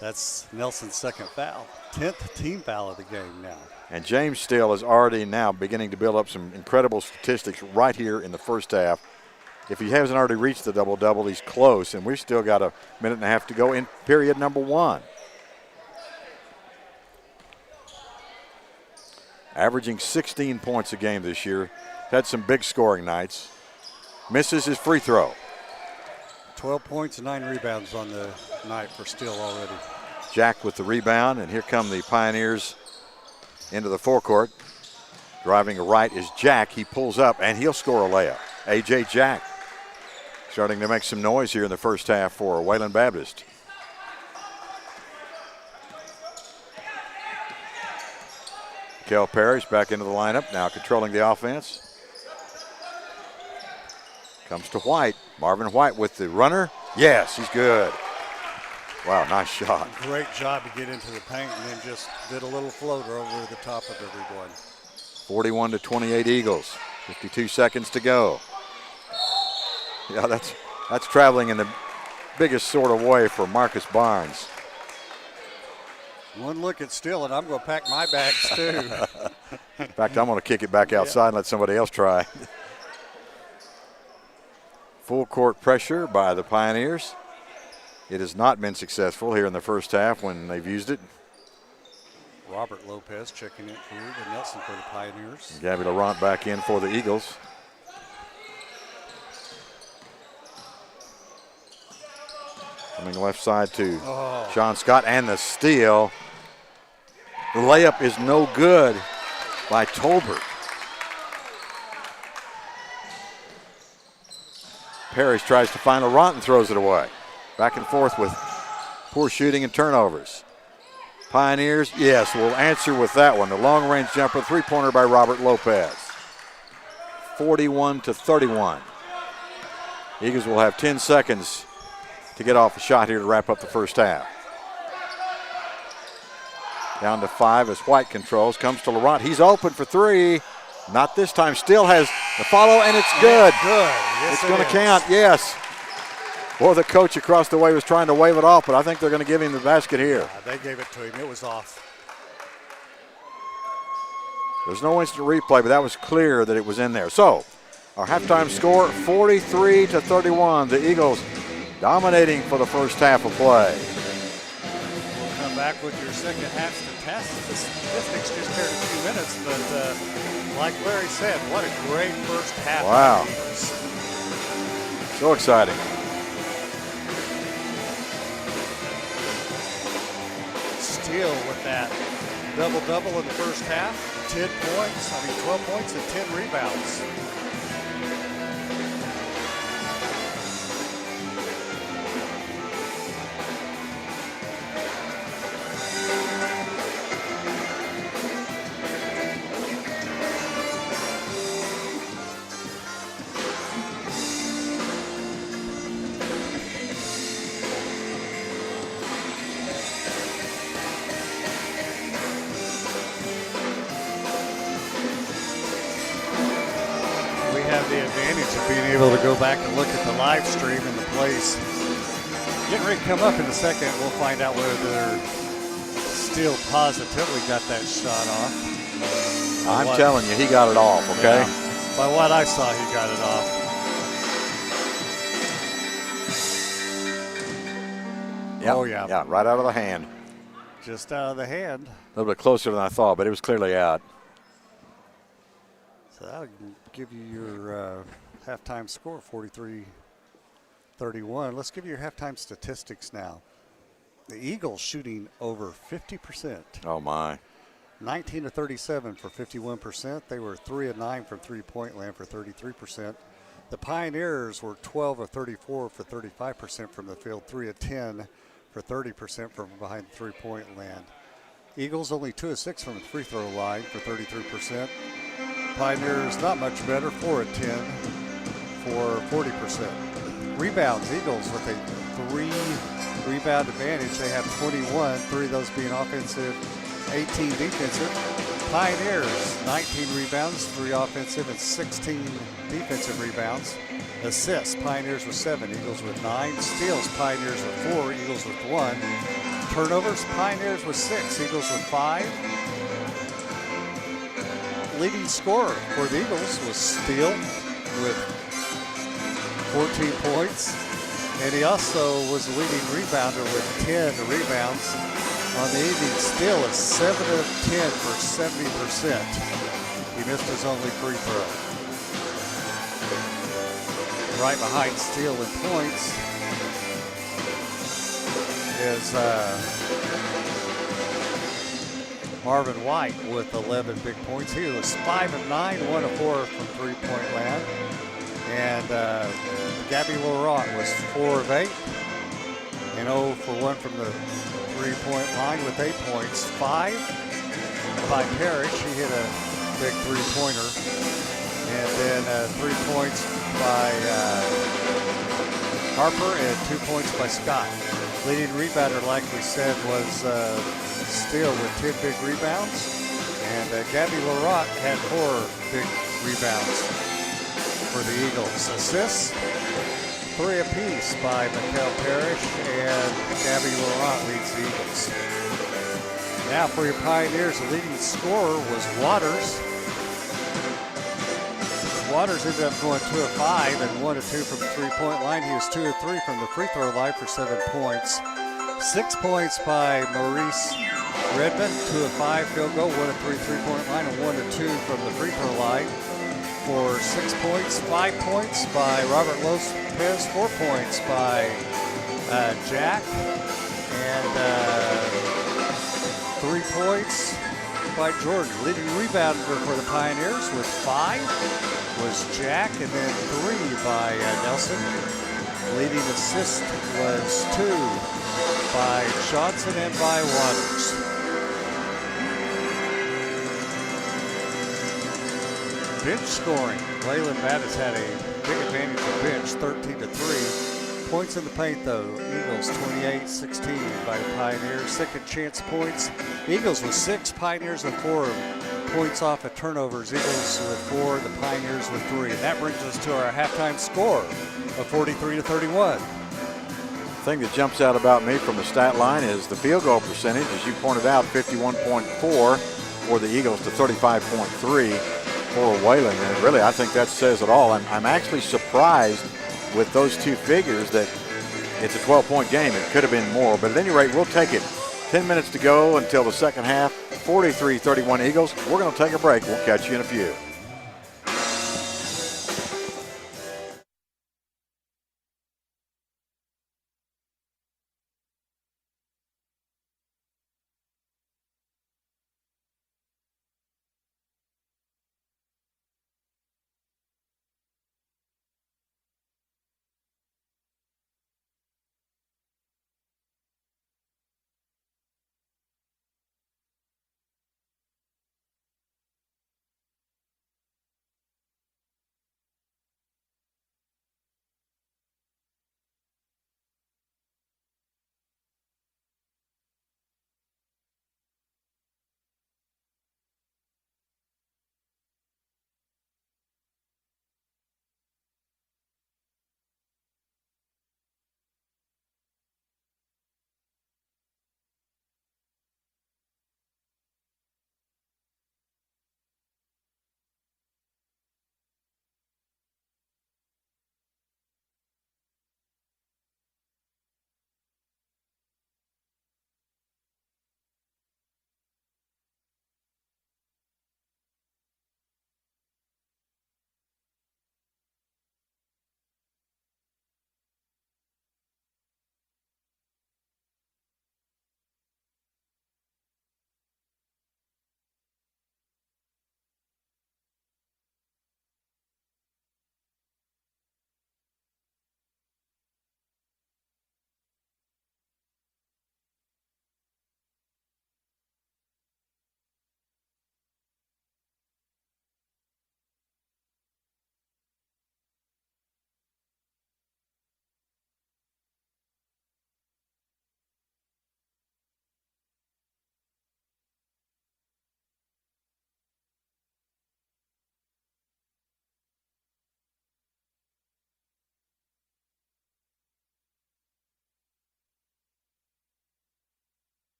that's Nelson's second foul. 10th team foul of the game now. And James Steele is already now beginning to build up some incredible statistics right here in the first half. If he hasn't already reached the double-double, he's close, and we've still got a minute and a half to go in period number 1. Averaging 16 points a game this year. Had some big scoring nights. Misses his free throw. 12 points and 9 rebounds on the night for Steele already. Jack with the rebound, and here come the Pioneers into the forecourt. Driving right is Jack. He pulls up, and he'll score a layup. A.J. Jack starting to make some noise here in the first half for Wayland Baptist. Kel Parrish back into the lineup, now controlling the offense. Comes to White. Marvin White with the runner. Yes, he's good. Wow, nice shot. Great job to get into the paint and then just did a little floater over the top of everyone. 41-28 Eagles. 52 seconds to go. Yeah, that's traveling in the biggest sort of way for Marcus Barnes. One look at Steele, and I'm going to pack my bags too. In fact, I'm going to kick it back outside and let somebody else try. Full court pressure by the Pioneers. It has not been successful here in the first half when they've used it. Robert Lopez checking it here to Nelson for the Pioneers. Gabby Laurent back in for the Eagles. Coming left side to Sean Scott, and the steal. The layup is no good by Tolbert. Parrish tries to find Laurent and throws it away. Back and forth with poor shooting and turnovers. Pioneers, yes, will answer with that one. The long-range jumper, three-pointer by Robert Lopez. 41-31. Eagles will have 10 seconds to get off a shot here to wrap up the first half. Down to 5 as White controls. Comes to Laurent. He's open for 3. Not this time. Still has the follow, and it's good. Good. Yes, it's going to count, yes. Well, the coach across the way was trying to wave it off, but I think they're going to give him the basket here. They gave it to him. It was off. There's no instant replay, but that was clear that it was in there. So, our halftime score, 43-31. The Eagles dominating for the first half of play. We'll come back with your second half statistics just here in a few minutes, but like Larry said, what a great first half. Wow. So exciting. Steele with that double-double in the first half, 12 points and 10 rebounds. The advantage of being able to go back and look at the live stream and the plays getting ready to come up in a second. We'll find out whether Steele positively got that shot off. I'm telling you, he got it off, okay? Yeah, by what I saw, he got it off. Yep. Oh, yeah. Yeah, right out of the hand. Just out of the hand. A little bit closer than I thought, but it was clearly out. So that'll give you your halftime score, 43-31. Let's give you your halftime statistics now. The Eagles shooting over 50%. Oh, my. 19 of 37 for 51%. They were 3 of 9 from three-point land for 33%. The Pioneers were 12 of 34 for 35% from the field, 3 of 10 for 30% from behind the three-point land. Eagles only 2 of 6 from the free throw line for 33%. Pioneers not much better, 4 of 10 for 40%. Rebounds, Eagles with a 3-rebound advantage. They have 21, 3 of those being offensive, 18 defensive. Pioneers, 19 rebounds, 3 offensive and 16 defensive rebounds. Assists, Pioneers with 7, Eagles with 9. Steals, Pioneers with 4, Eagles with 1. Turnovers, Pioneers with 6, Eagles with 5. Leading scorer for the Eagles was Steele with 14 points. And he also was the leading rebounder with 10 rebounds. On the evening, Steele is 7 of 10 for 70%. He missed his only free throw. Right behind Steele in points is Marvin White with 11 big points. He was 5 of 9, 1 of 4 from three-point land. And Gabby Laurent was 4 of 8 and 0 for 1 from the three-point line with 8 points. 5 by Parrish. He hit a big three-pointer. And then 3 points by Harper and 2 points by Scott. Leading rebounder, like we said, was Steele with 10 big rebounds. And Gabby Laurent had 4 big rebounds for the Eagles. Assists, 3 apiece by Mikal Parrish, and Gabby Laurent leads the Eagles. Now for your Pioneers, the leading scorer was Waters. Waters ended up going 2 of 5 and 1 of 2 from the three-point line. He was 2 of 3 from the free throw line for 7 points. 6 points by Maurice Redmond, 2 of 5 field goal, 1 of 3 three-point line, and 1 of 2 from the free throw line for 6 points. 5 points by Robert Lopez, 4 points by Jack, and 3 points by Jordan. Leading rebounder for the Pioneers with 5 was Jack, and then 3 by Nelson. Leading assist was 2 by Johnson and by Waters. Bench scoring. Wayland has had a big advantage of bench, 13-3. Points in the paint, though. Eagles 28-16 by the Pioneers. Second chance points. Eagles with 6, Pioneers with 4. Points off of turnovers. Eagles with 4, the Pioneers with 3. And that brings us to our halftime score of 43-31. The thing that jumps out about me from the stat line is the field goal percentage, as you pointed out, 51.4 for the Eagles to 35.3 for Wayland. And really, I think that says it all. I'm actually surprised with those two figures that it's a 12-point game. It could have been more, but at any rate, we'll take it. 10 minutes to go until the second half. 43-31 Eagles. We're going to take a break. We'll catch you in a few.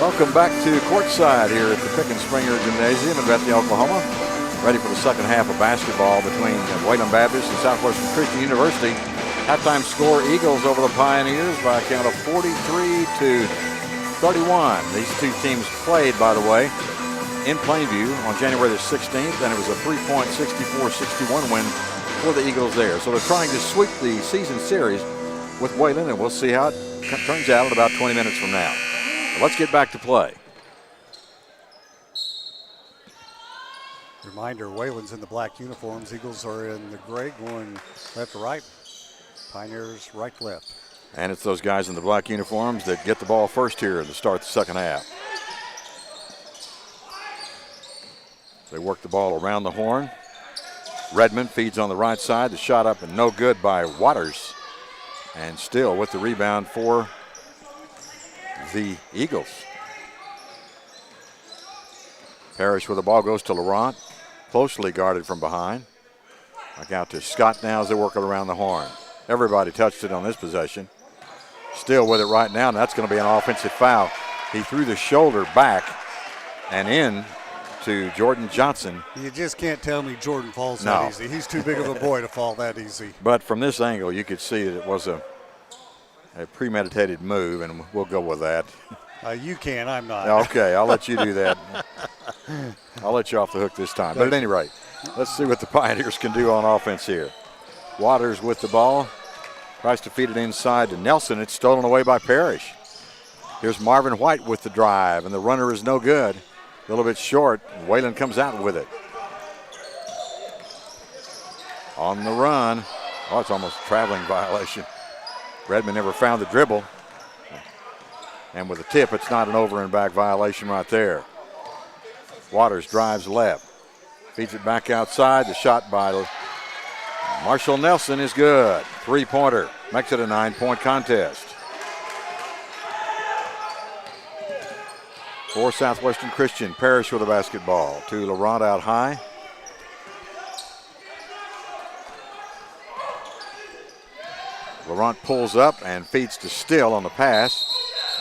Welcome back to courtside here at the Pickens-Springer Gymnasium in Bethany, Oklahoma. Ready for the second half of basketball between Wayland Baptist and Southwestern Christian University. Halftime score, Eagles over the Pioneers by a count of 43-31. These two teams played, by the way, in Plainview on January the 16th, and it was a 3-point 64-61 win for the Eagles there. So they're trying to sweep the season series with Wayland, and we'll see how it turns out in about 20 minutes from now. But let's get back to play. Reminder, Wayland's in the black uniforms. Eagles are in the gray, going left to right. Pioneers right to left. And it's those guys in the black uniforms that get the ball first here to start the second half. They work the ball around the horn. Redmond feeds on the right side. The shot up and no good by Waters. And still with the rebound for the Eagles. Parrish with the ball goes to Laurent. Closely guarded from behind. Back out to Scott now as they work it around the horn. Everybody touched it on this possession. Still with it right now, and that's going to be an offensive foul. He threw the shoulder back and in to Jordan Johnson. You just can't tell me Jordan falls that easy. He's too big of a boy to fall that easy. But from this angle, you could see that it was a premeditated move, and we'll go with that. You can, I'm not. Okay, I'll let you do that. I'll let you off the hook this time. But at any rate, let's see what the Pioneers can do on offense here. Waters with the ball. Tries to feed it inside to Nelson. It's stolen away by Parrish. Here's Marvin White with the drive, and the runner is no good. A little bit short. Wayland comes out with it. On the run. Oh, it's almost a traveling violation. Redmond never found the dribble. And with a tip, it's not an over and back violation right there. Waters drives left. Feeds it back outside. The shot by Marshall Nelson is good. Three-pointer. Makes it a 9-point contest. For Southwestern Christian, Parrish with the basketball. To Laurent out high. Laurent pulls up and feeds to Still on the pass.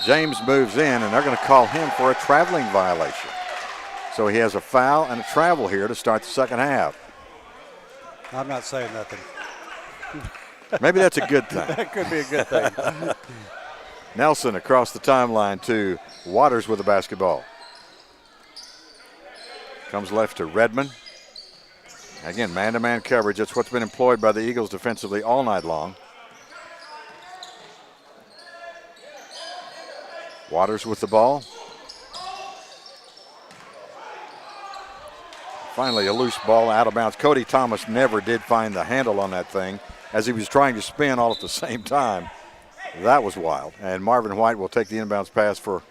James moves in, and they're going to call him for a traveling violation. So he has a foul and a travel here to start the second half. I'm not saying nothing. Maybe that's a good thing. That could be a good thing. Nelson across the timeline to Waters with the basketball. Comes left to Redmond. Again, man-to-man coverage. That's what's been employed by the Eagles defensively all night long. Waters with the ball. Finally, a loose ball out of bounds. Cody Thomas never did find the handle on that thing as he was trying to spin all at the same time. That was wild. And Marvin White will take the inbounds pass for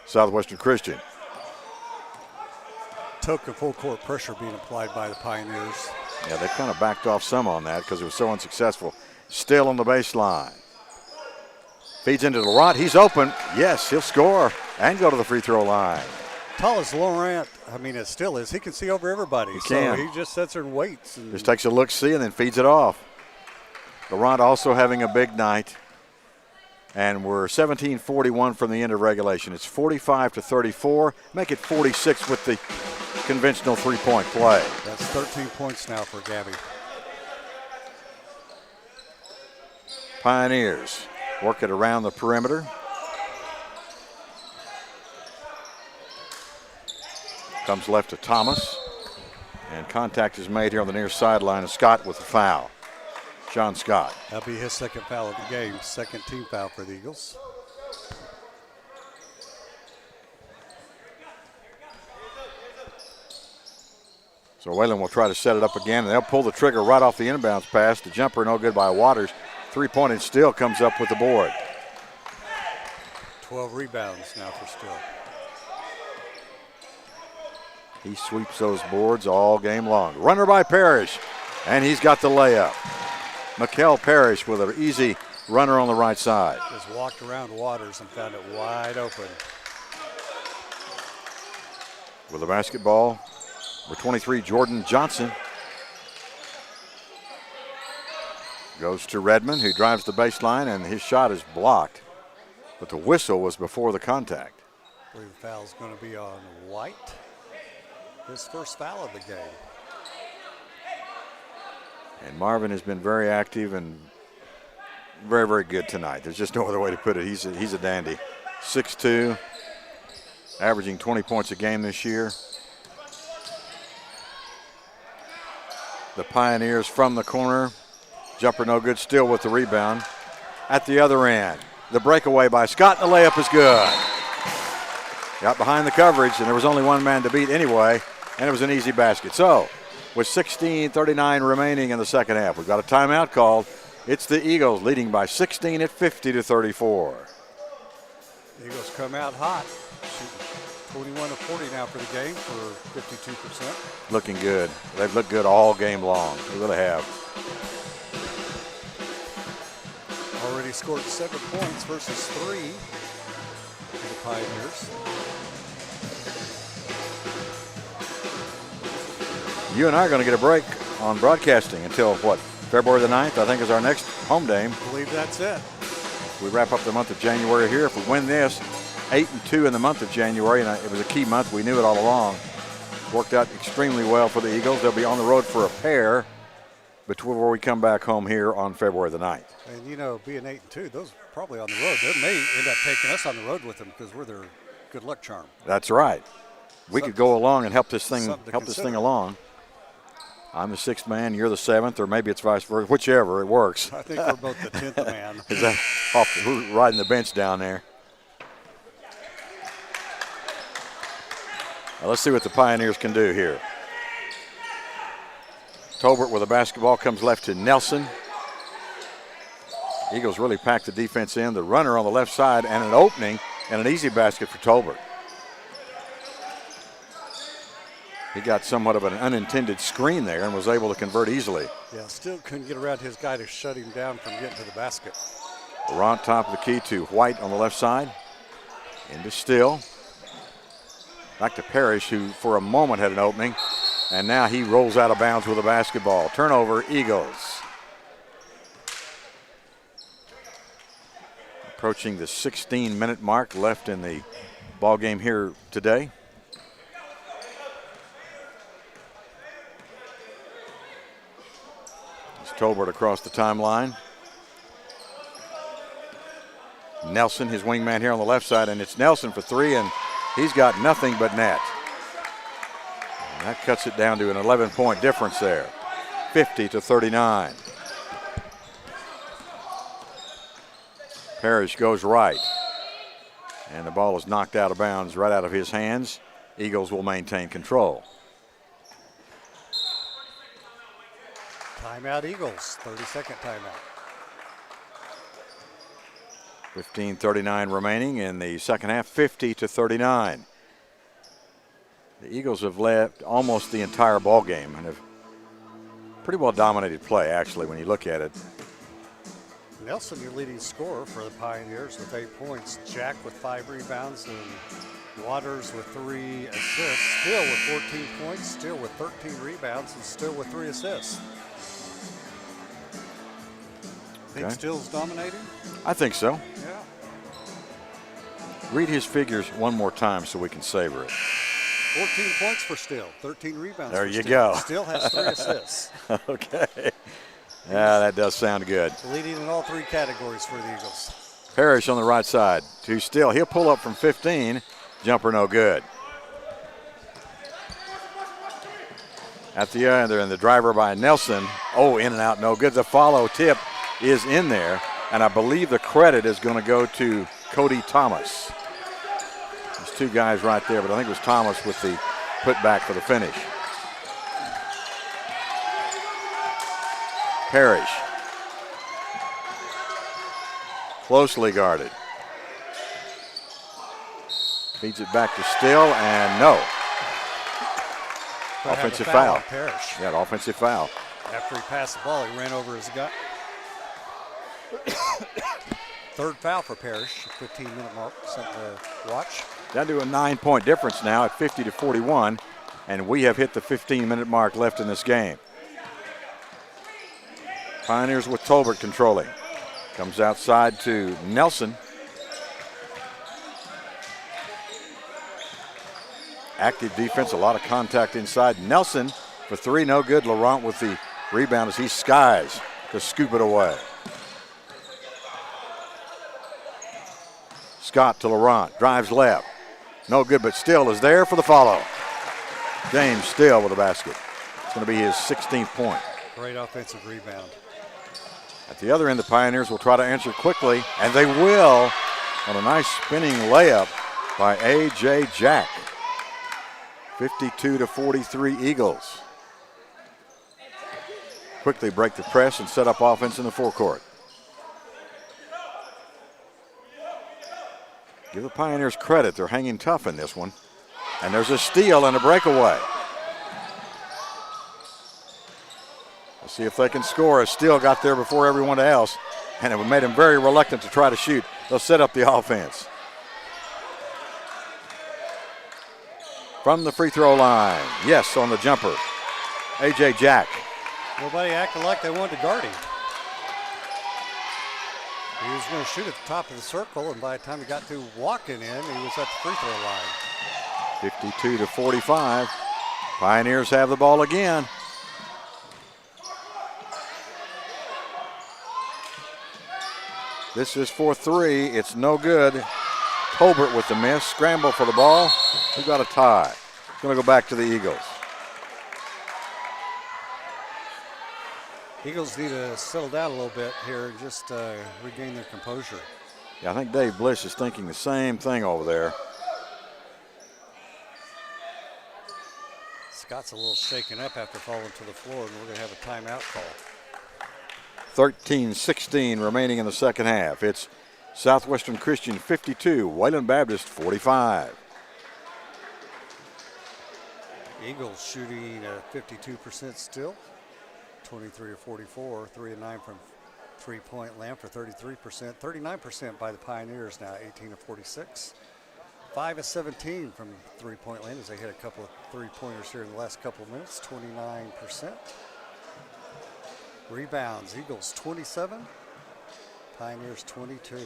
Southwestern Christian. Took the full court pressure being applied by the Pioneers. Yeah, they kind of backed off some on that because it was so unsuccessful. Still on the baseline. Feeds into Laurent. He's open. Yes, he'll score and go to the free throw line. Tall as Laurent, I mean, it still is. He can see over everybody. So he just sits there and waits. And just takes a look-see and then feeds it off. Laurent also having a big night. And we're 17:41 from the end of regulation. It's 45-34. Make it 46 with the conventional three-point play. That's 13 points now for Gabby. Pioneers work it around the perimeter. Comes left to Thomas. And contact is made here on the near sideline of Scott with the foul. John Scott. That'll be his second foul of the game. Second team foul for the Eagles. So Wayland will try to set it up again, and they'll pull the trigger right off the inbounds pass. The jumper no good by Waters. Three-pointed Still comes up with the board. 12 rebounds now for Still. He sweeps those boards all game long. Runner by Parrish, and he's got the layup. Mikel Parrish with an easy runner on the right side. Just walked around Waters and found it wide open. With the basketball, number 23, Jordan Johnson. Goes to Redmond, who drives the baseline, and his shot is blocked. But the whistle was before the contact. I believe the foul is going to be on White. His first foul of the game. And Marvin has been very active and very, very good tonight. There's just no other way to put it. He's a dandy. 6'2", averaging 20 points a game this year. The Pioneers from the corner. Jumper no good, still with the rebound. At the other end, the breakaway by Scott, and the layup is good. Got behind the coverage, and there was only one man to beat anyway, and it was an easy basket. So, with 16:39 remaining in the second half, we've got a timeout called. It's the Eagles leading by 16 at 50-34. Eagles come out hot. 21 of 40 now for the game for 52%. Looking good. They've looked good all game long. They really have. Already scored 7 points versus 3 for the Pioneers. You and I are going to get a break on broadcasting until, what, February the 9th, I think, is our next home game. I believe that's it. We wrap up the month of January here. If we win this, 8-2 in the month of January, and it was a key month. We knew it all along. Worked out extremely well for the Eagles. They'll be on the road for a pair before we come back home here on February the 9th. And, you know, being 8-2, those are probably on the road. They may end up taking us on the road with them because we're their good luck charm. That's right. We could go along and help this thing consider. along. I'm the 6th man, you're the 7th, or maybe it's vice versa, whichever, it works. I think we're both the 10th man. Is that who's riding the bench down there? Now let's see what the Pioneers can do here. Tolbert with the basketball comes left to Nelson. Eagles really packed the defense in. The runner on the left side and an opening and an easy basket for Tolbert. He got somewhat of an unintended screen there and was able to convert easily. Yeah, still couldn't get around his guy to shut him down from getting to the basket. Laurent top of the key to White on the left side. Into Still. Back to Parrish, who for a moment had an opening. And now he rolls out of bounds with a basketball. Turnover, Eagles. Approaching the 16-minute mark left in the ball game here today. Tolbert across the timeline. Nelson, his wingman here on the left side, and it's Nelson for three, and he's got nothing but net. And that cuts it down to an 11-point difference there, 50-39. Parrish goes right, and the ball is knocked out of bounds right out of his hands. Eagles will maintain control. Timeout Eagles, 30-second timeout. 15:39 remaining in the second half, 50-39. The Eagles have led almost the entire ball game and have pretty well dominated play, actually, when you look at it. Nelson, your leading scorer for the Pioneers with 8 points. Jack with 5 rebounds and Waters with 3 assists. Still with 14 points, still with 13 rebounds, and still with 3 assists. Think Still's dominating? I think so. Yeah. Read his figures one more time so we can savor it. 14 points for Still, 13 rebounds there for you Still. go. Still has 3 assists. Okay. Yeah, that does sound good. Leading in all 3 categories for the Eagles. Parrish on the right side to Still. He'll pull up from 15. Jumper no good. At the end there, and the driver by Nelson. Oh, in and out, no good. The follow tip is in there, and I believe the credit is going to go to Cody Thomas. There's 2 guys right there, but I think it was Thomas with the putback for the finish. Parrish. Closely guarded. Feeds it back to Still, and no. Offensive foul. Parrish. Yeah, an offensive foul. After he passed the ball, he ran over his guy. 3rd foul for Parrish, 15-minute mark, something to watch. Down to a 9-point difference now at 50-41, and we have hit the 15-minute mark left in this game. Pioneers with Tolbert controlling. Comes outside to Nelson. active defense, a lot of contact inside. Nelson for three, no good. Laurent with the rebound as he skies to scoop it away. Scott to Laurent, drives left. No good, but Still is there for the follow. James Still with the basket. It's going to be his 16th point. Great offensive rebound. At the other end, the Pioneers will try to answer quickly, and they will on a nice spinning layup by A.J. Jack. 52-43 Eagles. Quickly break the press and set up offense in the forecourt. Give the Pioneers credit. They're hanging tough in this one. And there's a steal and a breakaway. Let's see if they can score. Steele got there before everyone else, and it made him very reluctant to try to shoot. They'll set up the offense. From the free throw line. Yes, on the jumper. A.J. Jack. Nobody acted like they wanted to guard him. He was going to shoot at the top of the circle, and by the time he got to walking in, he was at the free throw line. 52-45. Pioneers have the ball again. This is for three. It's no good. Tolbert with the miss. Scramble for the ball. We've got a tie. Going to go back to the Eagles. Eagles need to settle down a little bit here and just regain their composure. Yeah, I think Dave Bliss is thinking the same thing over there. Scott's a little shaken up after falling to the floor, and we're going to have a timeout call. 13-16 remaining in the second half. It's Southwestern Christian 52, Wayland Baptist 45. Eagles shooting 52% still. 23-44, 3 of 9 from three-point land for 33%. 39% by the Pioneers now, 18-46. 5 of 17 from three-point land as they hit a couple of three-pointers here in the last couple of minutes, 29%. Rebounds, Eagles 27, Pioneers 22.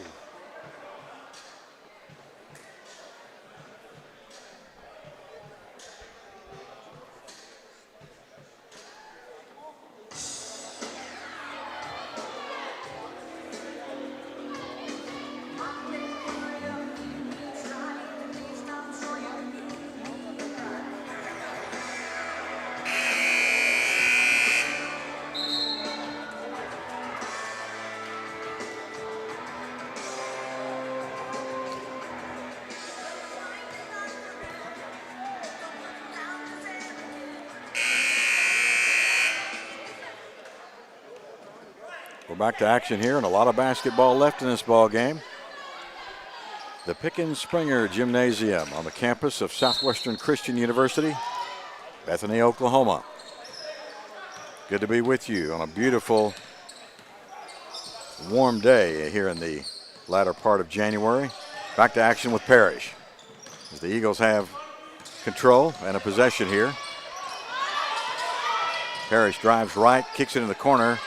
Back to action here, and a lot of basketball left in this ball game. The Pickens-Springer Gymnasium on the campus of Southwestern Christian University, Bethany, Oklahoma. Good to be with you on a beautiful, warm day here in the latter part of January. Back to action with Parrish as the Eagles have control and a possession here. Parrish drives right, kicks it in the corner.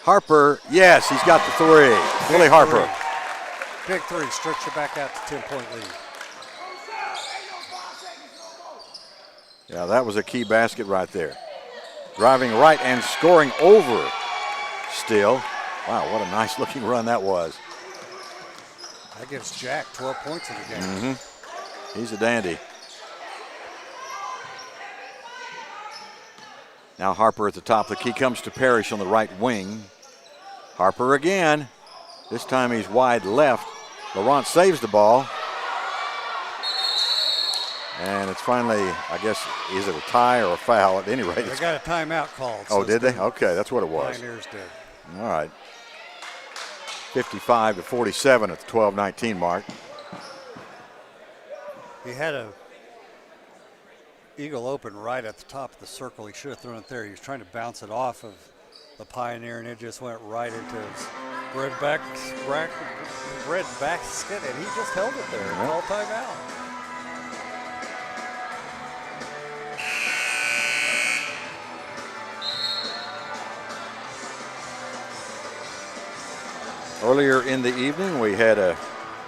Harper, yes, he's got the three. Willie Harper. Big three, stretch it back out to 10-point lead. Yeah, that was a key basket right there. Driving right and scoring over Still. Wow, what a nice looking run that was. That gives Jack 12 points in the game. He's a dandy. Now Harper at the top. The key comes to Parrish on the right wing. Harper again. This time he's wide left. Laurent saves the ball. And it's finally, I guess, is it a tie or a foul? At any rate, they got a timeout called. Oh, did they? Okay, that's what it was. Pioneers did. All right. 55-47 at the 12-19 mark. He had a Eagle open right at the top of the circle. He should have thrown it there. He was trying to bounce it off of the Pioneer, and it just went right into his bread basket, and he just held it there. All timeout. Earlier in the evening, we had a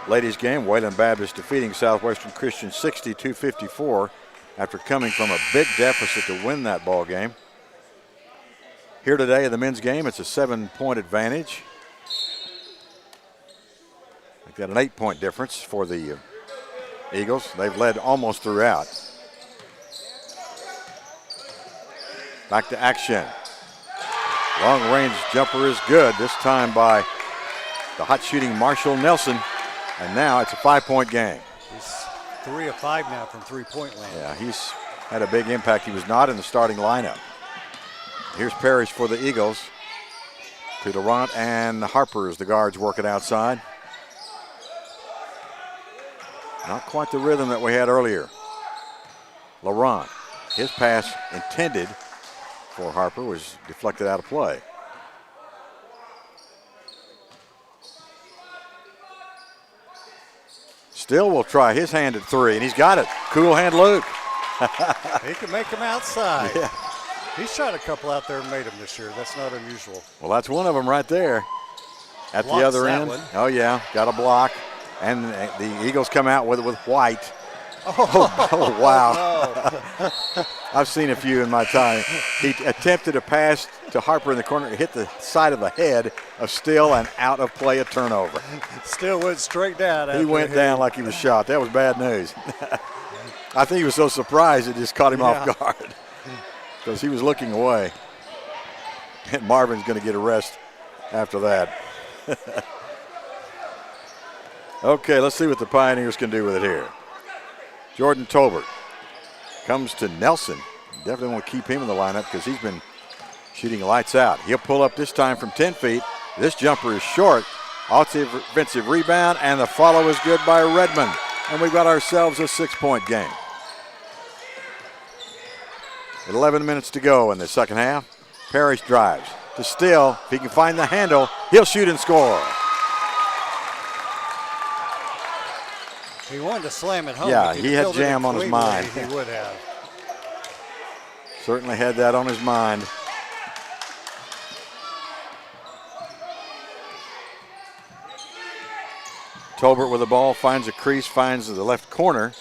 ladies game. Wayland Baptist defeating Southwestern Christian 62-54 after coming from a big deficit to win that ball game. Here today in the men's game, it's a 7-point advantage. They've got an 8-point difference for the Eagles. They've led almost throughout. Back to action. Long range jumper is good, this time by the hot shooting Marshall Nelson. And now it's a 5-point game. He's 3 of 5 now from 3-point land. Yeah, he's had a big impact. He was not in the starting lineup. Here's Parrish for the Eagles. To Durant and Harper as the guards work it outside. Not quite the rhythm that we had earlier. Laurent, his pass intended for Harper was deflected out of play. Still will try his hand at 3, and he's got it. Cool hand Luke. He can make them outside. Yeah. He's shot a couple out there and made them this year. That's not unusual. Well, that's one of them right there. At Blocks the other that end. one. Oh, yeah, got a block. And the Eagles come out with White. Oh, wow. No. I've seen a few in my time. He attempted a pass to Harper in the corner, hit the side of the head of Still, and out of play, a turnover. Still went straight down. He went down like he was shot. That was bad news. I think he was so surprised it just caught him off guard because he was looking away. And Marvin's going to get a rest after that. Okay, let's see what the Pioneers can do with it here. Jordan Tolbert comes to Nelson. Definitely want to keep him in the lineup because he's been shooting lights out. He'll pull up this time from 10 feet. This jumper is short. Offensive rebound, and the follow is good by Redmond. And we've got ourselves a 6-point game. 11 minutes to go in the second half. Parrish drives to Still. If he can find the handle, he'll shoot and score. He wanted to slam it home. Yeah, If he had filled it jam in on his cleanly, mind. He would have. Certainly had that on his mind. Tolbert with the ball, finds a crease, finds the left corner.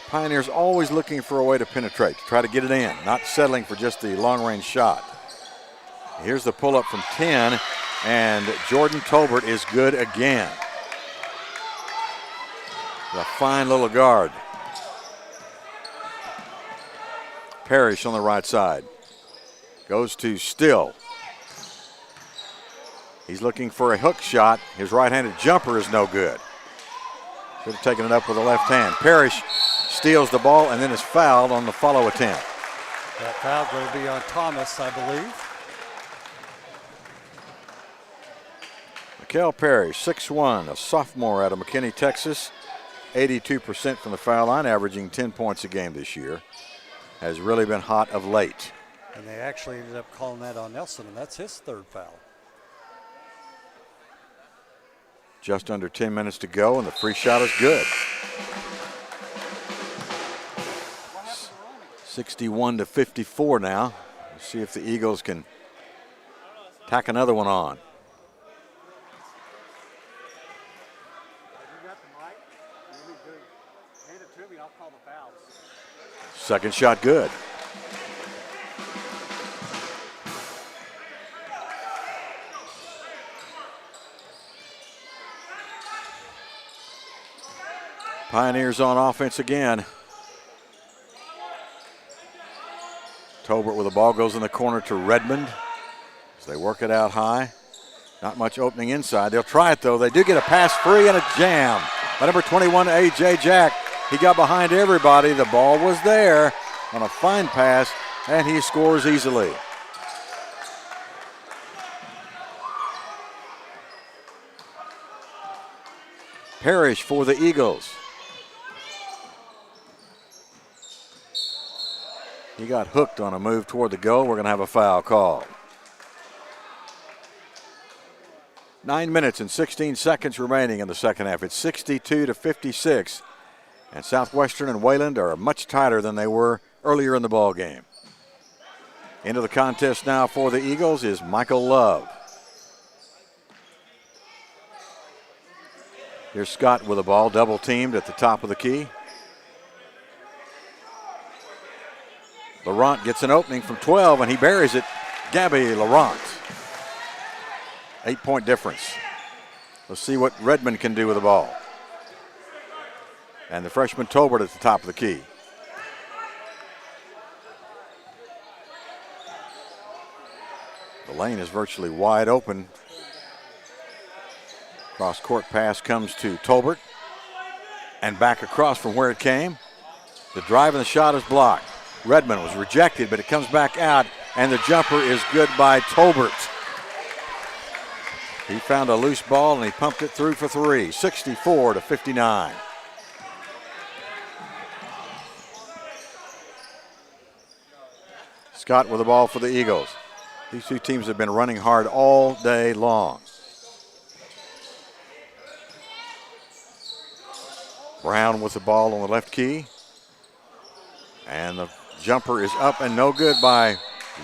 Pioneers always looking for a way to penetrate, to try to get it in, not settling for just the long-range shot. Here's the pull-up from 10, and Jordan Tolbert is good again. A fine little guard. Parrish on the right side. Goes to Still. He's looking for a hook shot. His right-handed jumper is no good. Should have taken it up with the left hand. Parrish steals the ball and then is fouled on the follow attempt. That foul going to be on Thomas, I believe. Mikel Parrish, 6'1", a sophomore out of McKinney, Texas. 82% from the foul line, averaging 10 points a game this year. Has really been hot of late. And they actually ended up calling that on Nelson, and that's his 3rd foul. Just under 10 minutes to go, and the free shot is good. 61-54 now. Let's see if the Eagles can tack another one on. Second shot good. Pioneers on offense again. Tolbert with the ball goes in the corner to Redmond as they work it out high. Not much opening inside. They'll try it though. They do get a pass free and a jam by number 21, A.J. Jack. He got behind everybody. The ball was there on a fine pass, and he scores easily. Parrish for the Eagles. He got hooked on a move toward the goal. We're going to have a foul call. 9 minutes and 16 seconds remaining in the second half. It's 62-56. And Southwestern and Wayland are much tighter than they were earlier in the ball game. Into the contest now for the Eagles is Michael Love. Here's Scott with the ball, double teamed at the top of the key. Laurent gets an opening from 12, and he buries it. Gabby Laurent. 8-point difference. Let's see what Redmond can do with the ball. And the freshman Tolbert at the top of the key. The lane is virtually wide open. Cross-court pass comes to Tolbert. And back across from where it came. The drive and the shot is blocked. Redmond was rejected, but it comes back out, and the jumper is good by Tolbert. He found a loose ball, and he pumped it through for three, 64-59. Scott with the ball for the Eagles. These two teams have been running hard all day long. Brown with the ball on the left key. And the jumper is up and no good by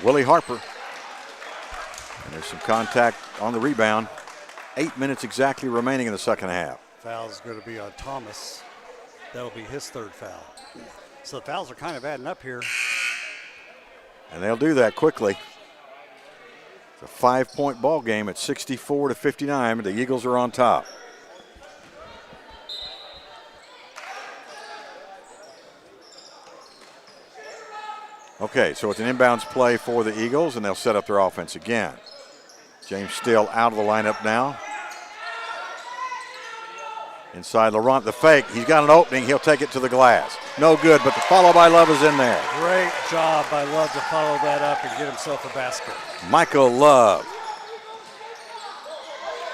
Willie Harper. And there's some contact on the rebound. 8 minutes exactly remaining in the second half. Foul's going to be on Thomas. That'll be his third foul. So the fouls are kind of adding up here. And they'll do that quickly. It's a 5-point ball game at 64-59. The Eagles are on top. Okay, so it's an inbounds play for the Eagles, and they'll set up their offense again. James Still out of the lineup now. Inside Laurent, the fake. He's got an opening. He'll take it to the glass. No good, but the follow by Love is in there. Great job by Love to follow that up and get himself a basket. Michael Love.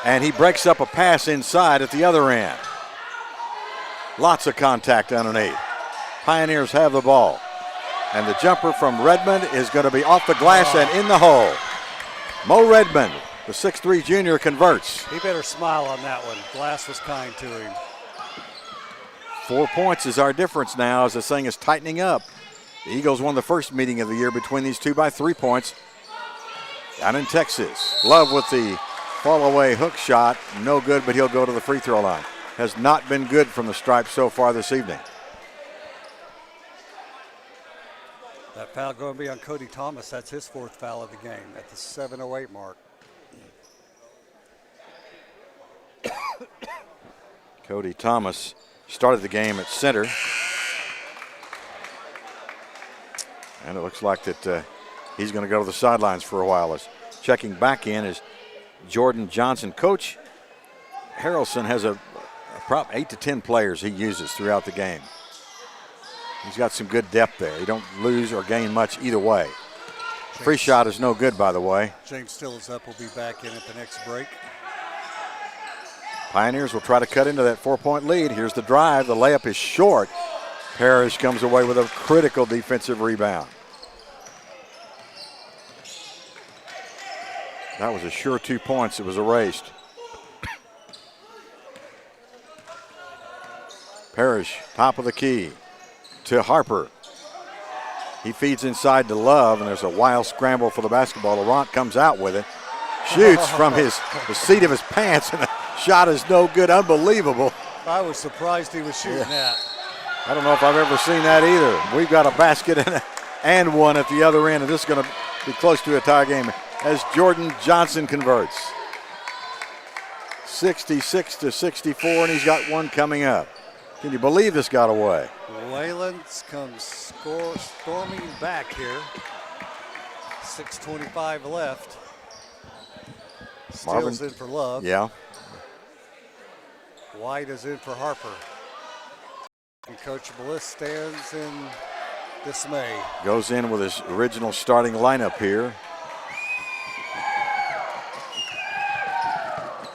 And he breaks up a pass inside at the other end. Lots of contact underneath. Pioneers have the ball. And the jumper from Redmond is going to be off the glass and in the hole. Mo Redmond, the 6'3 junior, converts. He better smile on that one. Glass was kind to him. 4 points is our difference now as this thing is tightening up. The Eagles won the first meeting of the year between these two by 3 points down in Texas. Love with the fall-away hook shot. No good, but he'll go to the free throw line. Has not been good from the stripe so far this evening. That foul going to be on Cody Thomas. That's his fourth foul of the game at the 7:08 mark. Cody Thomas started the game at center. And it looks like that he's going to go to the sidelines for a while. As checking back in is Jordan Johnson. Coach Harrelson has a prop 8 to 10 players he uses throughout the game. He's got some good depth there. You don't lose or gain much either way. Free shot is no good, by the way. James Still is up. We'll be back in at the next break. Pioneers will try to cut into that 4-point lead. Here's the drive. The layup is short. Parrish comes away with a critical defensive rebound. That was a sure 2 points. It was erased. Parrish, top of the key to Harper. He feeds inside to Love, and there's a wild scramble for the basketball. Laurent comes out with it. Shoots from the seat of his pants, and the shot is no good. Unbelievable. I was surprised he was shooting that. I don't know if I've ever seen that either. We've got a basket and one at the other end, and this is going to be close to a tie game as Jordan Johnson converts. 66-64, and he's got one coming up. Can you believe this got away? Wayland comes storming back here. 6:25 left. Still's in for Love. Yeah. White is in for Harper. And Coach Bliss stands in dismay. Goes in with his original starting lineup here.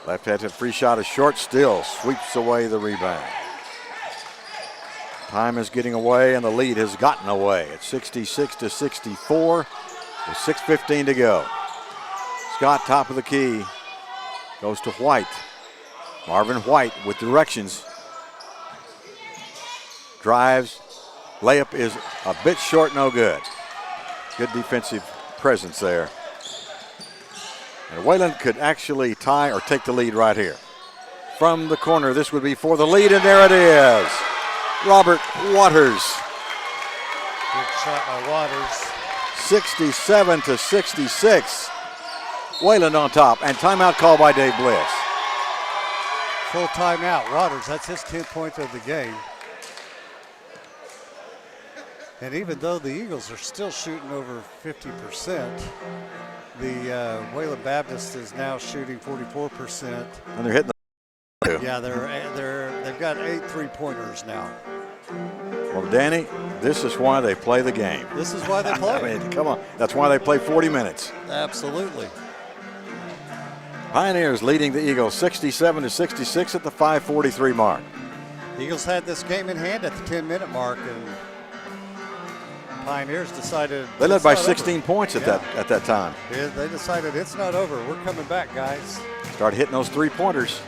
Left-handed free shot is short. Still sweeps away the rebound. Time is getting away, and the lead has gotten away. It's 66-64 with 6:15 to go. Scott, top of the key, goes to White. Marvin White with directions. Drives. Layup is a bit short, no good. Good defensive presence there. And Wayland could actually tie or take the lead right here. From the corner, this would be for the lead, and there it is. Robert Waters Good shot by Waters. 67-66. Wayland on top, and timeout call by Dave Bliss. Full timeout. Waters, that's his 10th point of the game. And even though the Eagles are still shooting over 50%, the Wayland Baptist is now shooting 44%. And they're hitting the Yeah, they've got 8 3-pointers now. Well, Danny, this is why they play the game. This is why they play. I mean, come on. That's why they play 40 minutes. Absolutely. Pioneers leading the Eagles 67-66 at the 5:43 mark. Eagles had this game in hand at the 10-minute mark, and Pioneers decided They led it's by not 16 over. points at that time. They decided it's not over. We're coming back, guys. Start hitting those 3-pointers.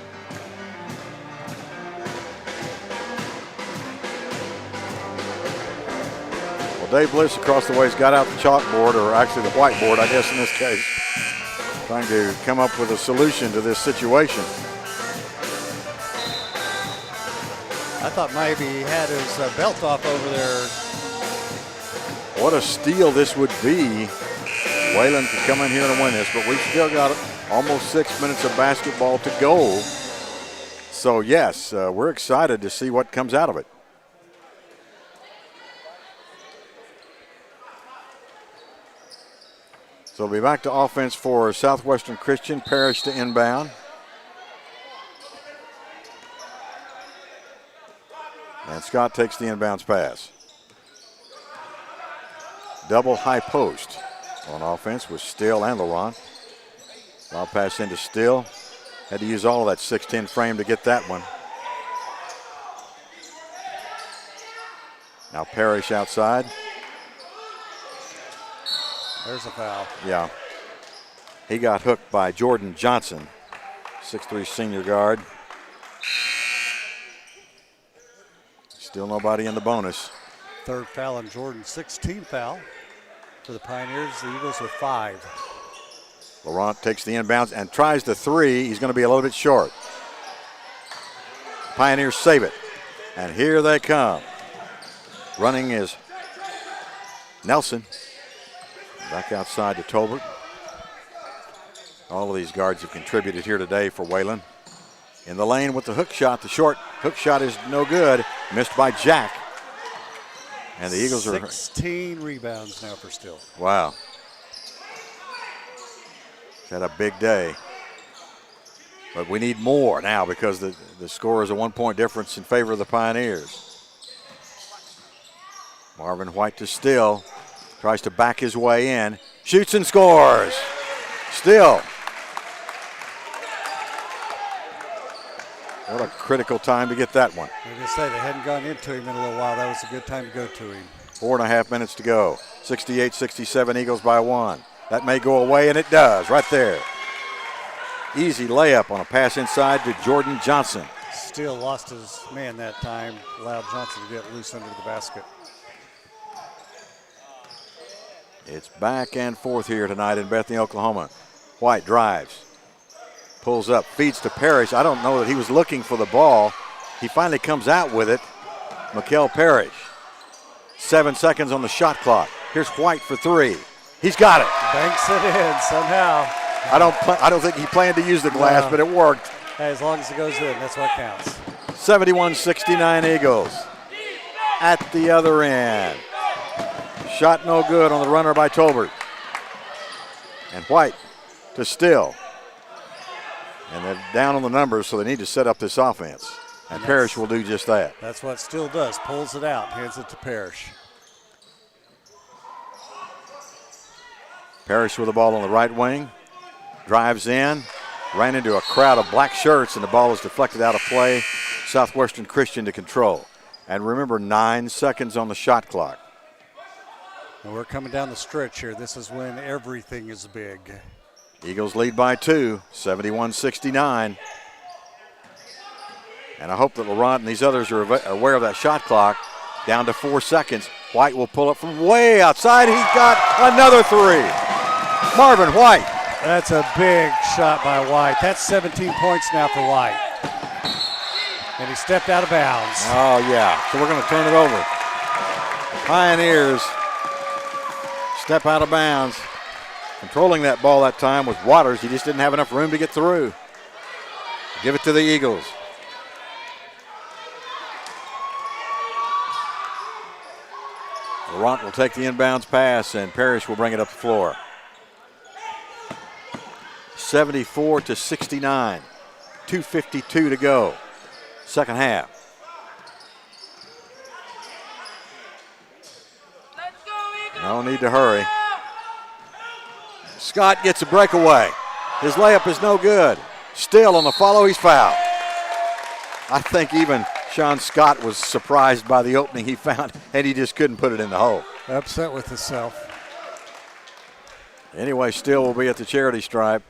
Well, Dave Bliss across the way has got out the chalkboard, or actually the whiteboard, I guess in this case, trying to come up with a solution to this situation. I thought maybe he had his belt off over there. What a steal this would be. Wayland could come in here and win this, but we've still got almost 6 minutes of basketball to go. So yes, we're excited to see what comes out of it. So we'll be back to offense for Southwestern Christian. Parrish to inbound. And Scott takes the inbounds pass. Double high post on offense with Still and Laurent. Lob pass into Still. Had to use all of that 6'10" frame to get that one. Now Parrish outside. There's a foul. Yeah. He got hooked by Jordan Johnson, 6'3" senior guard. Still nobody in the bonus. Third foul on Jordan, 16th foul for the Pioneers. The Eagles with 5. Laurent takes the inbounds and tries the 3. He's going to be a little bit short. Pioneers save it. And here they come. Running is Nelson. Back outside to Tolbert. All of these guards have contributed here today for Wayland. In the lane with the hook shot. The short hook shot is no good. Missed by Jack. And the Eagles are 16 rebounds now for Still. Wow. He's had a big day. But we need more now because the score is a 1-point difference in favor of the Pioneers. Marvin White to Still. Tries to back his way in. Shoots and scores. Still. What a critical time to get that one. I was going to say, they hadn't gone into him in a little while. That was a good time to go to him. 4.5 minutes to go. 68-67 Eagles by 1. That may go away, and it does right there. Easy layup on a pass inside to Jordan Johnson. Still lost his man that time. Allowed Johnson to get loose under the basket. It's back and forth here tonight in Bethany, Oklahoma. White drives. Pulls up, feeds to Parrish. I don't know that he was looking for the ball. He finally comes out with it. Mikal Parrish. 7 seconds on the shot clock. Here's White for 3. He's got it. Banks it in somehow. I don't think he planned to use the glass, No. but it worked. Hey, as long as it goes in, that's what counts. 71-69 Eagles. At the other end. Shot no good on the runner by Tolbert. And White to Still. And they're down on the numbers, so they need to set up this offense. And Parrish will do just that. That's what Still does. Pulls it out, hands it to Parrish. Parrish with the ball on the right wing. Drives in. Ran into a crowd of black shirts, and the ball is deflected out of play. Southwestern Christian to control. And remember, 9 seconds on the shot clock. And we're coming down the stretch here. This is when everything is big. Eagles lead by 2, 71-69. And I hope that Laurent and these others are aware of that shot clock. Down to 4 seconds. White will pull up from way outside. He's got another 3. Marvin White. That's a big shot by White. That's 17 points now for White. And he stepped out of bounds. Oh, yeah. So we're going to turn it over. Pioneers step out of bounds. Controlling that ball that time was Waters. He just didn't have enough room to get through. Give it to the Eagles. Laurent will take the inbounds pass, and Parrish will bring it up the floor. 74-69. 2:52 to go. Second half. No need to hurry. Scott gets a breakaway. His layup is no good. Still on the follow, he's fouled. I think even Sean Scott was surprised by the opening he found, and he just couldn't put it in the hole. Upset with himself. Anyway, Still will be at the charity stripe.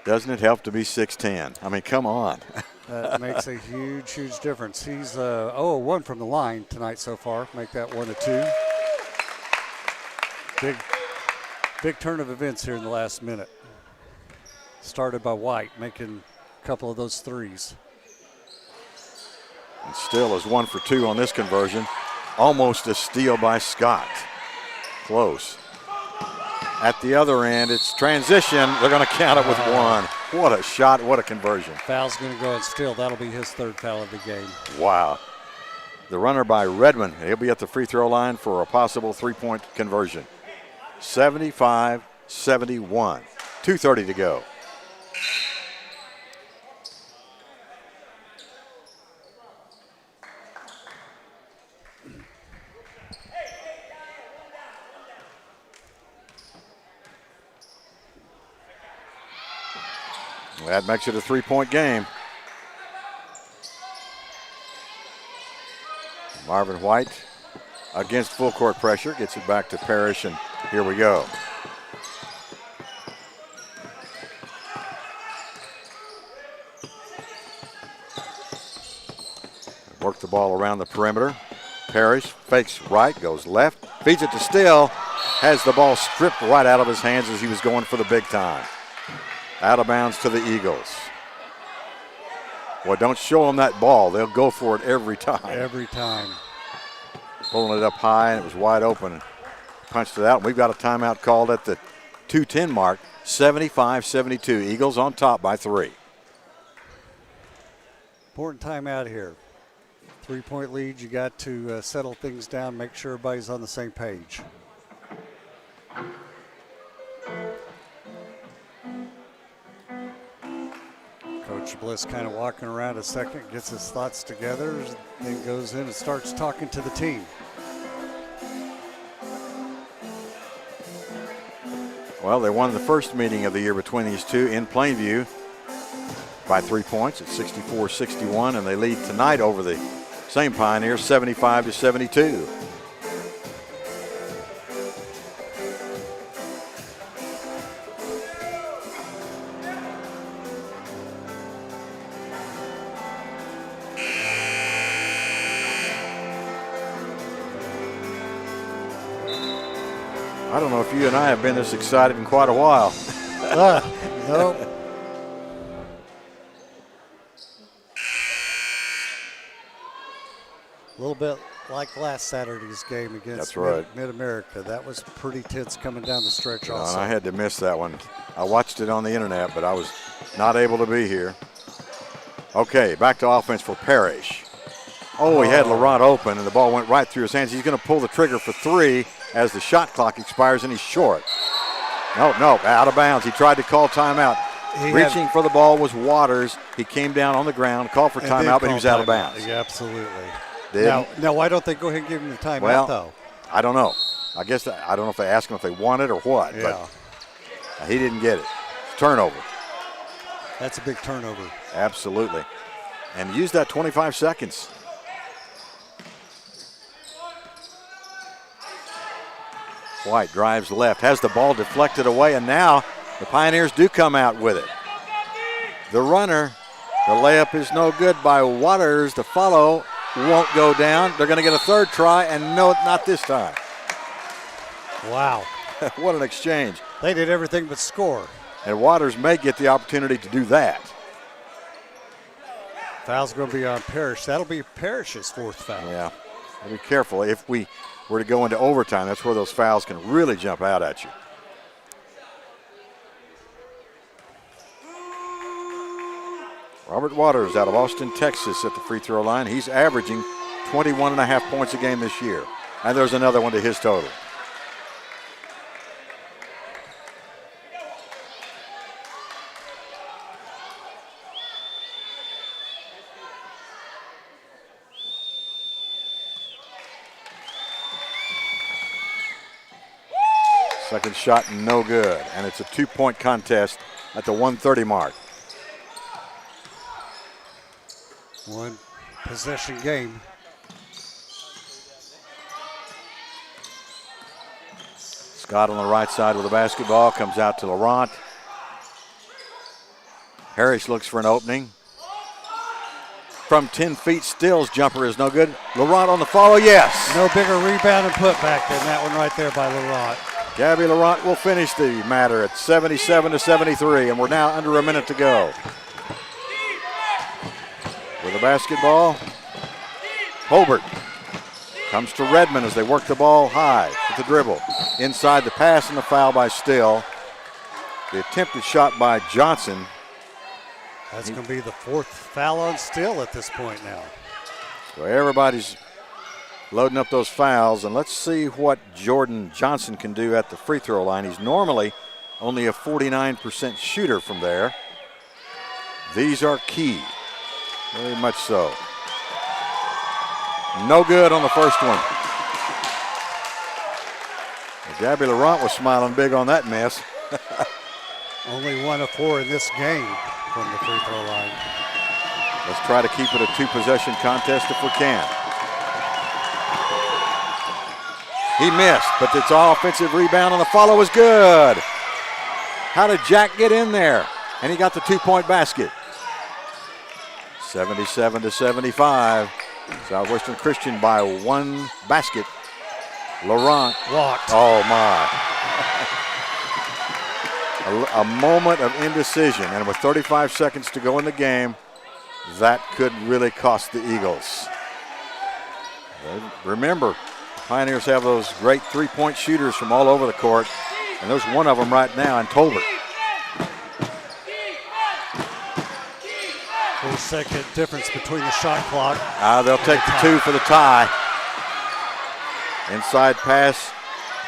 Doesn't it help to be 6'10"? I mean, come on. That makes a huge, huge difference. He's 0-1 from the line tonight so far. Make that 1-2. Big turn of events here in the last minute. Started by White, making a couple of those threes. And Still is 1 for 2 on this conversion. Almost a steal by Scott. Close. At the other end, it's transition. They're going to count it with 1. What a shot, what a conversion. Foul's going to go on Still. That'll be his third foul of the game. Wow. The runner by Redmond. He'll be at the free throw line for a possible three-point conversion. 75-71. 2:30 to go. That makes it a three-point game. Marvin White against full court pressure, gets it back to Parrish, and here we go. Work the ball around the perimeter. Parrish fakes right, goes left, feeds it to Still, has the ball stripped right out of his hands as he was going for the big time. Out of bounds to the Eagles. Well, don't show them that ball. They'll go for it every time. Every time. Pulling it up high, and it was wide open. Punched it out. We've got a timeout called at the 2:10 mark. 75-72. Eagles on top by 3. Important timeout here. 3-point lead. You got to settle things down, make sure everybody's on the same page. Coach Bliss kind of walking around a second, gets his thoughts together, then goes in and starts talking to the team. Well, they won the first meeting of the year between these two in Plainview by 3 points at 64-61, and they lead tonight over the same Pioneers 75-72. I don't know if you and I have been this excited in quite a while. Nope. A little bit like last Saturday's game against Mid-America. That was pretty tense coming down the stretch also. And I had to miss that one. I watched it on the internet, but I was not able to be here. Okay, back to offense for Parrish. Oh, he had Laurent open, and the ball went right through his hands. He's going to pull the trigger for 3 as the shot clock expires, and he's short. No, out of bounds. He tried to call timeout. Reaching for the ball was Waters. He came down on the ground, called for timeout, but he was out of bounds. Yeah, absolutely. Now, why don't they go ahead and give him the timeout, though? I don't know. I guess I don't know if they asked him if they want it or what, but he didn't get it. Turnover. That's a big turnover. Absolutely. And use that 25 seconds. White drives left, has the ball deflected away, and now the Pioneers do come out with it. The runner, the layup is no good by Waters. The follow won't go down. They're going to get a third try, and no, not this time. Wow. What an exchange. They did everything but score. And Waters may get the opportunity to do that. Foul's going to be on Parrish. That'll be Parrish's 4th foul. Yeah. Be careful. If we were to go into overtime, that's where those fouls can really jump out at you. Robert Waters out of Austin, Texas at the free throw line. He's averaging 21.5 points a game this year. And there's another one to his total. Second shot, no good. And it's a 2-point contest at the 1:30 mark. One possession game. Scott on the right side with the basketball, comes out to Laurent. Harris looks for an opening. From 10 feet, Stills jumper is no good. Laurent on the follow, yes. No bigger rebound and putback than that one right there by Laurent. Gabby Laurent will finish the matter at 77-73, and we're now under a minute to go. With the basketball, Hobart comes to Redmond as they work the ball high with the dribble. Inside the pass and the foul by Still. The attempted shot by Johnson. That's going to be the 4th foul on Still at this point now. So everybody's loading up those fouls, and let's see what Jordan Johnson can do at the free throw line. He's normally only a 49% shooter from there. These are key, very much so. No good on the first one. Gabby Laurent was smiling big on that miss. Only 1 of 4 in this game from the free throw line. Let's try to keep it a 2-possession contest if we can. He missed, but it's all offensive rebound, and the follow is good. How did Jack get in there? And he got the 2-point basket. 77-75. Southwestern Christian by 1 basket. Laurent walked. Oh my. A moment of indecision, and with 35 seconds to go in the game, that could really cost the Eagles. Remember, Pioneers have those great 3-point shooters from all over the court, and there's one of them right now in Tolbert. 4-second difference between the shot clock. They'll take the 2 for the tie. Inside pass.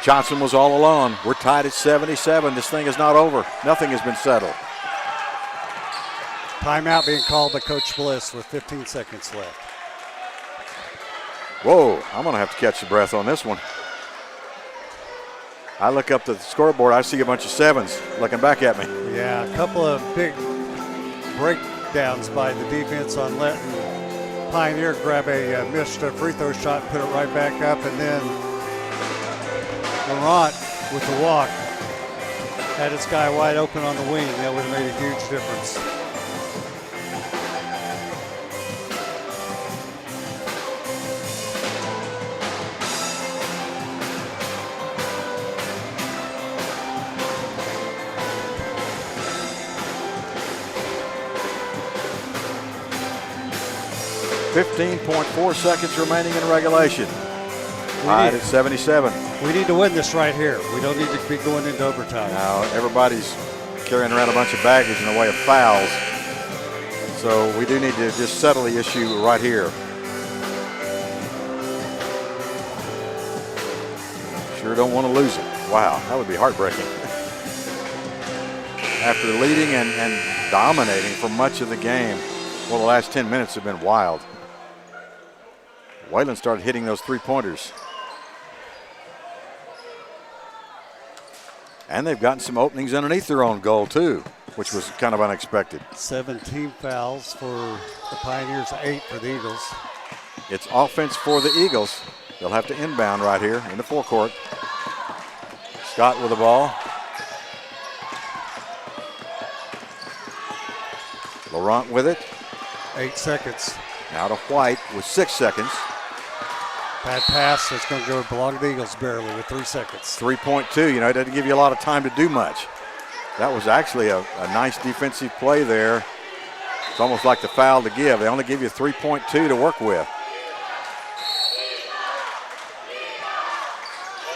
Johnson was all alone. We're tied at 77. This thing is not over. Nothing has been settled. Timeout being called by Coach Bliss with 15 seconds left. Whoa, I'm going to have to catch the breath on this one. I look up to the scoreboard, I see a bunch of 7s looking back at me. Yeah, a couple of big breakdowns by the defense on letting Pioneer grab a missed free throw shot and put it right back up, and then Laurent with the walk had his guy wide open on the wing. That would have made a huge difference. .4 seconds remaining in regulation. Tied at 77. We need to win this right here. We don't need to be going into overtime. Now everybody's carrying around a bunch of baggage in the way of fouls. So we do need to just settle the issue right here. Sure don't want to lose it. Wow, that would be heartbreaking. After leading and dominating for much of the game, well, the last 10 minutes have been wild. Wayland started hitting those 3-pointers. And they've gotten some openings underneath their own goal, too, which was kind of unexpected. 17 fouls for the Pioneers, 8 for the Eagles. It's offense for the Eagles. They'll have to inbound right here in the forecourt. Scott with the ball. Laurent with it. 8 seconds. Now to White with 6 seconds. Bad pass. It's going to go belong to the Eagles barely with 3 seconds. 3.2. You know, it doesn't give you a lot of time to do much. That was actually a nice defensive play there. It's almost like the foul to give. They only give you 3.2 to work with.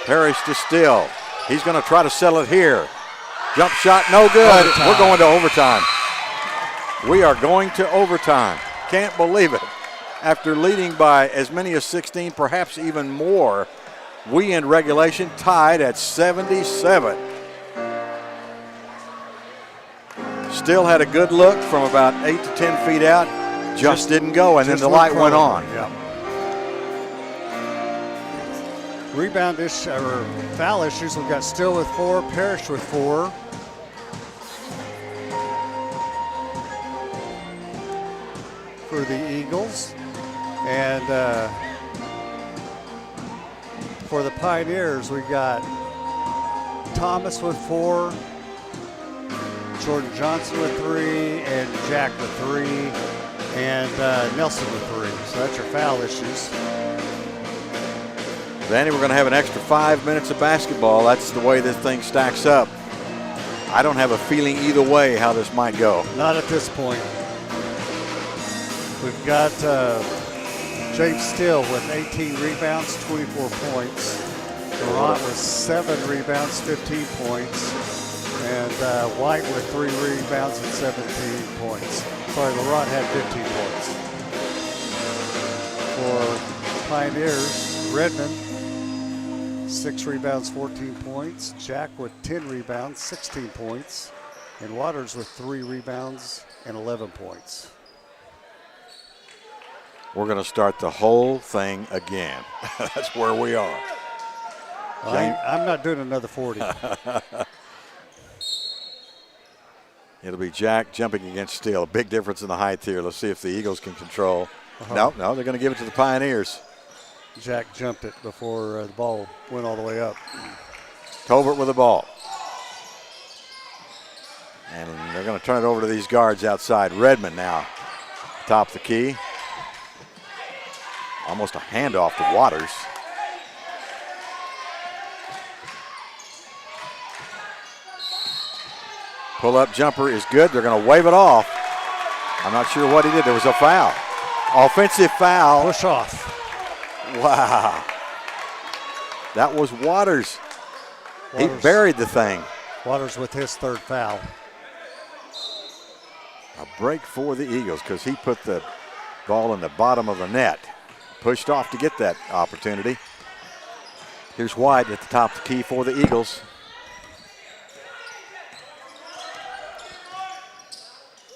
Parrish to Still. He's going to try to settle it here. Jump shot, no good. Overtime. We're going to overtime. We are going to overtime. Can't believe it. After leading by as many as 16, perhaps even more, we end regulation tied at 77. Still had a good look from about 8 to 10 feet out. Just didn't go, and then the light went on. Yep. Rebound or foul issues. We've got Still with 4, Parrish with 4. For the Eagles. And for the Pioneers, we got Thomas with 4, Jordan Johnson with 3, and Jack with 3, and Nelson with 3. So that's your foul issues. Danny, we're going to have an extra 5 minutes of basketball. That's the way this thing stacks up. I don't have a feeling either way how this might go. Not at this point. We've got James Still with 18 rebounds, 24 points. Laurent with 7 rebounds, 15 points. And White with 3 rebounds and 17 points. Sorry, Laurent had 15 points. For Pioneers, Redmond, 6 rebounds, 14 points. Jack with 10 rebounds, 16 points. And Waters with 3 rebounds and 11 points. We're going to start the whole thing again. That's where we are. I'm not doing another 40. It'll be Jack jumping against Steele. A big difference in the height here. Let's see if the Eagles can control. No, they're going to give it to the Pioneers. Jack jumped it before the ball went all the way up. Tolbert with the ball. And they're going to turn it over to these guards outside. Redmond now, top of the key. Almost a handoff to Waters. Pull-up jumper is good. They're going to wave it off. I'm not sure what he did. There was a foul. Offensive foul. Push off. Wow. That was Waters. He buried the thing. Waters with his 3rd foul. A break for the Eagles because he put the ball in the bottom of the net. Pushed off to get that opportunity. Here's White at the top of the key for the Eagles.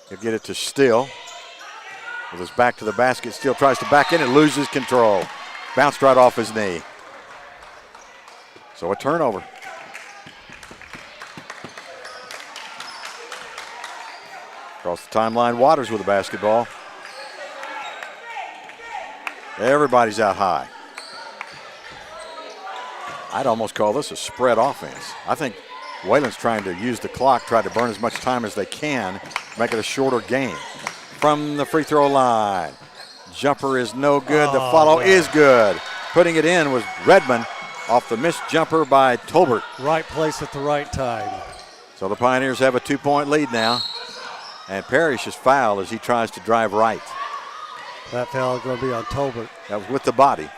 He'll get it to Still. With his back to the basket, Still tries to back in and loses control. Bounced right off his knee. So a turnover. Across the timeline, Waters with the basketball. Everybody's out high. I'd almost call this a spread offense. I think Wayland's trying to use the clock, try to burn as much time as they can, make it a shorter game. From the free throw line. Jumper is no good. The follow is good. Putting it in was Redmond off the missed jumper by Tolbert. Right place at the right time. So the Pioneers have a 2-point lead now. And Parrish is fouled as he tries to drive right. That foul is going to be on Tolbert. That was with the body.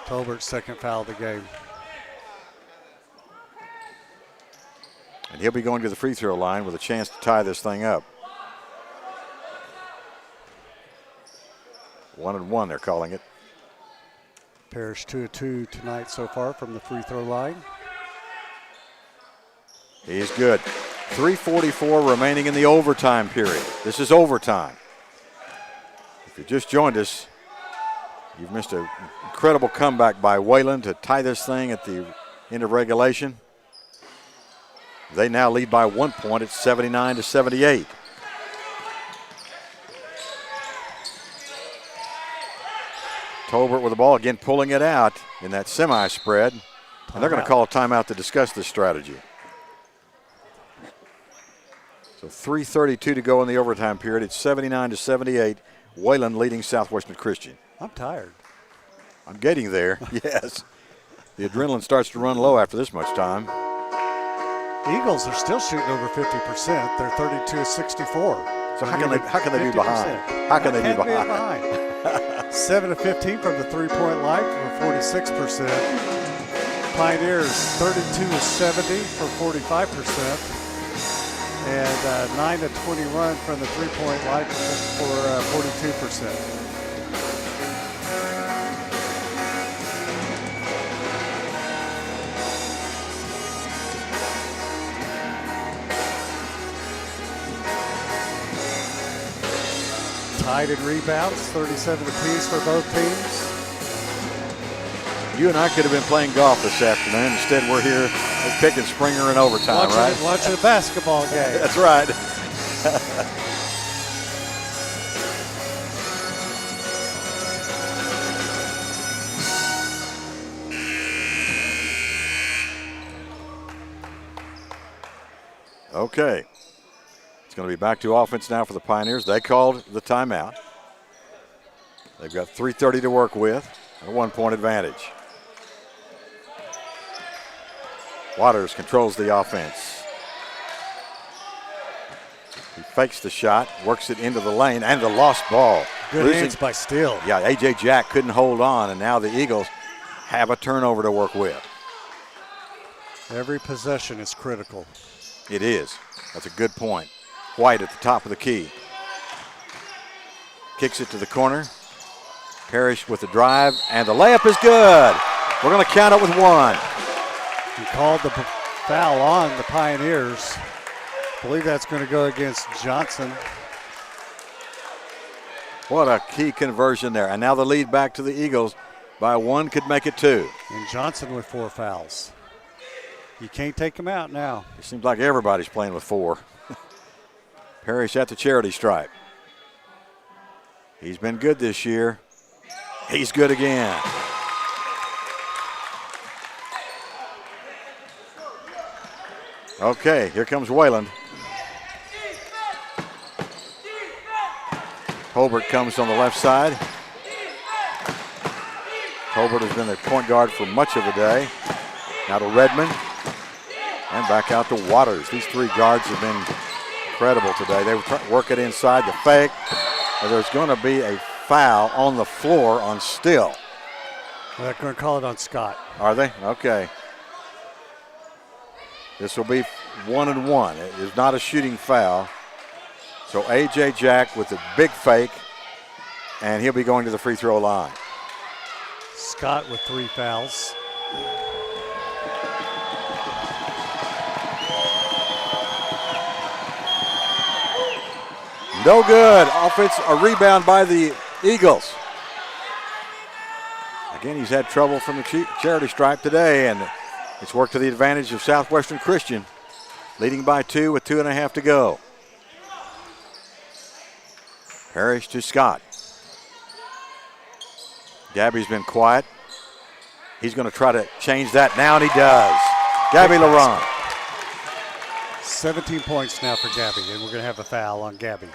Tolbert's 2nd foul of the game. And he'll be going to the free throw line with a chance to tie this thing up. 1-1, they're calling it. Parrish 2 of 2 tonight so far from the free throw line. He's good. 3:44 remaining in the overtime period. This is overtime. If you just joined us, you've missed an incredible comeback by Wayland to tie this thing at the end of regulation. They now lead by 1 point. It's 79-78. Tolbert with the ball again, pulling it out in that semi-spread. And they're going to call a timeout to discuss this strategy. So 3:32 to go in the overtime period. It's 79-78. Wayland leading Southwestern Christian. I'm tired. I'm getting there, yes. The adrenaline starts to run low after this much time. Eagles are still shooting over 50%. They're 32 of 64. So how can they be behind? How can they be behind? 7 of 15 from the 3-point line for 46%. Pioneers 32 of 70 for 45%, and 9 of 21 from the three-point line for 42%. Tied in rebounds, 37 apiece for both teams. You and I could have been playing golf this afternoon. Instead, we're here at Pickens-Springer in overtime, right? Watching a basketball game. That's right. Okay. It's going to be back to offense now for the Pioneers. They called the timeout. They've got 3:30 to work with, a 1-point advantage. Waters controls the offense. He fakes the shot, works it into the lane, and the lost ball. Good hands by Steele. Yeah, A.J. Jack couldn't hold on, and now the Eagles have a turnover to work with. Every possession is critical. It is. That's a good point. White at the top of the key. Kicks it to the corner. Parrish with the drive, and the layup is good. We're going to count it with one. He called the foul on the Pioneers. I believe that's going to go against Johnson. What a key conversion there. And now the lead back to the Eagles by one, could make it two. And Johnson with 4 fouls. You can't take him out now. It seems like everybody's playing with 4. Parrish at the charity stripe. He's been good this year. He's good again. Okay, here comes Wayland. Colbert comes on the left side. Colbert has been the point guard for much of the day. Now to Redmond. And back out to Waters. These 3 guards have been incredible today. They work it inside the fake. And there's going to be a foul on the floor on Still. They're going to call it on Scott. Are they? Okay. This will be 1 and 1. It is not a shooting foul. So A.J. Jack with the big fake, and he'll be going to the free throw line. Scott with 3 fouls. No good. Offense, a rebound by the Eagles. Again, he's had trouble from the charity stripe today, and it's worked to the advantage of Southwestern Christian, leading by 2 with 2.5 to go. Parrish to Scott. Gabby's been quiet. He's going to try to change that now, and he does. Gabby Laurent. 17 points now for Gabby, and we're going to have a foul on Gabby.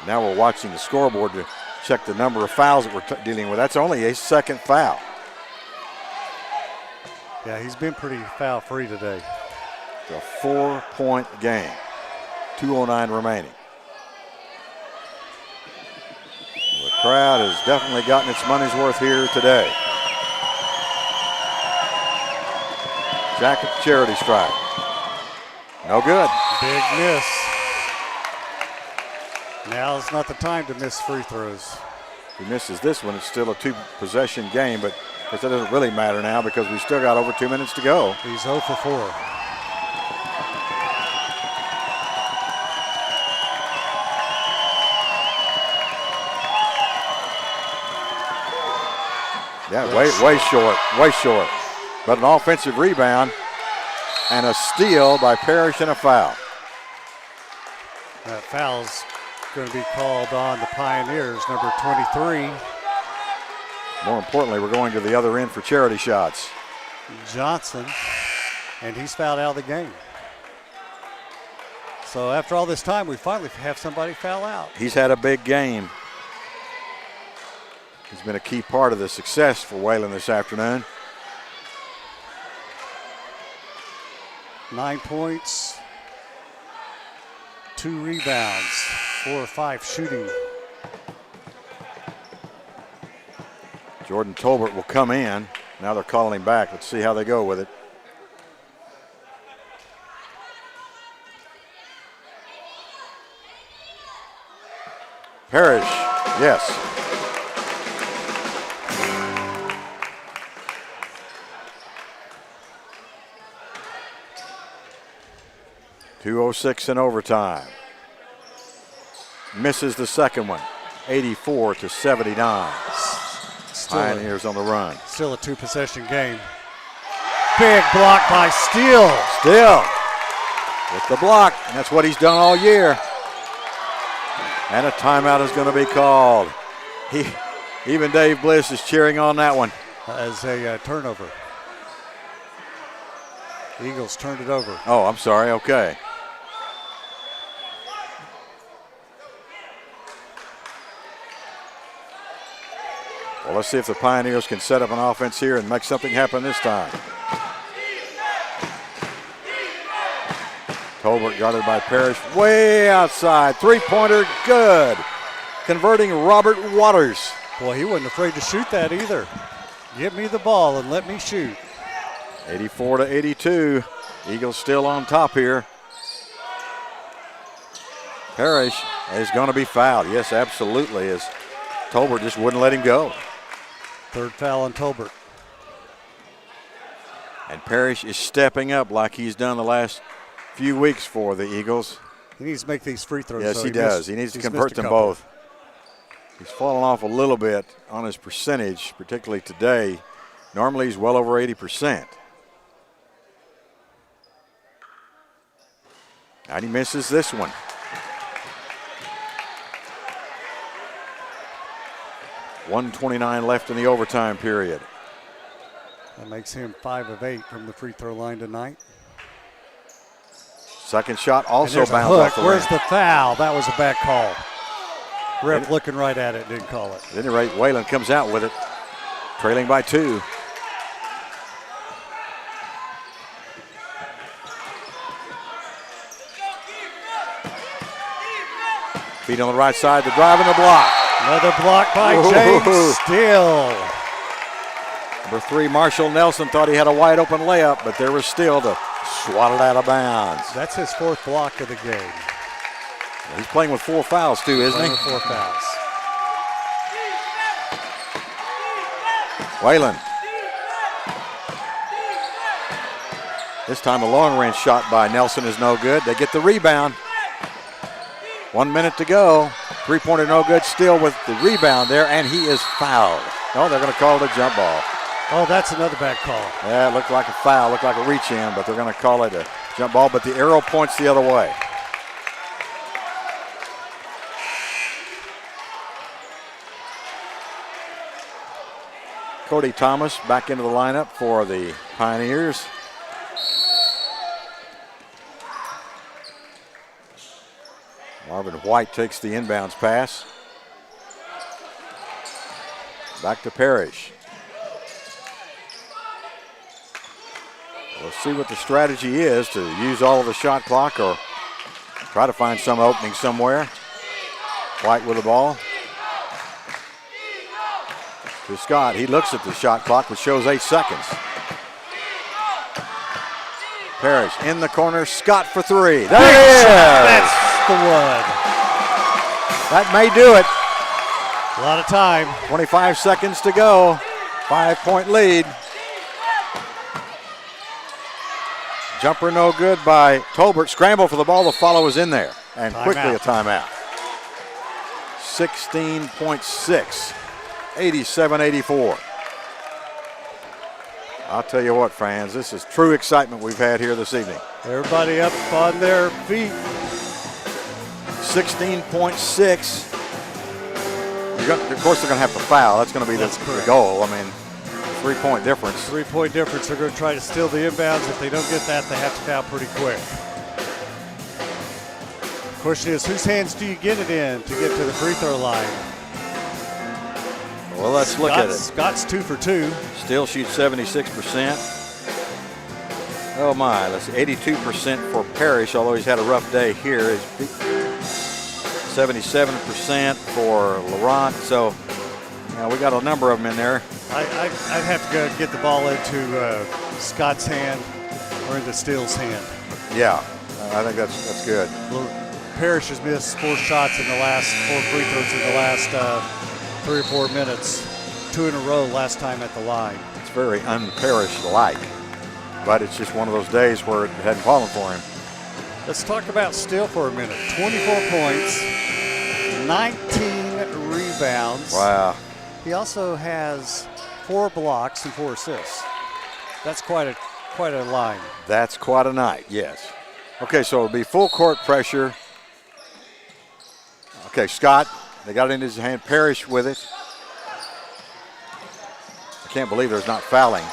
Now we're watching the scoreboard to check the number of fouls that we're dealing with. That's only a second foul. Yeah, he's been pretty foul-free today. It's a 4-point game. 2:09 remaining. The crowd has definitely gotten its money's worth here today. Jack at the charity stripe. No good. Big miss. Now's not the time to miss free throws. If he misses this one, it's still a 2-possession game, but that doesn't really matter now because we still got over 2 minutes to go. He's 0 for 4. Yeah, way short. But an offensive rebound and a steal by Parrish and a foul. That foul's going to be called on the Pioneers, number 23. More importantly, we're going to the other end for charity shots. Johnson, and he's fouled out of the game. So after all this time, we finally have somebody foul out. He's had a big game. He's been a key part of the success for Wayland this afternoon. 9 points, 2 rebounds, 4 or 5 shooting. Jordan Tolbert will come in. Now they're calling him back. Let's see how they go with it. Parrish, yes. .206 in overtime. Misses the second one. 84-79. Pioneers on the run. Still a 2-possession game. Big block by Steele. Still with the block, and that's what he's done all year. And a timeout is going to be called. Even Dave Bliss is cheering on that one. As a turnover. Eagles turned it over. Oh, I'm sorry. Okay. Well, let's see if the Pioneers can set up an offense here and make something happen this time. Tolbert guarded by Parrish, way outside. Three-pointer, good. Converting Robert Waters. Boy, he wasn't afraid to shoot that either. Give me the ball and let me shoot. 84-82. Eagles still on top here. Parrish is going to be fouled. Yes, absolutely, as Tolbert just wouldn't let him go. Third foul on Tolbert. And Parrish is stepping up like he's done the last few weeks for the Eagles. He needs to make these free throws. Yes, he does. He needs to convert them both. He's fallen off a little bit on his percentage, particularly today. Normally he's well over 80%. And he misses this one. .129 left in the overtime period. That makes him 5 of 8 from the free throw line tonight. Second shot also bounced off the rim. Where's the foul? That was a bad call. Ref looking right at it, didn't call it. At any rate, Wayland comes out with it, trailing by 2. Feet on the right side, the drive and the block. Another block by James Steele. Number 3, Marshall Nelson thought he had a wide open layup, but there was Steele to swat it out of bounds. That's his 4th block of the game. He's playing with 4 fouls too, isn't he? 4 fouls. Wayland. This time a long range shot by Nelson is no good. They get the rebound. 1 minute to go. 3-pointer no good. Still with the rebound there, and he is fouled. No, they're going to call it a jump ball. Oh, that's another bad call. Yeah, it looked like a foul, looked like a reach in, but they're going to call it a jump ball, but the arrow points the other way. Cody Thomas back into the lineup for the Pioneers. Marvin White takes the inbounds pass. Back to Parrish. We'll see what the strategy is, to use all of the shot clock or try to find some opening somewhere. White with the ball. To Scott, he looks at the shot clock, which shows 8 seconds. Parrish in the corner, Scott for 3. There it is! That's the one. That may do it. A lot of time. 25 seconds to go. 5-point lead. Jumper no good by Tolbert. Scramble for the ball. The follow is in there. And quickly a timeout. 16.6. 87-84. I'll tell you what, fans, this is true excitement we've had here this evening. Everybody up on their feet. 16.6. Of course, they're going to have to foul. That's going to be the goal. I mean, 3-point difference. 3-point difference. They're going to try to steal the inbounds. If they don't get that, they have to foul pretty quick. The question is, whose hands do you get it in to get to the free throw line? Well, let's look at it. Scott's 2 for 2. Still shoots 76%. Oh my, let's see, 82% for Parrish, although he's had a rough day here. 77% for Laurent. So Now we got a number of them in there. I'd have to go get the ball into Scott's hand or into Steele's hand. Yeah, I think that's good. Well, Parrish has missed 4 shots in the last 4 free throws in the last 3 or 4 minutes. 2 in a row last time at the line. It's very un-Parrish-like, but it's just one of those days where it hadn't fallen for him. Let's talk about Steele for a minute. 24 points, 19 rebounds. Wow. He also has 4 blocks and 4 assists. That's quite a line. That's quite a night, yes. Okay, so it'll be full court pressure. Okay, Scott, they got it in his hand. Parrish with it. I can't believe there's not fouling.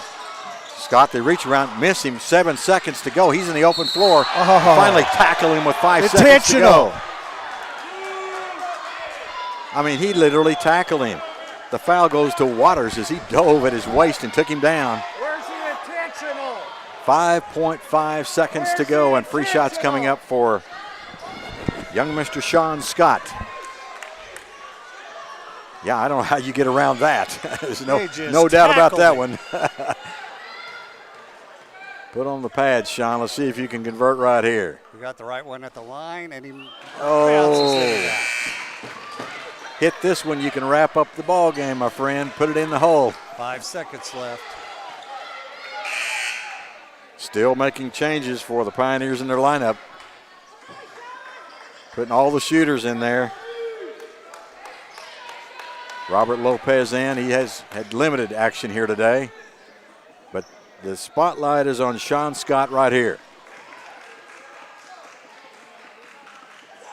Scott, they reach around, miss him, 7 seconds to go. He's in the open floor. Finally tackle him with 5 seconds to go. I mean, he literally tackled him. The foul goes to Waters as he dove at his waist and took him down. Where's the intentional? 5.5 seconds to go, and free shots coming up for young Mr. Sean Scott. Yeah, I don't know how you get around that. There's no doubt about that one. Put on the pads, Sean. Let's see if you can convert right here. You got the right one at the line, and he Oh. bounces it. Hit this one, you can wrap up the ball game, my friend. Put it in the hole. 5 seconds left. Still making changes for the Pioneers in their lineup. Putting all the shooters in there. Robert Lopez in. He has had limited action here today. But the spotlight is on Sean Scott right here.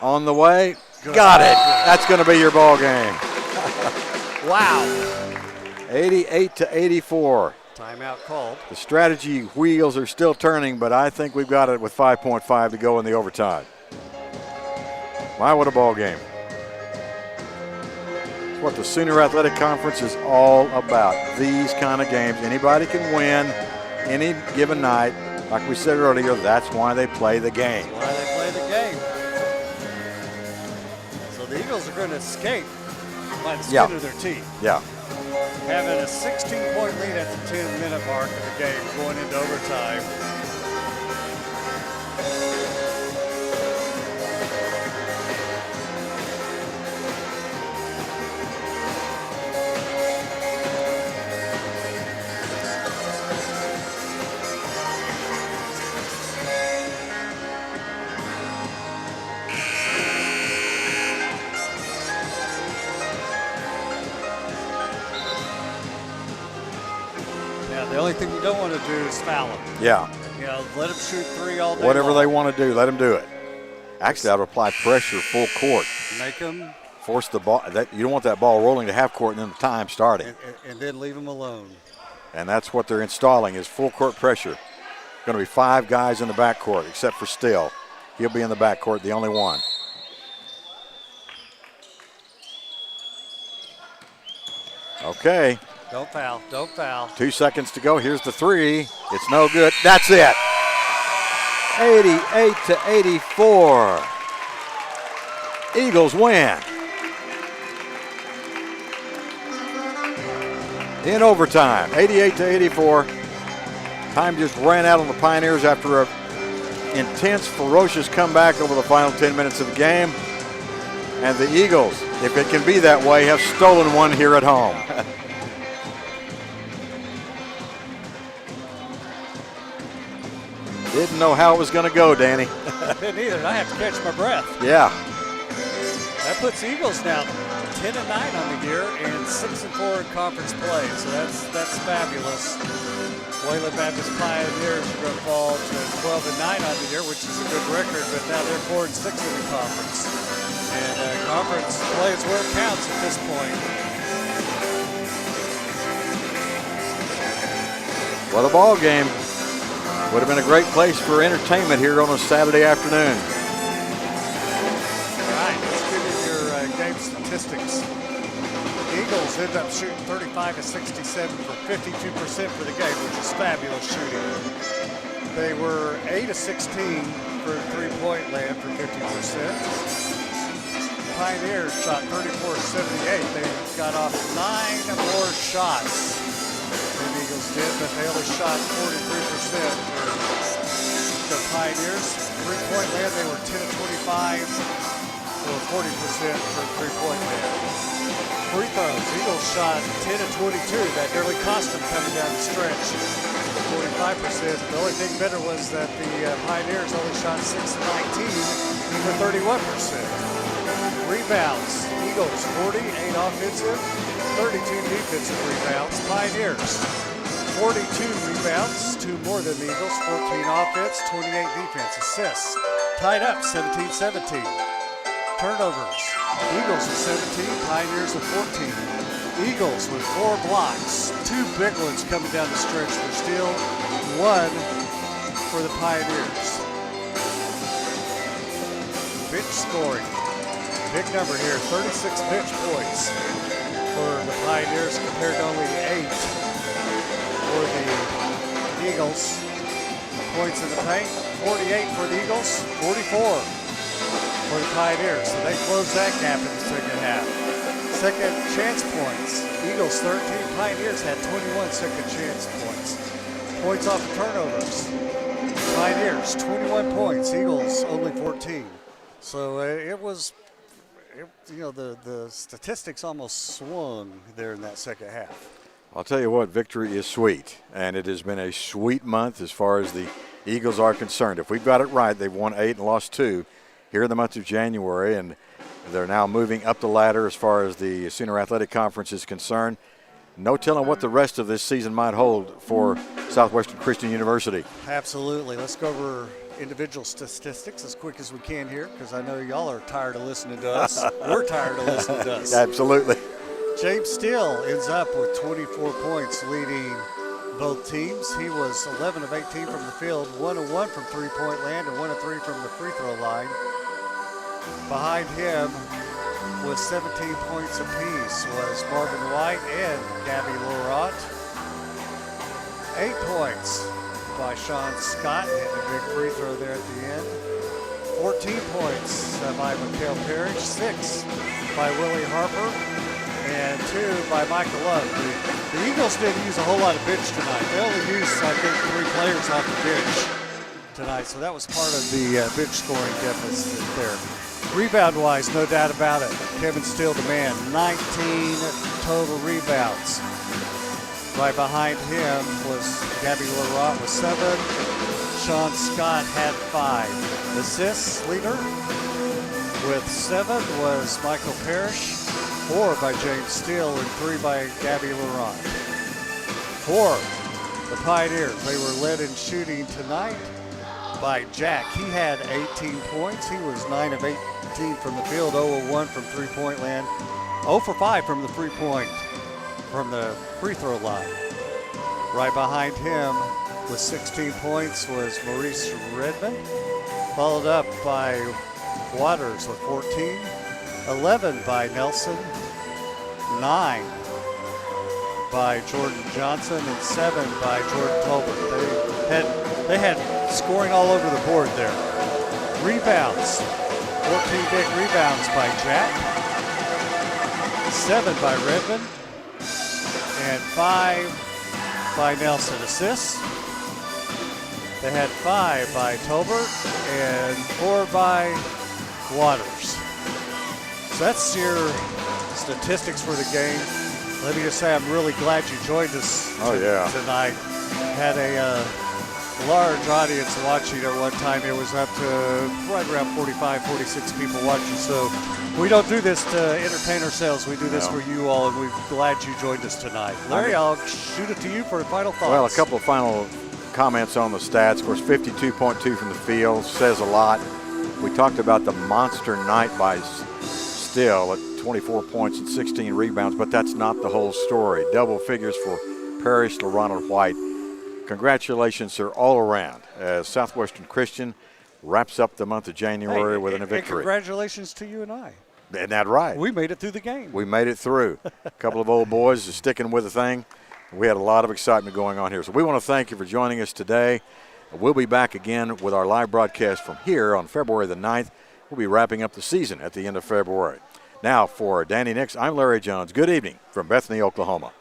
On the way. Good. Got it. That's going to be your ball game. Wow. 88-84. Timeout called. The strategy wheels are still turning, but I think we've got it with 5.5 to go in the overtime. My, what a ball game. It's what the Sooner Athletic Conference is all about. These kind of games. Anybody can win any given night. Like we said earlier, that's why they play the game. That's why they play the game. So the Eagles are going to escape by the skin of their teeth. Yeah. Having a 16-point lead at the 10-minute mark of the game going into overtime. The only thing you don't want to do is foul them. Yeah. You know, let them shoot 3 all day Whatever long. they want to do, let them do it. Actually, I would apply pressure full court. Make them. Force the ball. You don't want that ball rolling to half court and then the time starting. And then leave them alone. And that's what they're installing is full court pressure. Going to be 5 guys in the backcourt except for Still. He'll be in the backcourt, the only one. Okay. Don't foul. Don't foul. 2 seconds to go. Here's the 3. It's no good. That's it. 88-84. Eagles win. In overtime, 88-84. Time just ran out on the Pioneers after an intense, ferocious comeback over the final 10 minutes of the game. And the Eagles, if it can be that way, have stolen one here at home. Didn't know how it was going to go, Danny. Didn't either. I have to catch my breath. Yeah. That puts Eagles now 10-9 on the year and 6-4 in conference play. So that's fabulous. Wayland Baptist Pioneers are going to fall to 12-9 on the year, which is a good record, but now they're 4-6 in the conference. And conference play is where it counts at this point. What a ball game. Would have been a great place for entertainment here on a Saturday afternoon. All right, let's get in your game statistics. Eagles end up shooting 35-67 for 52% for the game, which is fabulous shooting. They were 8-16 for three-point land for 50%. Pioneers shot 34-78. They got off 9 more shots than the Eagles did, but they only shot 43% for the Pioneers. Three-point land, they were 10 of 25, or 40% for three-point land. Free throws, Eagles shot 10 of 22. That nearly cost them coming down the stretch. 45%. The only thing better was that the Pioneers only shot 6 of 19 for 31%. Rebounds, Eagles 40, 8 offensive, 32 defensive rebounds. Pioneers 42 rebounds, 2 more than the Eagles, 14 offense, 28 defense. Assists, tied up 17-17. Turnovers, Eagles with 17, Pioneers with 14. Eagles with 4 blocks, 2 big ones coming down the stretch. There's still 1 for the Pioneers. Bench scoring, big number here, 36 bench points for the Pioneers compared to only 8 for the Eagles. Points in the paint, 48 for the Eagles, 44 for the Pioneers. So they closed that gap in the second half. Second chance points, Eagles 13, Pioneers had 21 second chance points. Points off of turnovers, Pioneers 21 points, Eagles only 14. So it was, the statistics almost swung there in that second half. I'll tell you what, victory is sweet, and it has been a sweet month as far as the Eagles are concerned. If we've got it right, they've won 8 and lost 2 here in the month of January, and they're now moving up the ladder as far as the Senior Athletic Conference is concerned. No telling what the rest of this season might hold for Southwestern Christian University. Absolutely. Let's go over individual statistics as quick as we can here, because I know y'all are tired of listening to us. We're tired of listening to us. Absolutely. James Steele ends up with 24 points, leading both teams. He was 11 of 18 from the field, 1 of 1 from three-point land, and 1 of 3 from the free throw line. Behind him with 17 points apiece was Marvin White and Gabby Lorot. 8 points by Sean Scott, hitting a big free throw there at the end. 14 points by Mikhail Parrish, 6 by Willie Harper, and 2 by Michael Love. The Eagles didn't use a whole lot of bench tonight. They only used, I think, 3 players off the bench tonight, so that was part of the bench scoring deficit there. Rebound-wise, no doubt about it. Kevin Steele, the man, 19 total rebounds. Right behind him was Gabby Lorot with 7. Sean Scott had 5. Assists leader with 7 was Michael Parrish, 4 by James Steele, and 3 by Gabby Lorot. For the Pioneers, they were led in shooting tonight by Jack. He had 18 points. He was 9 of 18 from the field, 0 of 1 from three-point land, 0 for 5 from the from the free throw line. Right behind him with 16 points was Maurice Redmond, followed up by Waters with 14, 11 by Nelson, 9 by Jordan Johnson, and 7 by Jordan Tolbert. They had scoring all over the board there. Rebounds, 14 big rebounds by Jack, 7 by Redmond, and 5 by Nelson. Assists, they had 5 by Tolbert and 4 by Waters. So that's your statistics for the game. Let me just say I'm really glad you joined us tonight. Had a large audience watching at one time. It was up to right around 45, 46 people watching. So we don't do this to entertain ourselves. We do this for you all, and we're glad you joined us tonight. Larry, I'll shoot it to you for final thoughts. Well, a couple of final comments on the stats. Of course, 52.2 from the field says a lot. We talked about the monster night by Steele at 24 points and 16 rebounds, but that's not the whole story. Double figures for Parrish, LaRonald White. Congratulations, sir, all around as Southwestern Christian wraps up the month of January with a victory. Congratulations to you and I. Isn't that right? We made it through the game. We made it through. A couple of old boys sticking with the thing. We had a lot of excitement going on here. So we want to thank you for joining us today. We'll be back again with our live broadcast from here on February the 9th we'll be wrapping up the season at the end of February. Now for Danny Nix, I'm Larry Jones. Good evening from Bethany, Oklahoma.